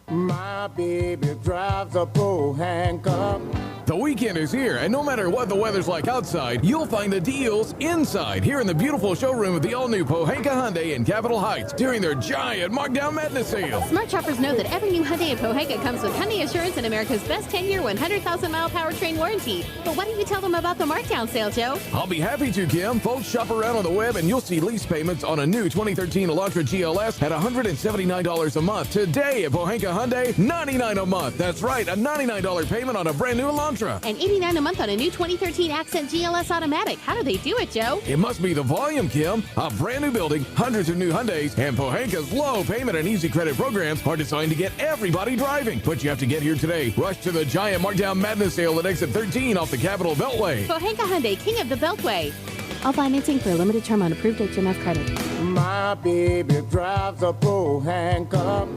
My baby drives a pole handcuff. The weekend is here, and no matter what the weather's like outside, you'll find the deals inside here in the beautiful showroom of the all-new Pohanka Hyundai in Capitol Heights during their giant Markdown Madness sale. Smart shoppers know that every new Hyundai in Pohanka comes with Hyundai Assurance and America's best 10-year, 100,000-mile powertrain warranty. But why don't you tell them about the Markdown sale, Joe? I'll be happy to, Kim. Folks, shop around on the web, and you'll see lease payments on a new 2013 Elantra GLS at $179 a month. Today at Pohanka Hyundai, $99 a month. That's right, a $99 payment on a brand new Elantra. And $89 a month on a new 2013 Accent GLS Automatic. How do they do it, Joe? It must be the volume, Kim. A brand new building, hundreds of new Hyundais, and Pohanka's low payment and easy credit programs are designed to get everybody driving. But you have to get here today. Rush to the giant Markdown Madness sale at exit 13 off the Capitol Beltway. Pohanka Hyundai, king of the Beltway. All financing for a limited term on approved HMF credit. My baby drives a pole handcuff.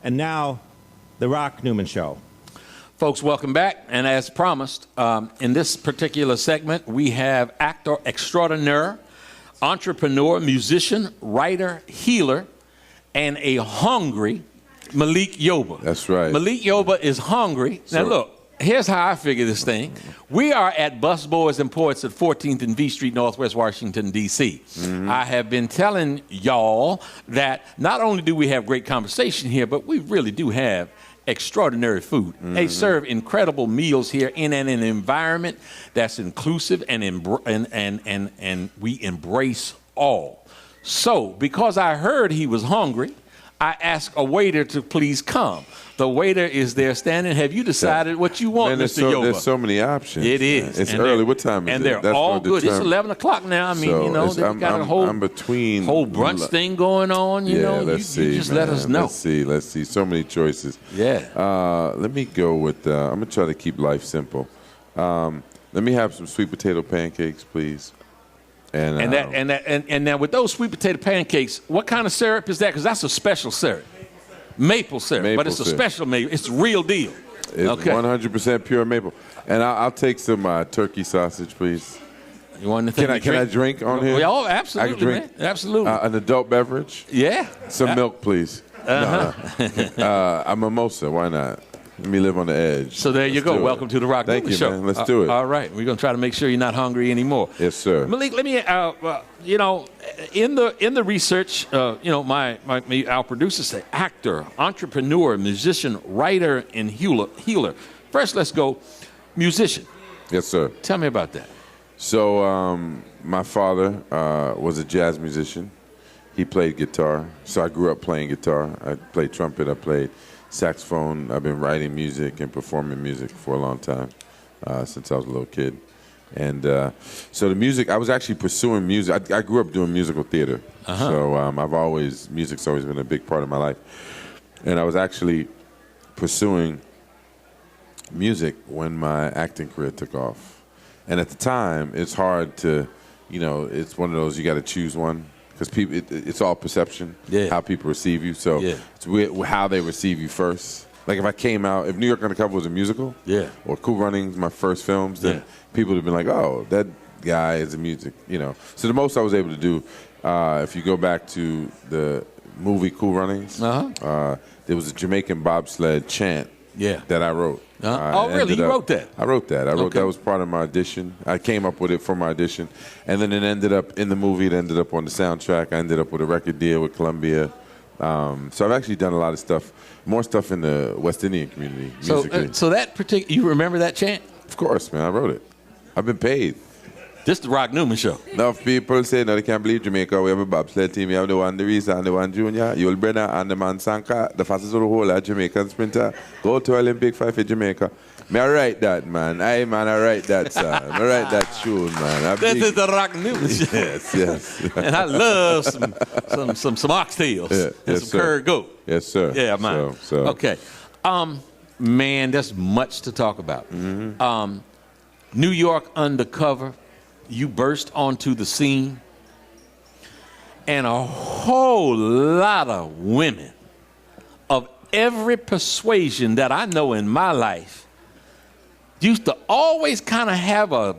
And now, The Rock Newman Show. Folks, welcome back. And as promised, in this particular segment, we have actor extraordinaire, entrepreneur, musician, writer, healer, and a hungry Malik Yoba. That's right. Malik Yoba is hungry. Now, look, here's how I figure this thing. We are at Busboys and Poets at 14th and V Street, Northwest Washington, D.C. I have been telling y'all that not only do we have great conversation here, but we really do have extraordinary food. They serve incredible meals here in an environment that's inclusive and we embrace all. So, because I heard he was hungry, I asked a waiter to please come. The waiter is there standing. Have you decided what you want, Mr. Yoba? There's so many options. It is. It's early. What time is it? And they're all good. It's 11 o'clock now. I mean, so you know, they've got a whole brunch thing going on. You know, you just let us know. Let's see. So many choices. Yeah. Let me go with, I'm going to try to keep life simple. Let me have some sweet potato pancakes, please. And now with those sweet potato pancakes, what kind of syrup is that? Because that's a special syrup. Maple syrup, but it's a special maple. It's the real deal. It's 100% pure maple. And I'll take some turkey sausage, please. You want to Can I drink on here? Oh, absolutely, I can drink, man. Absolutely. An adult beverage? Yeah. Some milk, please. A mimosa, why not? Let me live on the edge. So there you go. Welcome to the Rock Newman Show. Man. Let's do it. All right. We're going to try to make sure you're not hungry anymore. Yes, sir. Malik, let me, you know, in the research, you know, our producers say actor, entrepreneur, musician, writer, and healer. First, let's go musician. Yes, sir. Tell me about that. So my father was a jazz musician. He played guitar. So I grew up playing guitar. I played trumpet. I played saxophone. I've been writing music and performing music for a long time, since I was a little kid. And so the music, I was actually pursuing music. I grew up doing musical theater. So music's always been a big part of my life. And I was actually pursuing music when my acting career took off. And at the time, it's hard to, you know, it's one of those, you got to choose one. Because people, it's all perception, how people receive you. So it's how they receive you first. Like if I came out, if New York Undercover was a musical, or Cool Runnings, my first films, then people would have been like, oh, that guy is a music, you know. So the most I was able to do, if you go back to the movie Cool Runnings, there was a Jamaican bobsled chant that I wrote. Oh, really? You wrote that? I wrote that. That was part of my audition. I came up with it for my audition. And then it ended up in the movie. It ended up on the soundtrack. I ended up with a record deal with Columbia. So I've actually done a lot of stuff, more stuff in the West Indian community musically. So that particular, you remember that chant? Of course, man. I wrote it. I've been paid. This is the Rock Newman Show. Enough people say, no, they can't believe Jamaica. We have a bobsled team. We have the one Derisa and the one Junior. Yul Brenner and the man Sanka, the fastest of the whole Jamaican sprinter. Go to Olympic 5 for Jamaica. I write that, man. I write that song. I write that tune, man. This is the Rock Newman Show. Yes. And I love some oxtails and some curd goat. Yes, sir. Yeah, man. So. Okay. Man, there's much to talk about. New York Undercover. You burst onto the scene, and a whole lot of women of every persuasion that I know in my life used to always kind of have a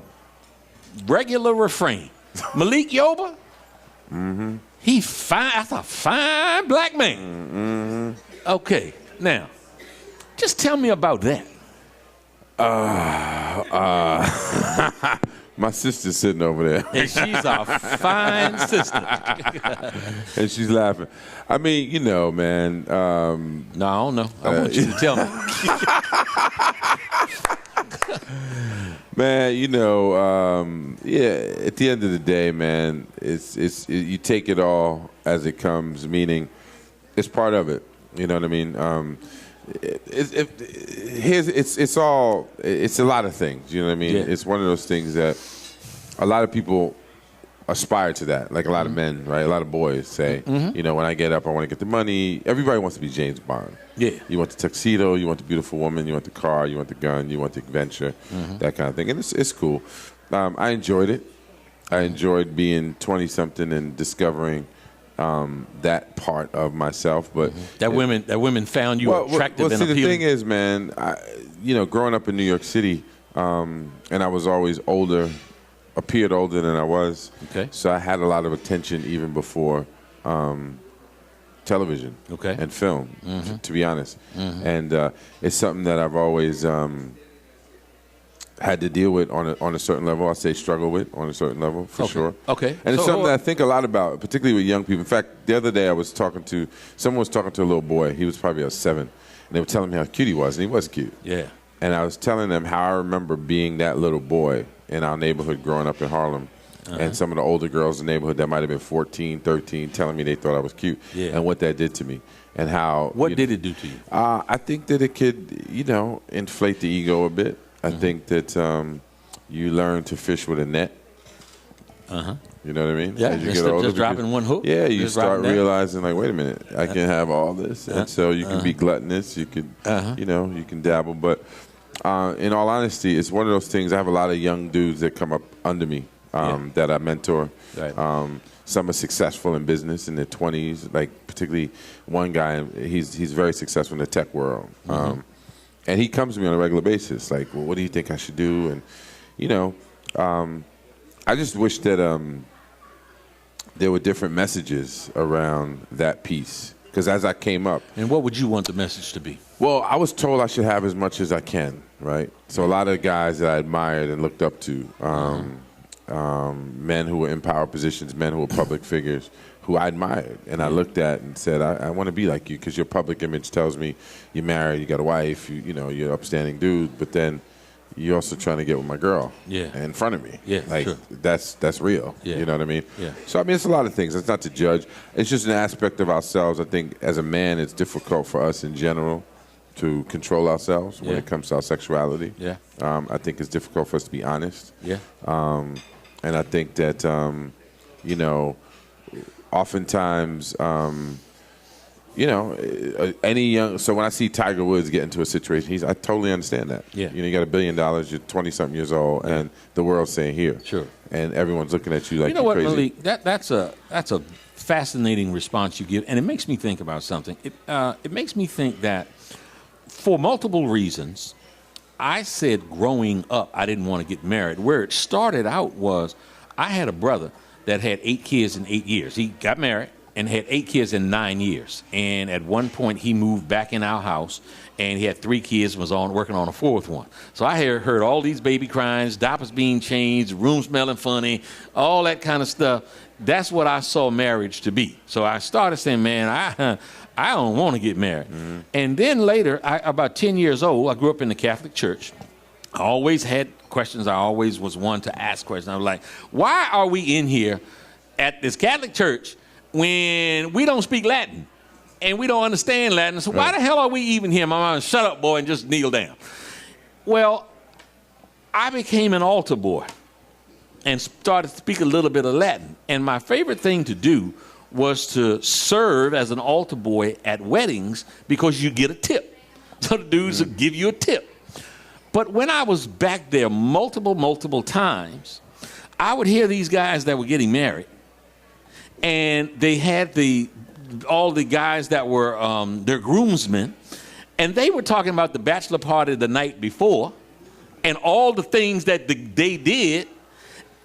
regular refrain. Malik Yoba, he fine. That's a fine black man. Okay, now, just tell me about that. My sister's sitting over there. And she's a fine sister. And she's laughing. I mean, you know, man. No, I don't know. I want you to tell me. Man, you know, at the end of the day, man, you take it all as it comes, meaning it's part of it. You know what I mean? It's a lot of things. You know what I mean? It's one of those things that a lot of people aspire to that. Like a lot of men, right? A lot of boys say, you know, when I get up, I want to get the money. Everybody wants to be James Bond. Yeah. You want the tuxedo, you want the beautiful woman, you want the car, you want the gun, you want the adventure, that kind of thing. And it's cool. I enjoyed it. I enjoyed being 20-something and discovering that part of myself. But that women found you attractive and appealing. The thing is, man, growing up in New York City, and I was always older, appeared older than I was. Okay. So I had a lot of attention even before television and film, to be honest. And it's something that I've always had to deal with on a certain level. I say struggle with on a certain level, for sure. Okay. And it's something that I think a lot about, particularly with young people. In fact, the other day someone was talking to a little boy. He was probably 7. And they were telling me how cute he was, and he was cute. Yeah. And I was telling them how I remember being that little boy in our neighborhood growing up in Harlem. And some of the older girls in the neighborhood that might have been 14, 13, telling me they thought I was cute. Yeah. And what that did to me. And how... What did it do to you? I think that it could, inflate the ego a bit. I think that you learn to fish with a net. You know what I mean? Yeah, as you get older, just dropping one hook. Yeah, you just start realizing, like, wait a minute, I can have all this. And so you can be gluttonous, you could, you can dabble. But in all honesty, it's one of those things. I have a lot of young dudes that come up under me that I mentor. Right. Some are successful in business in their 20s, like particularly one guy, he's very successful in the tech world. And he comes to me on a regular basis, like, well, what do you think I should do? And, I just wish that there were different messages around that piece. Because as I came up. And what would you want the message to be? Well, I was told I should have as much as I can, right? So a lot of guys that I admired and looked up to, men who were in power positions, men who were public figures, who I admired. And I looked at and said, I want to be like you, because your public image tells me you're married, you got a wife, you're an upstanding dude, but then you're also trying to get with my girl in front of me. Yeah, like, sure. That's real. Yeah. You know what I mean? Yeah. So, I mean, it's a lot of things. It's not to judge. It's just an aspect of ourselves. I think as a man, it's difficult for us in general to control ourselves when it comes to our sexuality. Yeah. I think it's difficult for us to be honest. Yeah. And I think that, oftentimes, any young. So when I see Tiger Woods get into a situation, I totally understand that. Yeah. You got $1 billion, you're 20-something years old, and the world's saying here. Sure. And everyone's looking at you like you know what, crazy. Malik? That's a fascinating response you give, and it makes me think about something. It makes me think that for multiple reasons, I said growing up I didn't want to get married. Where it started out was I had a brother that had 8 kids in 8 years. He got married and had 8 kids in 9 years. And at one point, he moved back in our house, and he had 3 kids and was working on a 4th one. So I heard all these baby cries, diapers being changed, room smelling funny, all that kind of stuff. That's what I saw marriage to be. So I started saying, man, I don't want to get married. Mm-hmm. And then later, about 10 years old, I grew up in the Catholic Church. I always had questions. I always was one to ask questions. I was like, why are we in here at this Catholic church when we don't speak Latin and we don't understand Latin? So why the hell are we even here? My mom, shut up, boy, and just kneel down. Well, I became an altar boy and started to speak a little bit of Latin. And my favorite thing to do was to serve as an altar boy at weddings because you get a tip. So the dudes would give you a tip. But when I was back there multiple times, I would hear these guys that were getting married, and they had all the guys that were their groomsmen, and they were talking about the bachelor party the night before, and all the things that they did,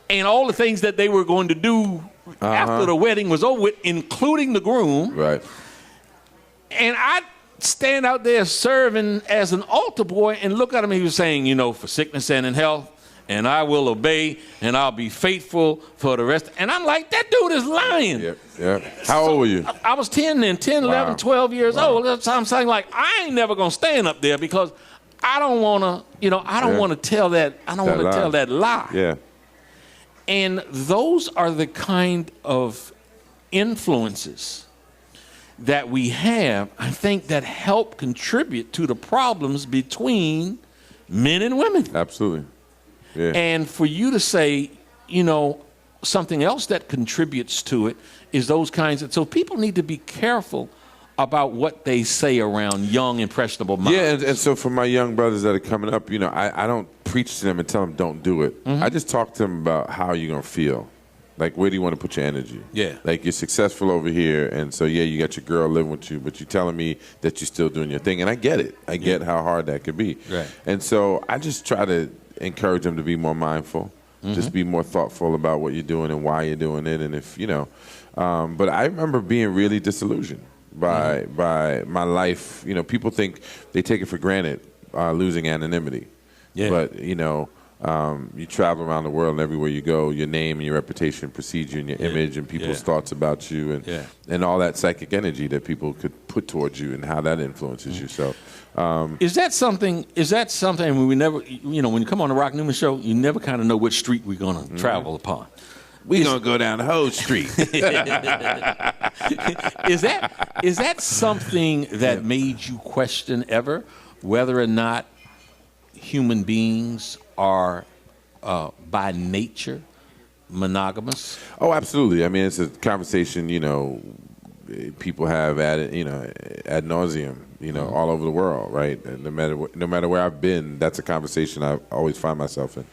and all the things that they were going to do after the wedding was over with, including the groom. Right. And I stand out there serving as an altar boy and look at him. He was saying, for sickness and in health, and I will obey, and I'll be faithful for the rest. And I'm like, that dude is lying. Yeah. How old were you? I was 10 then, 10, 11, 12 years old. That's why I'm saying, like, I ain't never going to stand up there because I don't want to, I don't want to tell that, I don't want to tell that lie. Yeah. And those are the kind of influences that we have, I think, that help contribute to the problems between men and women. Absolutely. Yeah. And for you to say, something else that contributes to it is those kinds of, so people need to be careful about what they say around young, impressionable minds. Yeah, and so for my young brothers that are coming up, I don't preach to them and tell them don't do it. Mm-hmm. I just talk to them about how you're going to feel. Like, where do you want to put your energy? Yeah. Like, you're successful over here, and so, yeah, you got your girl living with you, but you're telling me that you're still doing your thing. And I get it. I get how hard that could be. Right. And so I just try to encourage them to be more mindful, just be more thoughtful about what you're doing and why you're doing it. And if, but I remember being really disillusioned by my life. People think they take it for granted, losing anonymity. Yeah. But, you travel around the world, and everywhere you go, your name and your reputation precedes you, and your image and people's thoughts about you, and all that psychic energy that people could put towards you, and how that influences you. So, is that something? We never, when you come on the Rock Newman Show, you never kind of know which street we're going to travel upon. We're going to go down the whole street. Is that something that made you question ever whether or not human beings are by nature monogamous? Oh, absolutely. I mean, it's a conversation, people have ad nauseum, all over the world, right? And no matter where I've been, that's a conversation I always find myself in.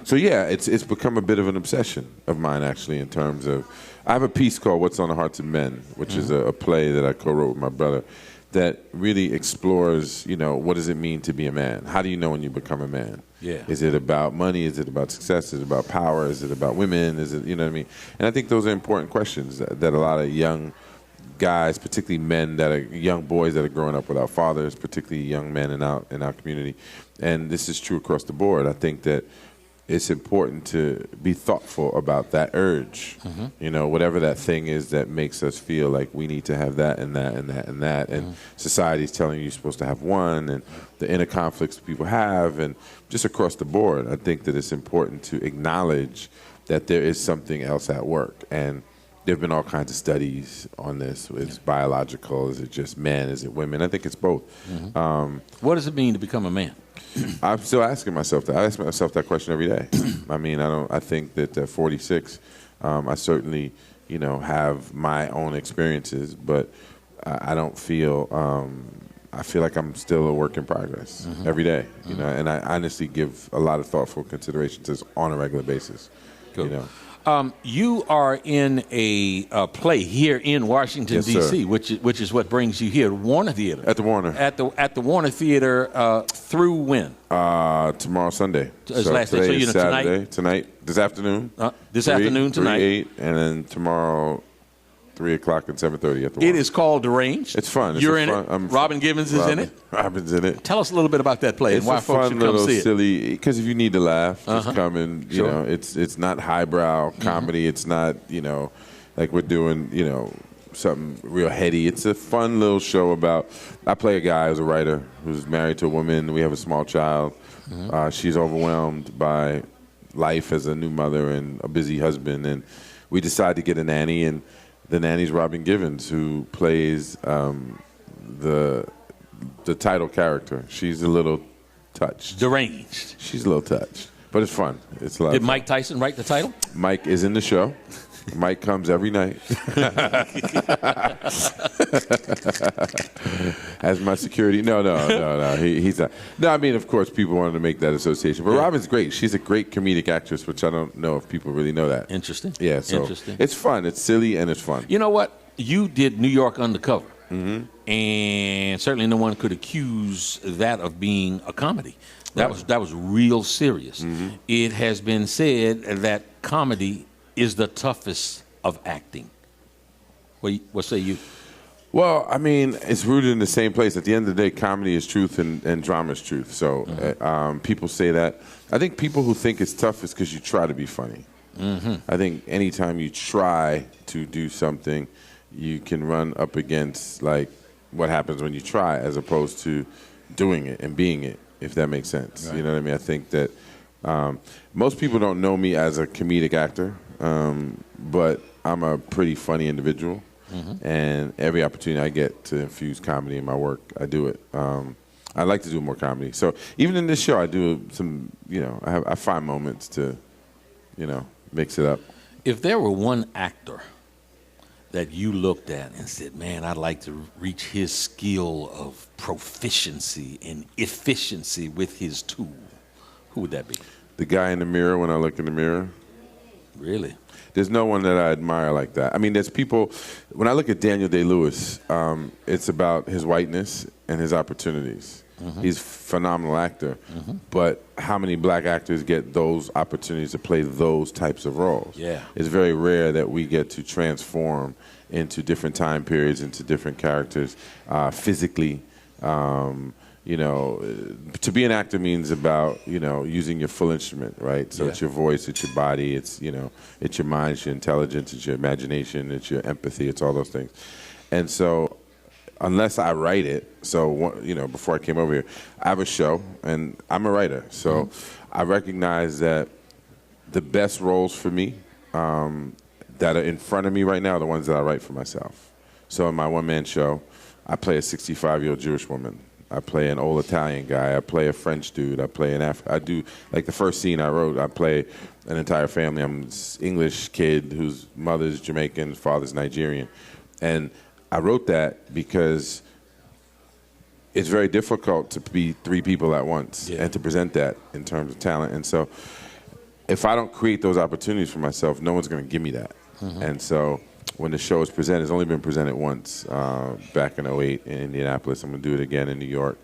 So yeah, it's become a bit of an obsession of mine, actually, in terms of, I have a piece called "What's on the Hearts of Men," which is a play that I co-wrote with my brother, that really explores, what does it mean to be a man? How do you know when you become a man? Yeah. Is it about money? Is it about success? Is it about power? Is it about women? Is it, you know what I mean? And I think those are important questions that a lot of young guys, particularly men young boys that are growing up without fathers, particularly young men in our community, and this is true across the board. I think that it's important to be thoughtful about that urge, whatever that thing is that makes us feel like we need to have that and that and that and that. And society's telling you you're supposed to have one, and the inner conflicts people have, and just across the board, I think that it's important to acknowledge that there is something else at work. And there have been all kinds of studies on this. Is it biological? Is it just men? Is it women? I think it's both. What does it mean to become a man? I'm still asking myself that. I ask myself that question every day. I mean, I think that at 46, I certainly, have my own experiences, but I don't feel. I feel like I'm still a work in progress every day. And I honestly give a lot of thoughtful consideration to this on a regular basis. Cool. You are in a play here in Washington, Yes, D.C., which is what brings you here, Warner Theater. At the Warner. At the Warner Theater through when? Tomorrow, Sunday. Last day. Today is Saturday. Tonight, this afternoon. This afternoon, tonight. 8, and then tomorrow, 3 o'clock and 7:30 at the Warner. It is called Deranged. It's fun. You're in it. Robin Givens is in it. Robin's in it. Tell us a little bit about that play and why folks should come see it. Silly, because if you need to laugh, just come and, it's not highbrow comedy. It's not, like we're doing, something real heady. It's a fun little show about, I play a guy who's a writer who's married to a woman. We have a small child. She's overwhelmed by life as a new mother and a busy husband. And we decide to get a nanny, and the nanny's Robin Givens, who plays the title character. She's a little touched. Deranged. She's a little touched. But it's fun. It's a lot of Did fun. Mike Tyson write the title? Mike is in the show. Mike comes every night. As my security. No. He's not. No, I mean, of course, people wanted to make that association. But Robin's great. She's a great comedic actress, which I don't know if people really know that. Interesting. Yeah, so Interesting. It's fun. It's silly and it's fun. You know what? You did New York Undercover. And certainly no one could accuse that of being a comedy. That was real serious. It has been said that comedy is the toughest of acting. What say you? Well, I mean, it's rooted in the same place. At the end of the day, comedy is truth and drama is truth. So people say that. I think people who think it's tough is because you try to be funny. I think anytime you try to do something, you can run up against, like, what happens when you try as opposed to doing it and being it, if that makes sense. Right. You know what I mean? I think that most people don't know me as a comedic actor, but I'm a pretty funny individual. And every opportunity I get to infuse comedy in my work, I do it. I like to do more comedy. So even in this show, I do some, I find moments to, mix it up. If there were one actor that you looked at and said, man, I'd like to reach his skill of proficiency and efficiency with his tool, who would that be? The guy in the mirror when I look in the mirror. Really? There's no one that I admire like that. I mean, there's people, when I look at Daniel Day-Lewis, it's about his whiteness and his opportunities. He's a phenomenal actor, but how many black actors get those opportunities to play those types of roles? Yeah. It's very rare that we get to transform into different time periods, into different characters, physically. You know, to be an actor means about, you know, using your full instrument, right? So it's your voice, it's your body, it's, you know, it's your mind, it's your intelligence, it's your imagination, it's your empathy, it's all those things. And so unless I write it, so, you know, before I came over here, I have a show, and I'm a writer. So I recognize that the best roles for me that are in front of me right now are the ones that I write for myself. So in my one-man show, I play a 65-year-old Jewish woman. I play an old Italian guy. I play a French dude. I play I do, like the first scene I wrote, I play an entire family. I'm this English kid whose mother's Jamaican, father's Nigerian. And I wrote that because it's very difficult to be three people at once and to present that in terms of talent. And so if I don't create those opportunities for myself, no one's going to give me that. And so when the show is presented, it's only been presented once back in 2008 in Indianapolis. I'm going to do it again in New York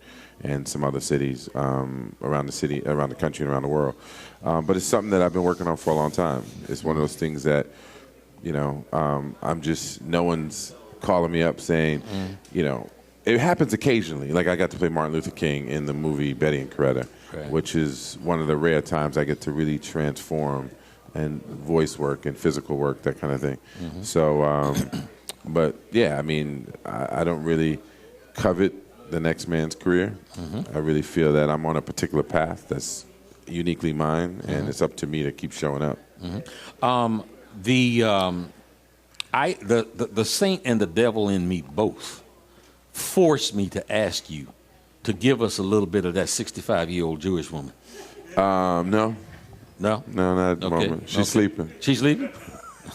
and some other cities around the country and around the world. But it's something that I've been working on for a long time. It's one of those things that, you know, no one's calling me up saying, you know, it happens occasionally. Like I got to play Martin Luther King in the movie Betty and Coretta, which is one of the rare times I get to really transform and voice work and physical work, that kind of thing. So, but yeah, I mean, I don't really covet the next man's career. I really feel that I'm on a particular path that's uniquely mine, and it's up to me to keep showing up. The saint and the devil in me both forced me to ask you to give us a little bit of that 65-year-old Jewish woman. No. No? No, not at the moment. She's sleeping. She's sleeping?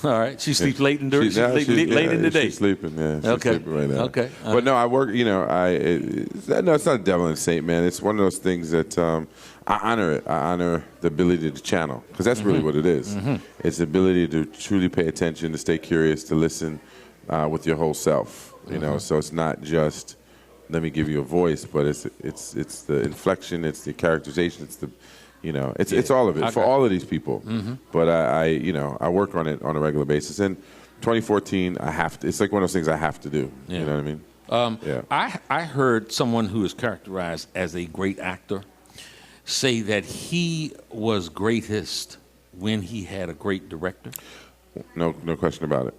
All right. She sleeps late in the day? Late in the day? She's sleeping, yeah. She's sleeping right now. Okay. But no, I work, you know, no, it's not a devil and saint, man. It's one of those things that I honor it. I honor the ability to channel, because that's really what it is. It's the ability to truly pay attention, to stay curious, to listen with your whole self, you know. So it's not just, let me give you a voice, but it's the inflection, it's the characterization, it's the, you know, it's all of it for all of these people. But I you know, I work on it on a regular basis. And 2014, I have to. It's like one of those things I have to do. You know what I mean? I heard someone who is characterized as a great actor say that he was greatest when he had a great director. No question about it.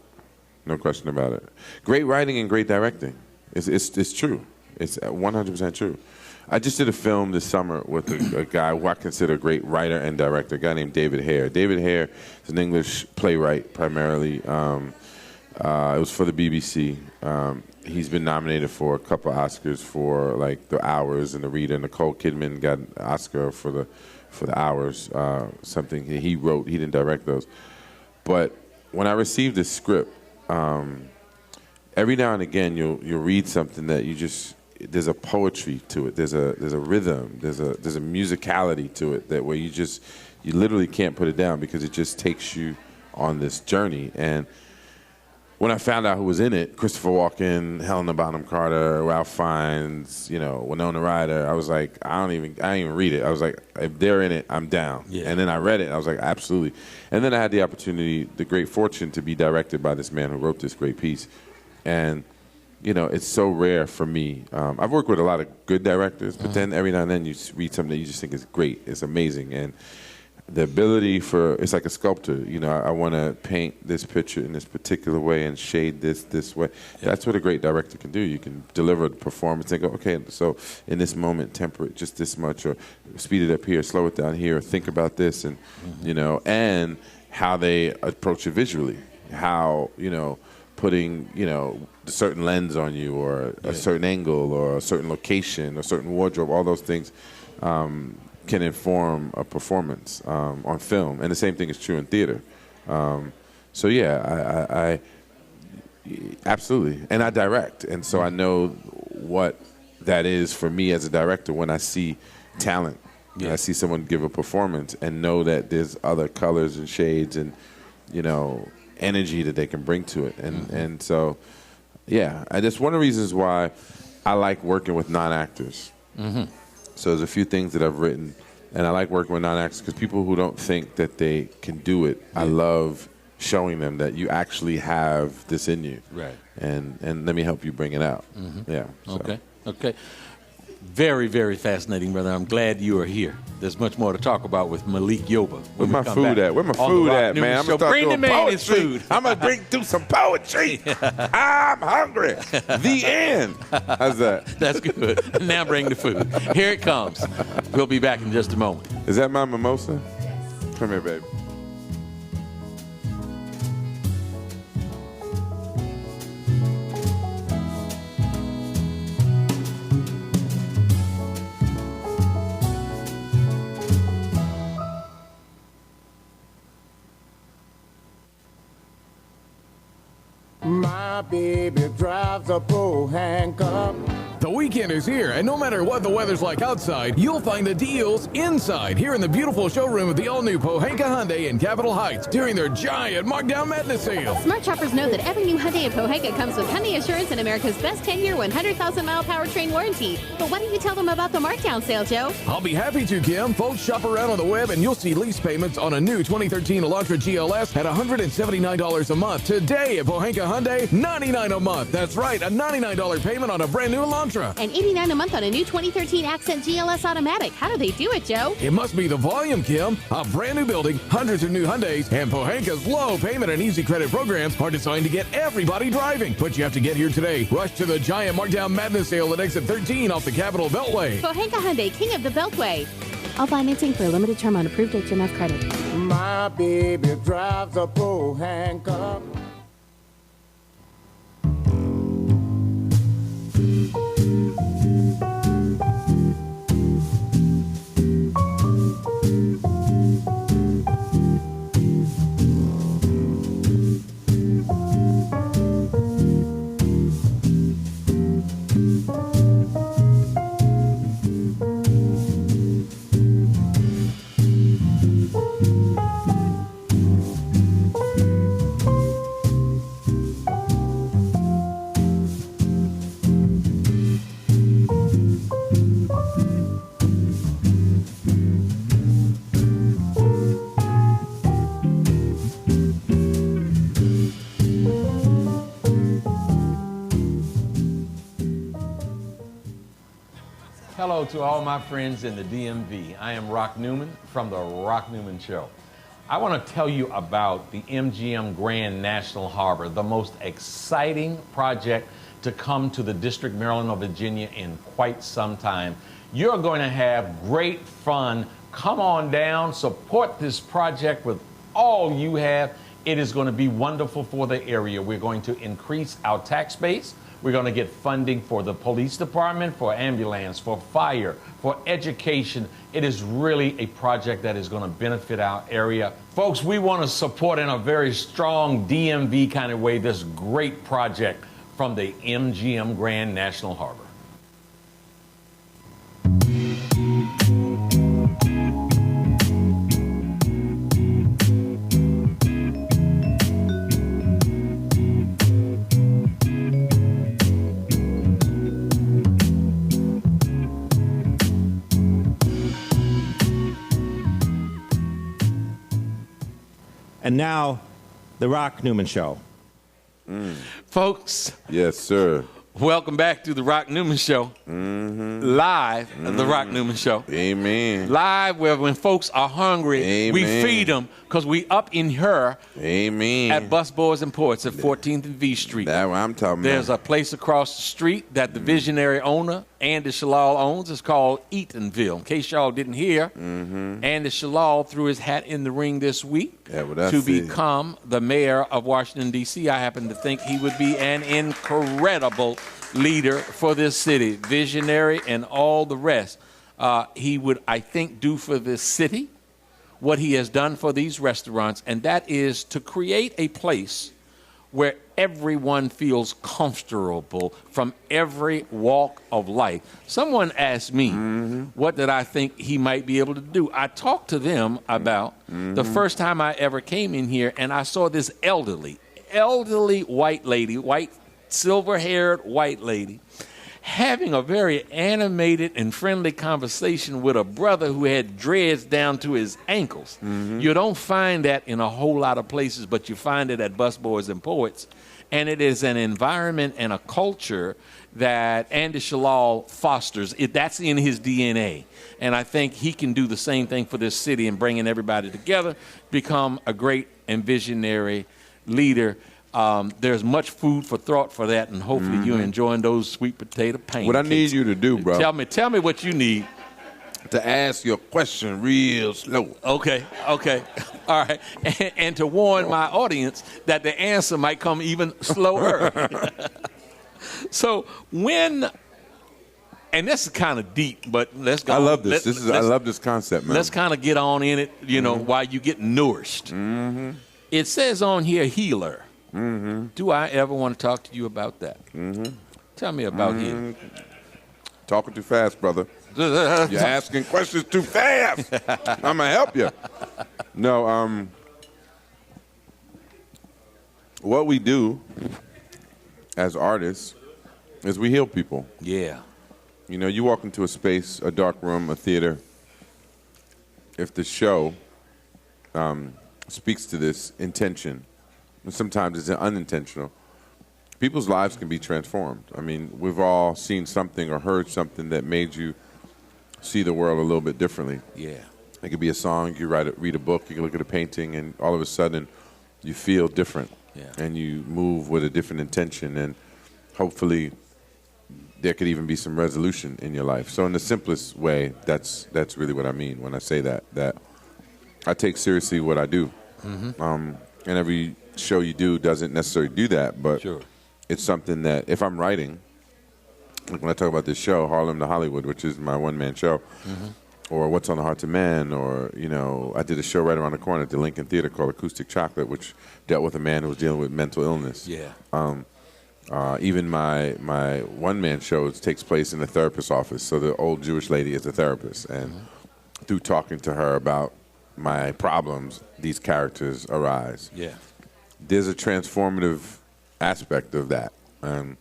No question about it. Great writing and great directing. It's true. It's 100% true. I just did a film this summer with a guy who I consider a great writer and director, a guy named David Hare. David Hare is an English playwright primarily. It was for the BBC. He's been nominated for a couple of Oscars for like The Hours and The Reader. Nicole Kidman got an Oscar for the Hours, something he wrote. He didn't direct those. But when I received this script, every now and again you'll read something that you just, there's a poetry to it. There's a rhythm. There's a musicality to it that where you literally can't put it down because it just takes you on this journey. And when I found out who was in it, Christopher Walken, Helena Bonham Carter, Ralph Fiennes, you know, Winona Ryder, I was like, I didn't even read it. I was like, if they're in it, I'm down. And then I read it, and I was like, absolutely. And then I had the opportunity, the great fortune, to be directed by this man who wrote this great piece. And you know, it's so rare for me. I've worked with a lot of good directors, but then every now and then you read something that you just think is great. It's amazing. And the ability it's like a sculptor. You know, I want to paint this picture in this particular way and shade this way. That's what a great director can do. You can deliver the performance and go, okay, so in this moment, temper it just this much, or speed it up here, slow it down here, or think about this, and, you know, and how they approach it visually. How, you know, putting, you know, a certain lens on you, or a certain angle, or a certain location, or a certain wardrobe, all those things can inform a performance on film. And the same thing is true in theater. So yeah, I absolutely. And I direct. And so I know what that is for me as a director when I see talent. I see someone give a performance and know that there's other colors and shades and energy that they can bring to it. And so, yeah, that's one of the reasons why I like working with non-actors. So there's a few things that I've written, and I like working with non-actors because people who don't think that they can do it, I love showing them that you actually have this in you. Right. And let me help you bring it out. Yeah. So. Okay. Very, very fascinating, brother. I'm glad you are here. There's much more to talk about with Malik Yoba. Where my food at? Where my food at, man? I'm gonna start bring the doing man his poetry. food. I'm gonna do some poetry. I'm hungry. The end. How's that? That's good. Now bring the food. Here it comes. We'll be back in just a moment. Is that my mimosa? Yes. Come here, baby. My baby drives a pole handcuff. The weekend is here, and no matter what the weather's like outside, you'll find the deals inside here in the beautiful showroom of the all-new Pohanka Hyundai in Capitol Heights during their giant Markdown Madness sale. Smart shoppers know that every new Hyundai in Pohanka comes with Hyundai Assurance and America's best 10-year, 100,000-mile powertrain warranty. But why don't you tell them about the Markdown sale, Joe? I'll be happy to, Kim. Folks, shop around on the web, and you'll see lease payments on a new 2013 Elantra GLS at $179 a month. Today at Pohanka Hyundai, $99 a month. That's right, a $99 payment on a brand new Elantra. And $89 a month on a new 2013 Accent GLS Automatic. How do they do it, Joe? It must be the volume, Kim. A brand new building, hundreds of new Hyundais, and Pohanka's low payment and easy credit programs are designed to get everybody driving. But you have to get here today. Rush to the giant Markdown Madness sale at exit 13 off the Capitol Beltway. Pohanka Hyundai, king of the Beltway. All financing for a limited term on approved HMF credit. My baby drives a pole handcuff. Hello to all my friends in the DMV. I am Rock Newman from the Rock Newman Show. I want to tell you about the MGM Grand National Harbor, the most exciting project to come to the District, Maryland, or Virginia in quite some time. You're going to have great fun. Come on down, support this project with all you have. It is going to be wonderful for the area. We're going to increase our tax base. We're going to get funding for the police department, for ambulance, for fire, for education. It is really a project that is going to benefit our area. Folks, we want to support in a very strong DMV kind of way this great project from the MGM Grand National Harbor. And now, the Rock Newman Show. Folks. Yes, sir. Welcome back to the Rock Newman Show. Live at the Rock Newman Show. Amen. Live where when folks are hungry, we feed them because we up in here at Busboys and Poets at 14th and V Street. That's what I'm talking There's about. a place across the street that the visionary owner, Andy Shalal, owns. It's called Eatonville. In case y'all didn't hear, Andy Shalal threw his hat in the ring this week to become the mayor of Washington, D.C. I happen to think he would be an incredible leader for this city, visionary and all the rest. He would, I think, do for this city what he has done for these restaurants, and that is to create a place where everyone feels comfortable from every walk of life. Someone asked me, what did I think he might be able to do? I talked to them about the first time I ever came in here, and I saw this elderly white lady, silver-haired white lady, having a very animated and friendly conversation with a brother who had dreads down to his ankles. You don't find that in a whole lot of places, but you find it at Busboys and Poets. And it is an environment and a culture that Andy Shalal fosters. That's in his DNA. And I think he can do the same thing for this city and bringing everybody together, become a great and visionary leader. There's much food for thought for that, and hopefully you're enjoying those sweet potato pancakes. What I need you to do, bro. Tell me what you need. To ask your question real slow. Okay. All right. And to warn my audience that the answer might come even slower. So and this is kind of deep, but let's go. I love this. I love this concept, man. Let's kind of get on in it, while you get nourished. It says on here, healer. Do I ever want to talk to you about that? Tell me about healing. Talking too fast, brother. You're asking questions too fast. I'm going to help you. No, what we do as artists is we heal people. Yeah. You walk into a space, a dark room, a theater. If the show speaks to this intention, and sometimes it's unintentional, people's lives can be transformed. I mean, we've all seen something or heard something that made you see the world a little bit differently. Yeah. It could be a song, you could read a book, you can look at a painting, and all of a sudden you feel different. Yeah. And you move with a different intention, and hopefully there could even be some resolution in your life. So in the simplest way, that's really what I mean when I say that I take seriously what I do. And every show you do doesn't necessarily do that, but it's something that if I'm writing, like when I talk about this show, Harlem to Hollywood, which is my one-man show, or What's on the Heart of Man, or, I did a show right around the corner at the Lincoln Theater called Acoustic Chocolate, which dealt with a man who was dealing with mental illness. Yeah. Even my one-man show takes place in the therapist's office, so the old Jewish lady is a therapist, and through talking to her about my problems, these characters arise. Yeah. There's a transformative aspect of that. I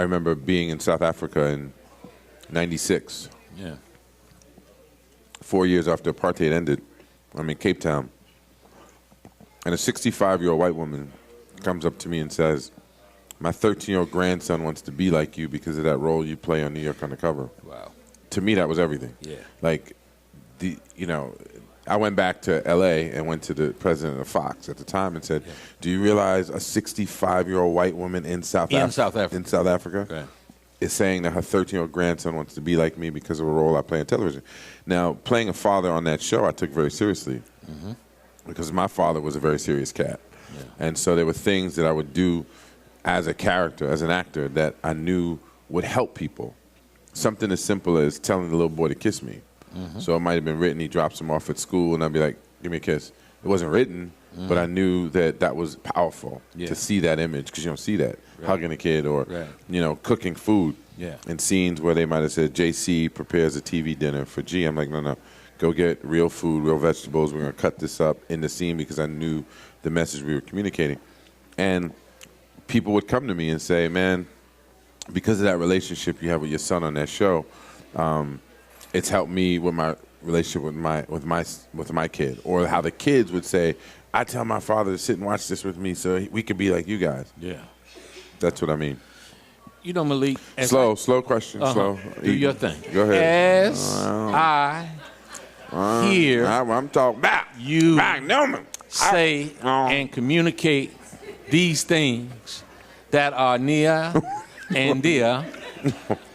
remember being in South Africa in 96. Yeah. 4 years after apartheid ended. I'm in Cape Town. And a 65-year-old white woman comes up to me and says, my 13-year-old grandson wants to be like you because of that role you play on New York Undercover. Wow. To me, that was everything. Yeah. I went back to L.A. and went to the president of Fox at the time and said, do you realize a 65-year-old white woman in South Africa right, is saying that her 13-year-old grandson wants to be like me because of a role I play on television? Now, playing a father on that show I took very seriously because my father was a very serious cat. Yeah. And so there were things that I would do as a character, as an actor, that I knew would help people. Something as simple as telling the little boy to kiss me. So it might have been written, he drops him off at school, and I'd be like, give me a kiss. It wasn't written, but I knew that was powerful to see that image, because you don't see that. Hugging a kid or, cooking food in scenes where they might have said, JC prepares a TV dinner for G. I'm like, no, go get real food, real vegetables. We're going to cut this up in the scene because I knew the message we were communicating. And people would come to me and say, man, because of that relationship you have with your son on that show, it's helped me with my relationship with my kid, or how the kids would say, I tell my father to sit and watch this with me so we could be like you guys. Yeah. That's what I mean. Malik. Slow question. Slow. Do your thing. Go ahead. As I hear I'm talking about you Newman say and communicate these things that are near and dear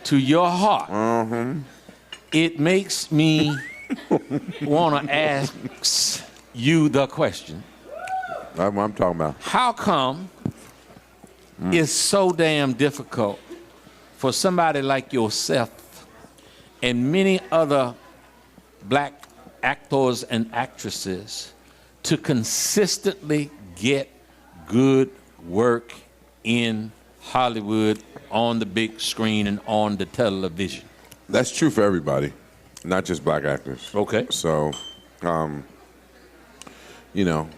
to your heart. It makes me want to ask you the question. That's what I'm talking about. How come it's so damn difficult for somebody like yourself and many other black actors and actresses to consistently get good work in Hollywood, on the big screen, and on the television? That's true for everybody, not just black actors. Okay. So, you know,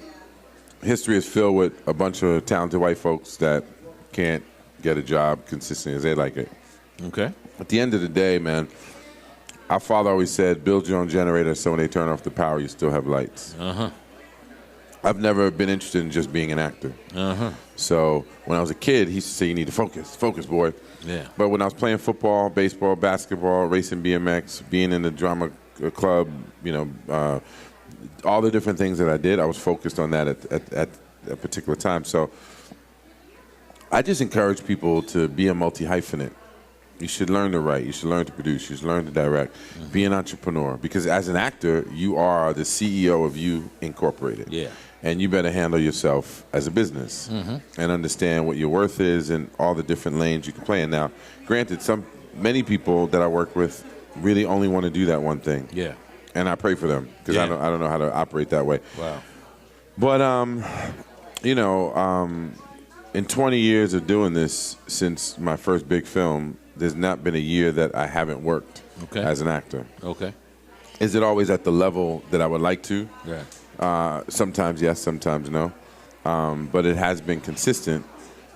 history is filled with a bunch of talented white folks that can't get a job consistently as they like it. Okay. At the end of the day, man, our father always said, build your own generator so when they turn off the power, you still have lights. Uh-huh. I've never been interested in just being an actor. Uh-huh. So when I was a kid, he used to say, you need to focus, boy. Yeah. But when I was playing football, baseball, basketball, racing BMX, being in the drama club, you know, all the different things that I did, I was focused on that at a particular time. So I just encourage people to be a multi-hyphenate. You should learn to write. You should learn to produce. You should learn to direct. Mm-hmm. Be an entrepreneur. Because as an actor, you are the CEO of You Incorporated. Yeah. And you better handle yourself as a business and understand what your worth is and all the different lanes you can play in. Now, granted, many people that I work with really only want to do that one thing. Yeah. And I pray for them because I don't know how to operate that way. Wow. But, you know, in 20 years of doing this, since my first big film, there's not been a year that I haven't worked as an actor. Okay. Is it always at the level that I would like to? Yeah. Sometimes yes, sometimes no. But it has been consistent.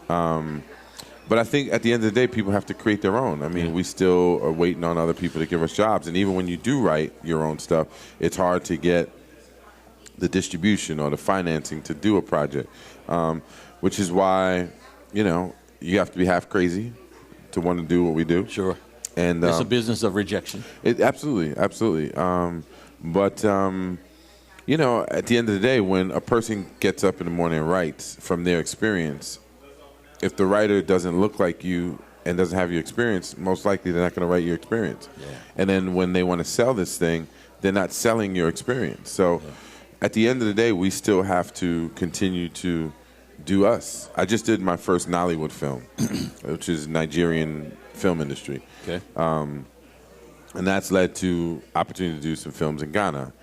But I think at the end of the day, people have to create their own. I mean, we still are waiting on other people to give us jobs. And even when you do write your own stuff, it's hard to get the distribution or the financing to do a project, which is why, you know, you have to be half crazy to want to do what we do. Sure. And it's a business of rejection. Absolutely. But you know, at the end of the day, when a person gets up in the morning and writes from their experience, if the writer doesn't look like you and doesn't have your experience, most likely they're not going to write your experience. Yeah. And then when they want to sell this thing, they're not selling your experience. So at the end of the day, we still have to continue to do us. I just did my first Nollywood film, which is Nigerian film industry. Okay. And that's led to opportunity to do some films in Ghana.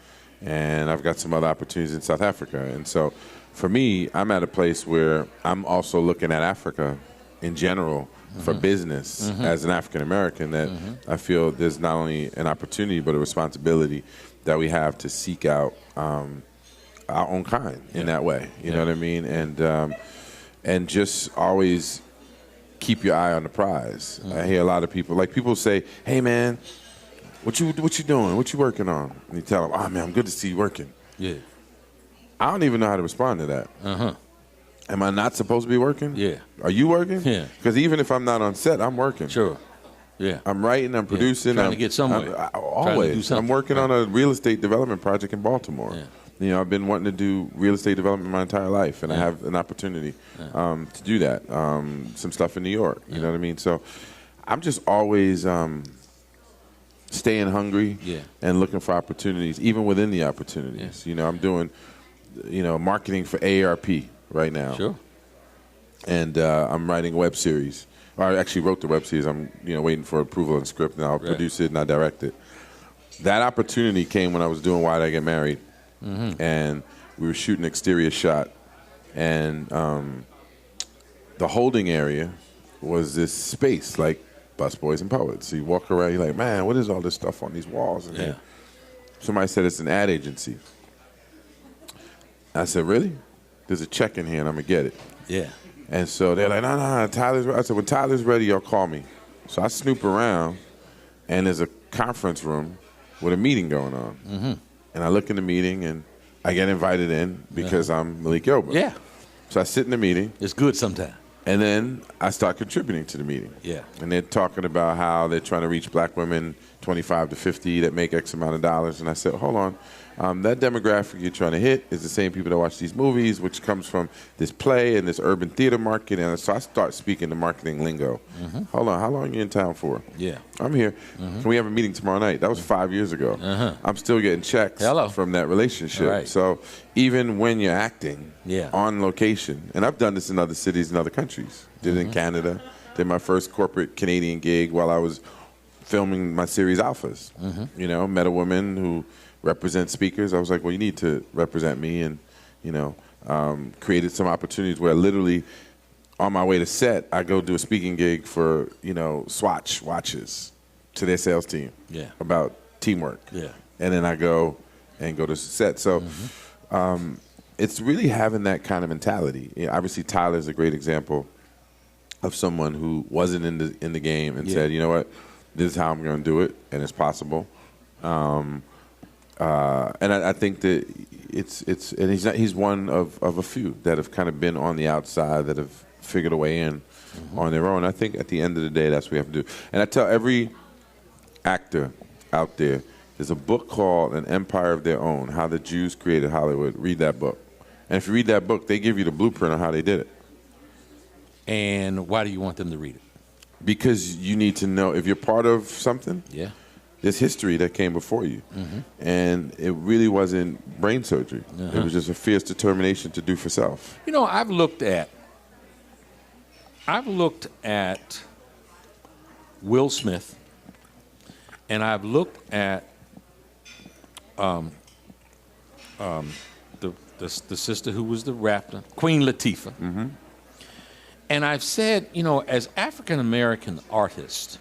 And I've got some other opportunities in South Africa. And so for me, I'm at a place where I'm also looking at Africa in general for business as an African American, that I feel there's not only an opportunity but a responsibility that we have to seek out our own kind in that way. You know what I mean? And just always keep your eye on the prize. I hear a lot of people say, "Hey man, what you doing? What you working on?" And you tell them, "Oh man, I'm good to see you working." Yeah. I don't even know how to respond to that. Am I not supposed to be working? Yeah. Are you working? Yeah. Because even if I'm not on set, I'm working. Sure. Yeah. I'm writing, I'm producing. Trying to get somewhere. Always. do something. I'm working on a real estate development project in Baltimore. Yeah. You know, I've been wanting to do real estate development my entire life, and I have an opportunity to do that. Some stuff in New York, you know what I mean? So I'm just always staying hungry and looking for opportunities, even within the opportunities. You know, I'm doing, you know, marketing for AARP right now. Sure. And I'm writing a web series. Or I actually wrote the web series. I'm, you know, waiting for approval and script, and I'll produce it and I'll direct it. That opportunity came when I was doing Why'd I Get Married? And we were shooting exterior shot, and the holding area was this space like Busboys and Poets. So you walk around, you're like, man, what is all this stuff on these walls in here? Somebody said it's an ad agency. I said, really? There's a check in here and I'm gonna get it. Yeah. And so they're like, no, Tyler's ready. I said, when Tyler's ready, y'all call me. So I snoop around, and there's a conference room with a meeting going on. And I look in the meeting, and I get invited in because I'm Malik Yoba. Yeah. So I sit in the meeting. It's good sometimes. And then I start contributing to the meeting. Yeah. And they're talking about how they're trying to reach black women 25 to 50 that make X amount of dollars. And I said, hold on. That demographic you're trying to hit is the same people that watch these movies, which comes from this play and this urban theater market. And so I start speaking the marketing lingo. Hold on, how long are you in town for? Yeah. I'm here. Can we have a meeting tomorrow night? That was 5 years ago. I'm still getting checks from that relationship. Right. So even when you're acting on location, and I've done this in other cities and other countries. Did it in Canada. Did my first corporate Canadian gig while I was filming my series Alphas. You know, met a woman who represent speakers. I was like, well, you need to represent me, and, you know, created some opportunities where literally on my way to set, I go do a speaking gig for, Swatch watches to their sales team about teamwork. Yeah. And then I go to set. So it's really having that kind of mentality. Obviously, Tyler's a great example of someone who wasn't in the game and said, you know what, this is how I'm going to do it, and it's possible. And I think that he's one of a few that have kind of been on the outside that have figured a way in on their own. I think at the end of the day, that's what we have to do. And I tell every actor out there, there's a book called An Empire of Their Own, How the Jews Created Hollywood. Read that book. And if you read that book, they give you the blueprint on how they did it. And why do you want them to read it? Because you need to know if you're part of something. Yeah. There's history that came before you. And it really wasn't brain surgery. It was just a fierce determination to do for self. I've looked at Will Smith, and I've looked at the sister who was the rapper, Queen Latifah. And I've said, as African-American artists,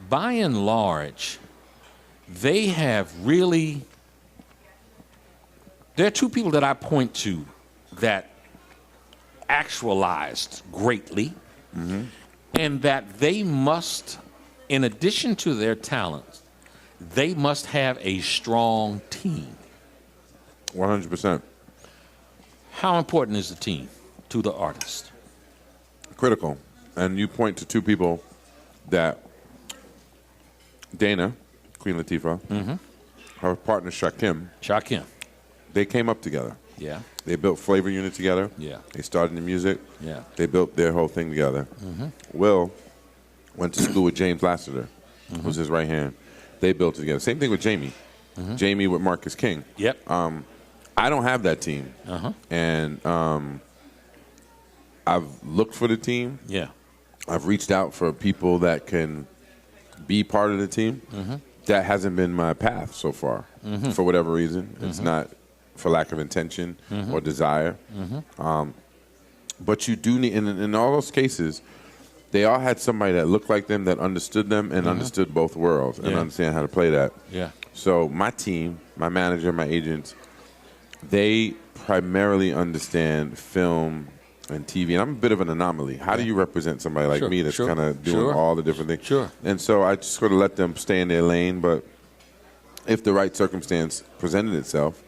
by and large, they have really, there are two people that I point to that actualized greatly, and that they must, in addition to their talents, they must have a strong team. 100%. How important is the team to the artist? Critical. And you point to two people that Dana, Queen Latifah, her partner Shakim, they came up together. Yeah. They built Flavor Unit together. Yeah. They started in music. Yeah. They built their whole thing together. Will went to school with James Lassiter, who's his right hand. They built it together. Same thing with Jamie. Jamie with Marcus King. Yep. I don't have that team. And I've looked for the team. Yeah. I've reached out for people that can be part of the team. That hasn't been my path so far, for whatever reason. It's not for lack of intention or desire. But you do need, in all those cases, they all had somebody that looked like them, that understood them, and understood both worlds, and understand how to play that. Yeah. So my team, my manager, my agents, they primarily understand film and TV, and I'm a bit of an anomaly. How do you represent somebody like me that's kind of doing all the different things? And so I just sort of let them stay in their lane, but if the right circumstance presented itself,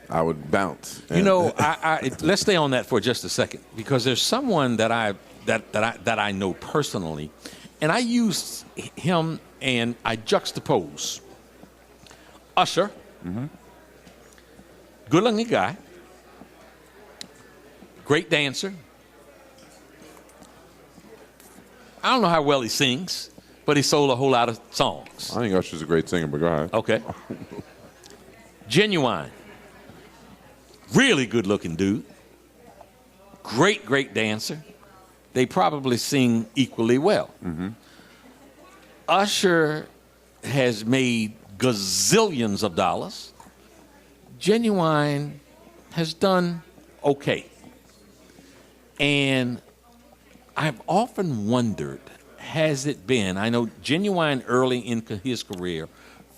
I would bounce. Let's stay on that for just a second, because there's someone that I know personally, and I use him and I juxtapose Usher, good-looking guy, great dancer. I don't know how well he sings, but he sold a whole lot of songs. I think Usher's a great singer, but go ahead. Okay. Genuine. Really good-looking dude. Great dancer. They probably sing equally well. Usher has made gazillions of dollars. Genuine has done okay. And I've often wondered, has it been, I know Genuine early in his career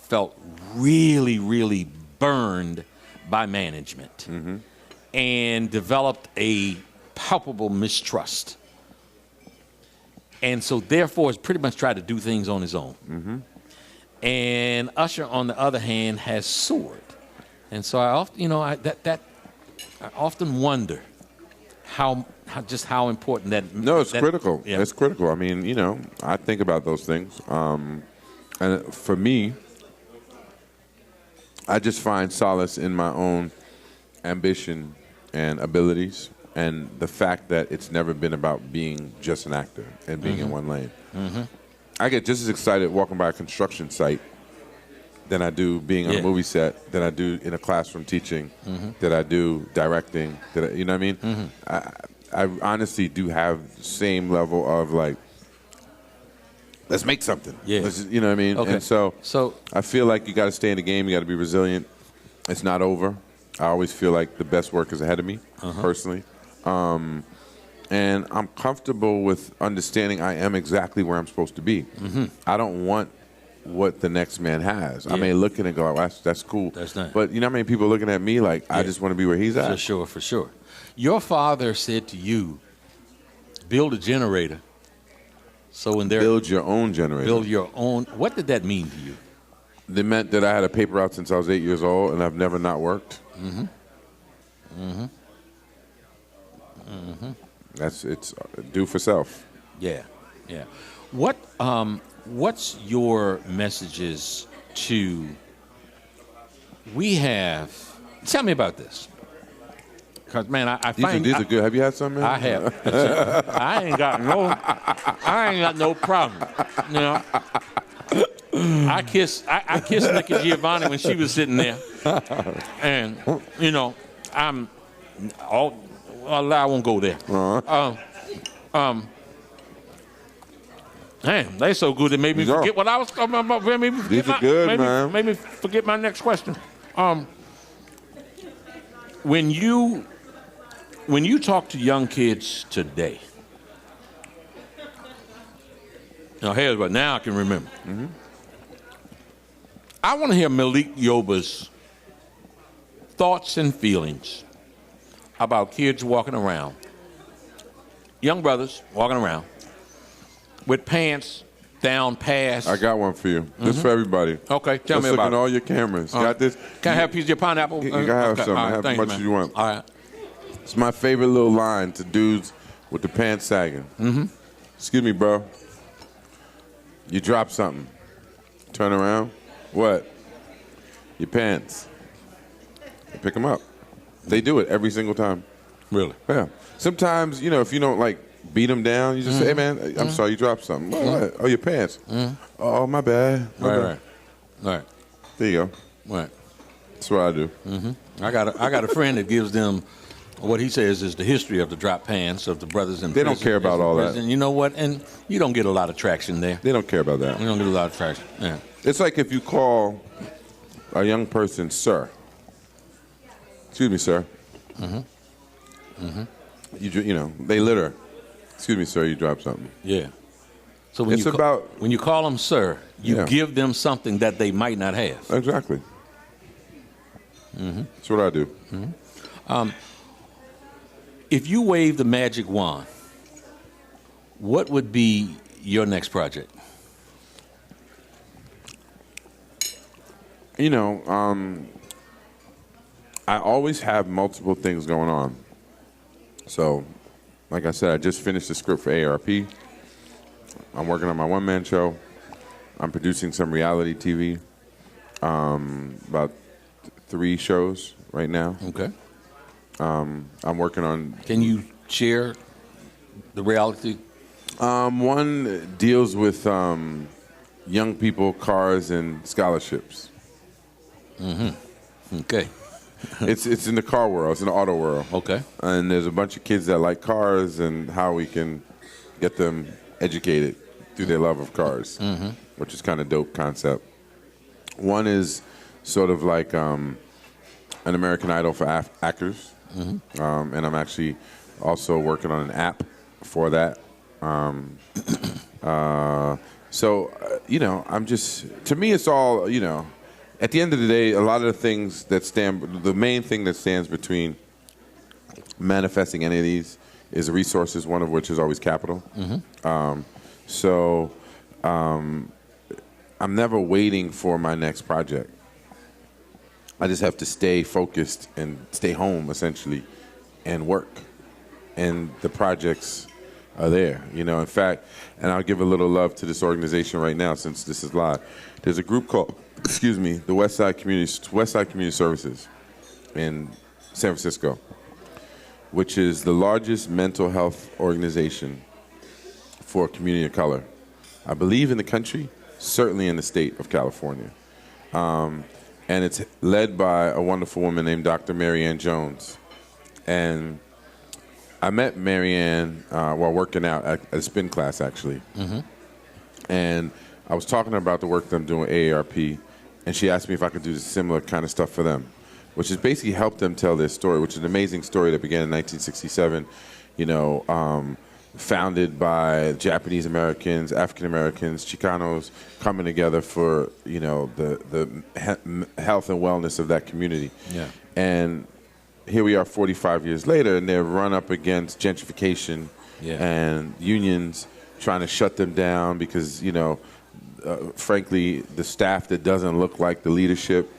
felt really, really burned by management and developed a palpable mistrust. And so therefore has pretty much tried to do things on his own. And Usher, on the other hand, has soared. And so I often, I often wonder how important that. No, it's critical. Yeah. It's critical. I mean, I think about those things. And for me, I just find solace in my own ambition and abilities, and the fact that it's never been about being just an actor and being in one lane. I get just as excited walking by a construction site than I do being on a movie set, than I do in a classroom teaching, that I do directing, you know what I mean? I honestly do have the same level of let's make something. You know what I mean? Okay. And so I feel like you got to stay in the game. You got to be resilient. It's not over. I always feel like the best work is ahead of me, personally. And I'm comfortable with understanding I am exactly where I'm supposed to be. I don't want what the next man has. I may look at it and go, oh, that's cool. That's nice. But you know how many people looking at me like, I just want to be where he's at? For sure, for sure. Your father said to you, build a generator. So when they're Build your own generator. build your own. What did that mean to you? It meant that I had a paper route since I was 8 years old, and I've never not worked. It's do for self. Yeah, yeah. What's your messages to? We have. Tell me about this. Because man, I find these are good. Have you had some? Man? I have. I ain't got no problem. You know. I kissed Nikki Giovanni when she was sitting there, and you know, I won't go there. Damn, they so good it made me forget what I was talking about. These are good, man. Made me forget my next question. When you talk to young kids today, now here's what now I can remember. I want to hear Malik Yoba's thoughts and feelings about kids walking around, young brothers walking around with pants down past. I got one for you. This is for everybody. Okay, tell me look about at it. all your cameras. Got this? Can I have a piece of your pineapple? You can have some. Right, have as much as you want. All right. It's my favorite little line to dudes with the pants sagging. Excuse me, bro. You drop something. Turn around. What? Your pants. You pick them up. They do it every single time. Really? Yeah. Sometimes, you know, if you don't like beat them down, you just say, hey, man, I'm sorry you dropped something. What? Oh, your pants. Oh, my bad. Right. There you go. Right. That's what I do. I got a friend that gives them what he says is the history of the drop pants of the brothers in They prison. don't care about all that. And you know what? And you don't get a lot of traction there. They don't care about that. You don't get a lot of traction. Yeah. It's like if you call a young person, sir. Excuse me, sir. You know, they litter. Excuse me, sir, you dropped something. Yeah. So when you call them sir, you give them something that they might not have. Exactly. That's what I do. If you wave the magic wand, what would be your next project? You know, I always have multiple things going on. So, like I said, I just finished the script for AARP. I'm working on my one-man show. I'm producing some reality TV, about 3 shows right now. Okay. I'm working on... Can you share the reality? One deals with young people, cars, and scholarships. Okay. It's in the car world. It's in the auto world. Okay. And there's a bunch of kids that like cars and how we can get them educated through their love of cars, which is kind of dope concept. One is sort of like an American Idol for actors. And I'm actually also working on an app for that. You know, I'm just, to me, it's all, you know, at the end of the day, a lot of the things that the main thing that stands between manifesting any of these is the resources, one of which is always capital. I'm never waiting for my next project. I just have to stay focused and stay home, essentially, and work. And the projects are there. You know, in fact, and I'll give a little love to this organization right now since this is live. There's a group called, the Westside Community Services in San Francisco, which is the largest mental health organization for a community of color. I believe in the country, certainly in the state of California. And it's led by a wonderful woman named Dr. Marianne Jones. And I met Marianne while working out at a spin class, actually. And I was talking about the work that I'm doing at AARP, and she asked me if I could do similar kind of stuff for them. which has basically helped them tell their story, which is an amazing story that began in 1967, founded by Japanese Americans, African Americans, Chicanos coming together for, the health and wellness of that community. Yeah. And here we are 45 years later, and they're run up against gentrification and unions trying to shut them down because, frankly, the staff that doesn't look like the leadership.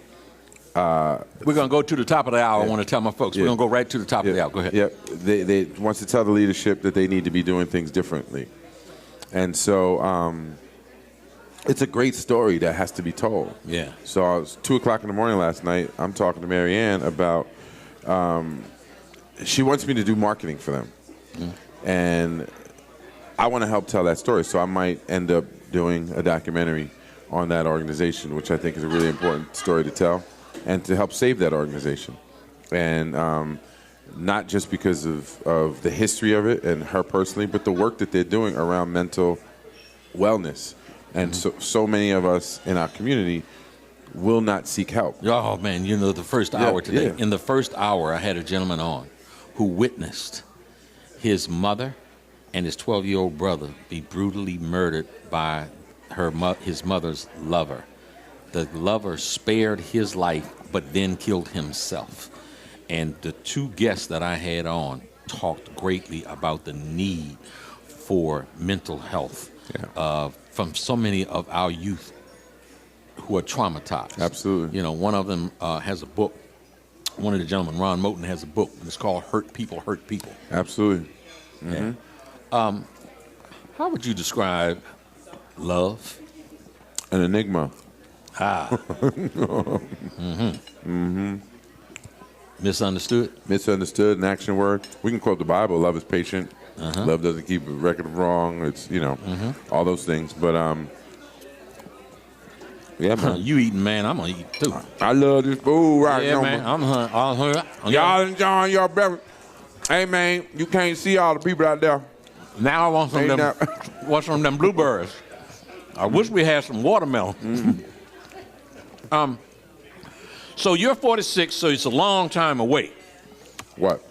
We're going to go to the top of the hour. I want to tell my folks. We're going to go right to the top of the hour. Go ahead. Yep. They wants to tell the leadership that they need to be doing things differently. And so it's a great story that has to be told. Yeah. So I was 2 o'clock in the morning last night. I'm talking to Mary Ann about she wants me to do marketing for them. And I want to help tell that story. So I might end up doing a documentary on that organization, which I think is a really important story to tell and to help save that organization. And not just because of the history of it and her personally, but the work that they're doing around mental wellness. And so many of us in our community will not seek help. Oh, man, the first hour today. Yeah. In the first hour, I had a gentleman on who witnessed his mother and his 12-year-old brother be brutally murdered by his mother's lover. The lover spared his life, but then killed himself. And the two guests that I had on talked greatly about the need for mental health from so many of our youth who are traumatized. Absolutely. One of them has a book. One of the gentlemen, RONALD MOTEN, has a book. And it's called Hurt People, Hurt People. Absolutely. Mm-hmm. Yeah. How would you describe love? An enigma. Misunderstood? Misunderstood, an action word. We can quote the Bible. Love is patient. Love doesn't keep a record of wrong. It's, all those things. But, yeah, man. You eating, man. I'm going to eat, too. I love this food right now. Yeah, man. I'm hungry. Y'all enjoying your breakfast. Hey, man, you can't see all the people out there. Now I want some of them blueberries. I wish we had some watermelon. So you're 46, so it's a long time away. What?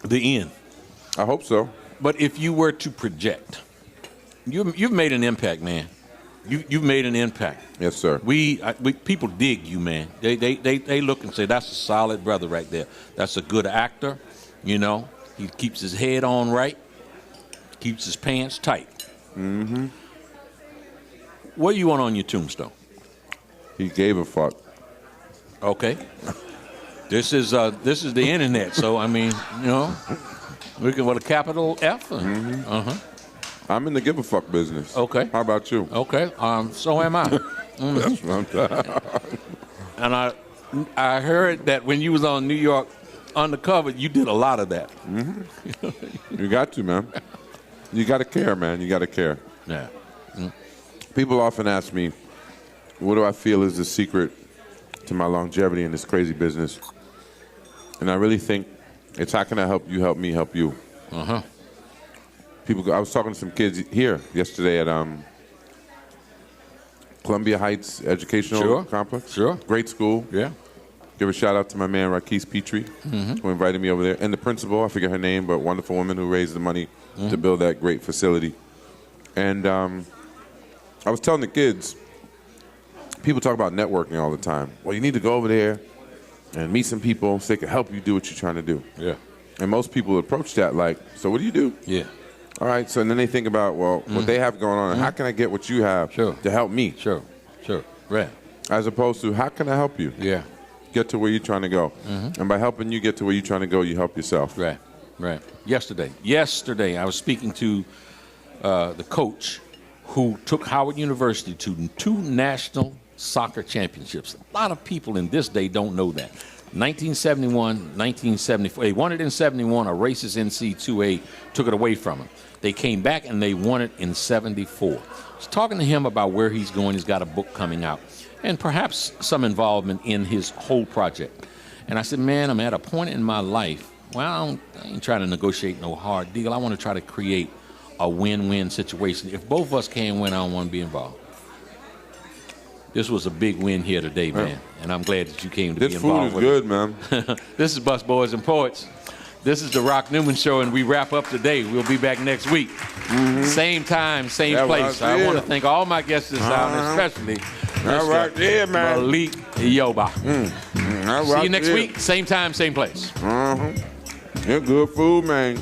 The end. I hope so. But if you were to project, you've made an impact, man. You've made an impact. Yes, sir. We people dig you, man. They look and say, that's a solid brother right there. That's a good actor. He keeps his head on right, keeps his pants tight. Mm-hmm. What do you want on your tombstone? He gave a fuck. Okay. This is the internet, so I mean, we can with a capital F. I'm in the give a fuck business. Okay. How about you? Okay. So am I. That's what I'm talking. And I heard that when you was on New York Undercover, you did a lot of that. You got to, man. You got to care, man. You got to care. Yeah. People often ask me, what do I feel is the secret to my longevity in this crazy business? And I really think it's how can I help you, help me, help you. People I was talking to some kids here yesterday at Columbia Heights Educational Complex. Sure. Great school. Yeah. Give a shout out to my man, Raquise Petrie, who invited me over there. And the principal, I forget her name, but wonderful woman who raised the money to build that great facility. And I was telling the kids, people talk about networking all the time. Well, you need to go over there and meet some people so they can help you do what you're trying to do. Yeah. And most people approach that like, so what do you do? Yeah. All right, so then they think about, well, what they have going on, and how can I get what you have to help me? Sure. Right. As opposed to, how can I help you? Yeah. Get to where you're trying to go. And by helping you get to where you're trying to go, you help yourself. Right. Yesterday, I was speaking to the coach who took Howard University to 2 national soccer championships. A lot of people in this day don't know that. 1971, 1974. They won it in 71. A racist NC2A took it away from them. They came back and they won it in 74. I was talking to him about where he's going. He's got a book coming out and perhaps some involvement in his whole project. And I said, man, I'm at a point in my life where I ain't trying to negotiate no hard deal. I want to try to create a win-win situation. If both of us can't win, I don't want to be involved. This was a big win here today, man. And I'm glad that you came to be involved This food is good, man. This is Busboys and Poets. This is the Rock Newman Show, and we wrap up today. We'll be back next week. Same time, same place. I want to thank all my guests this time, especially Mr. Malik Yoba. See you next week. Same time, same place. You're good food, man.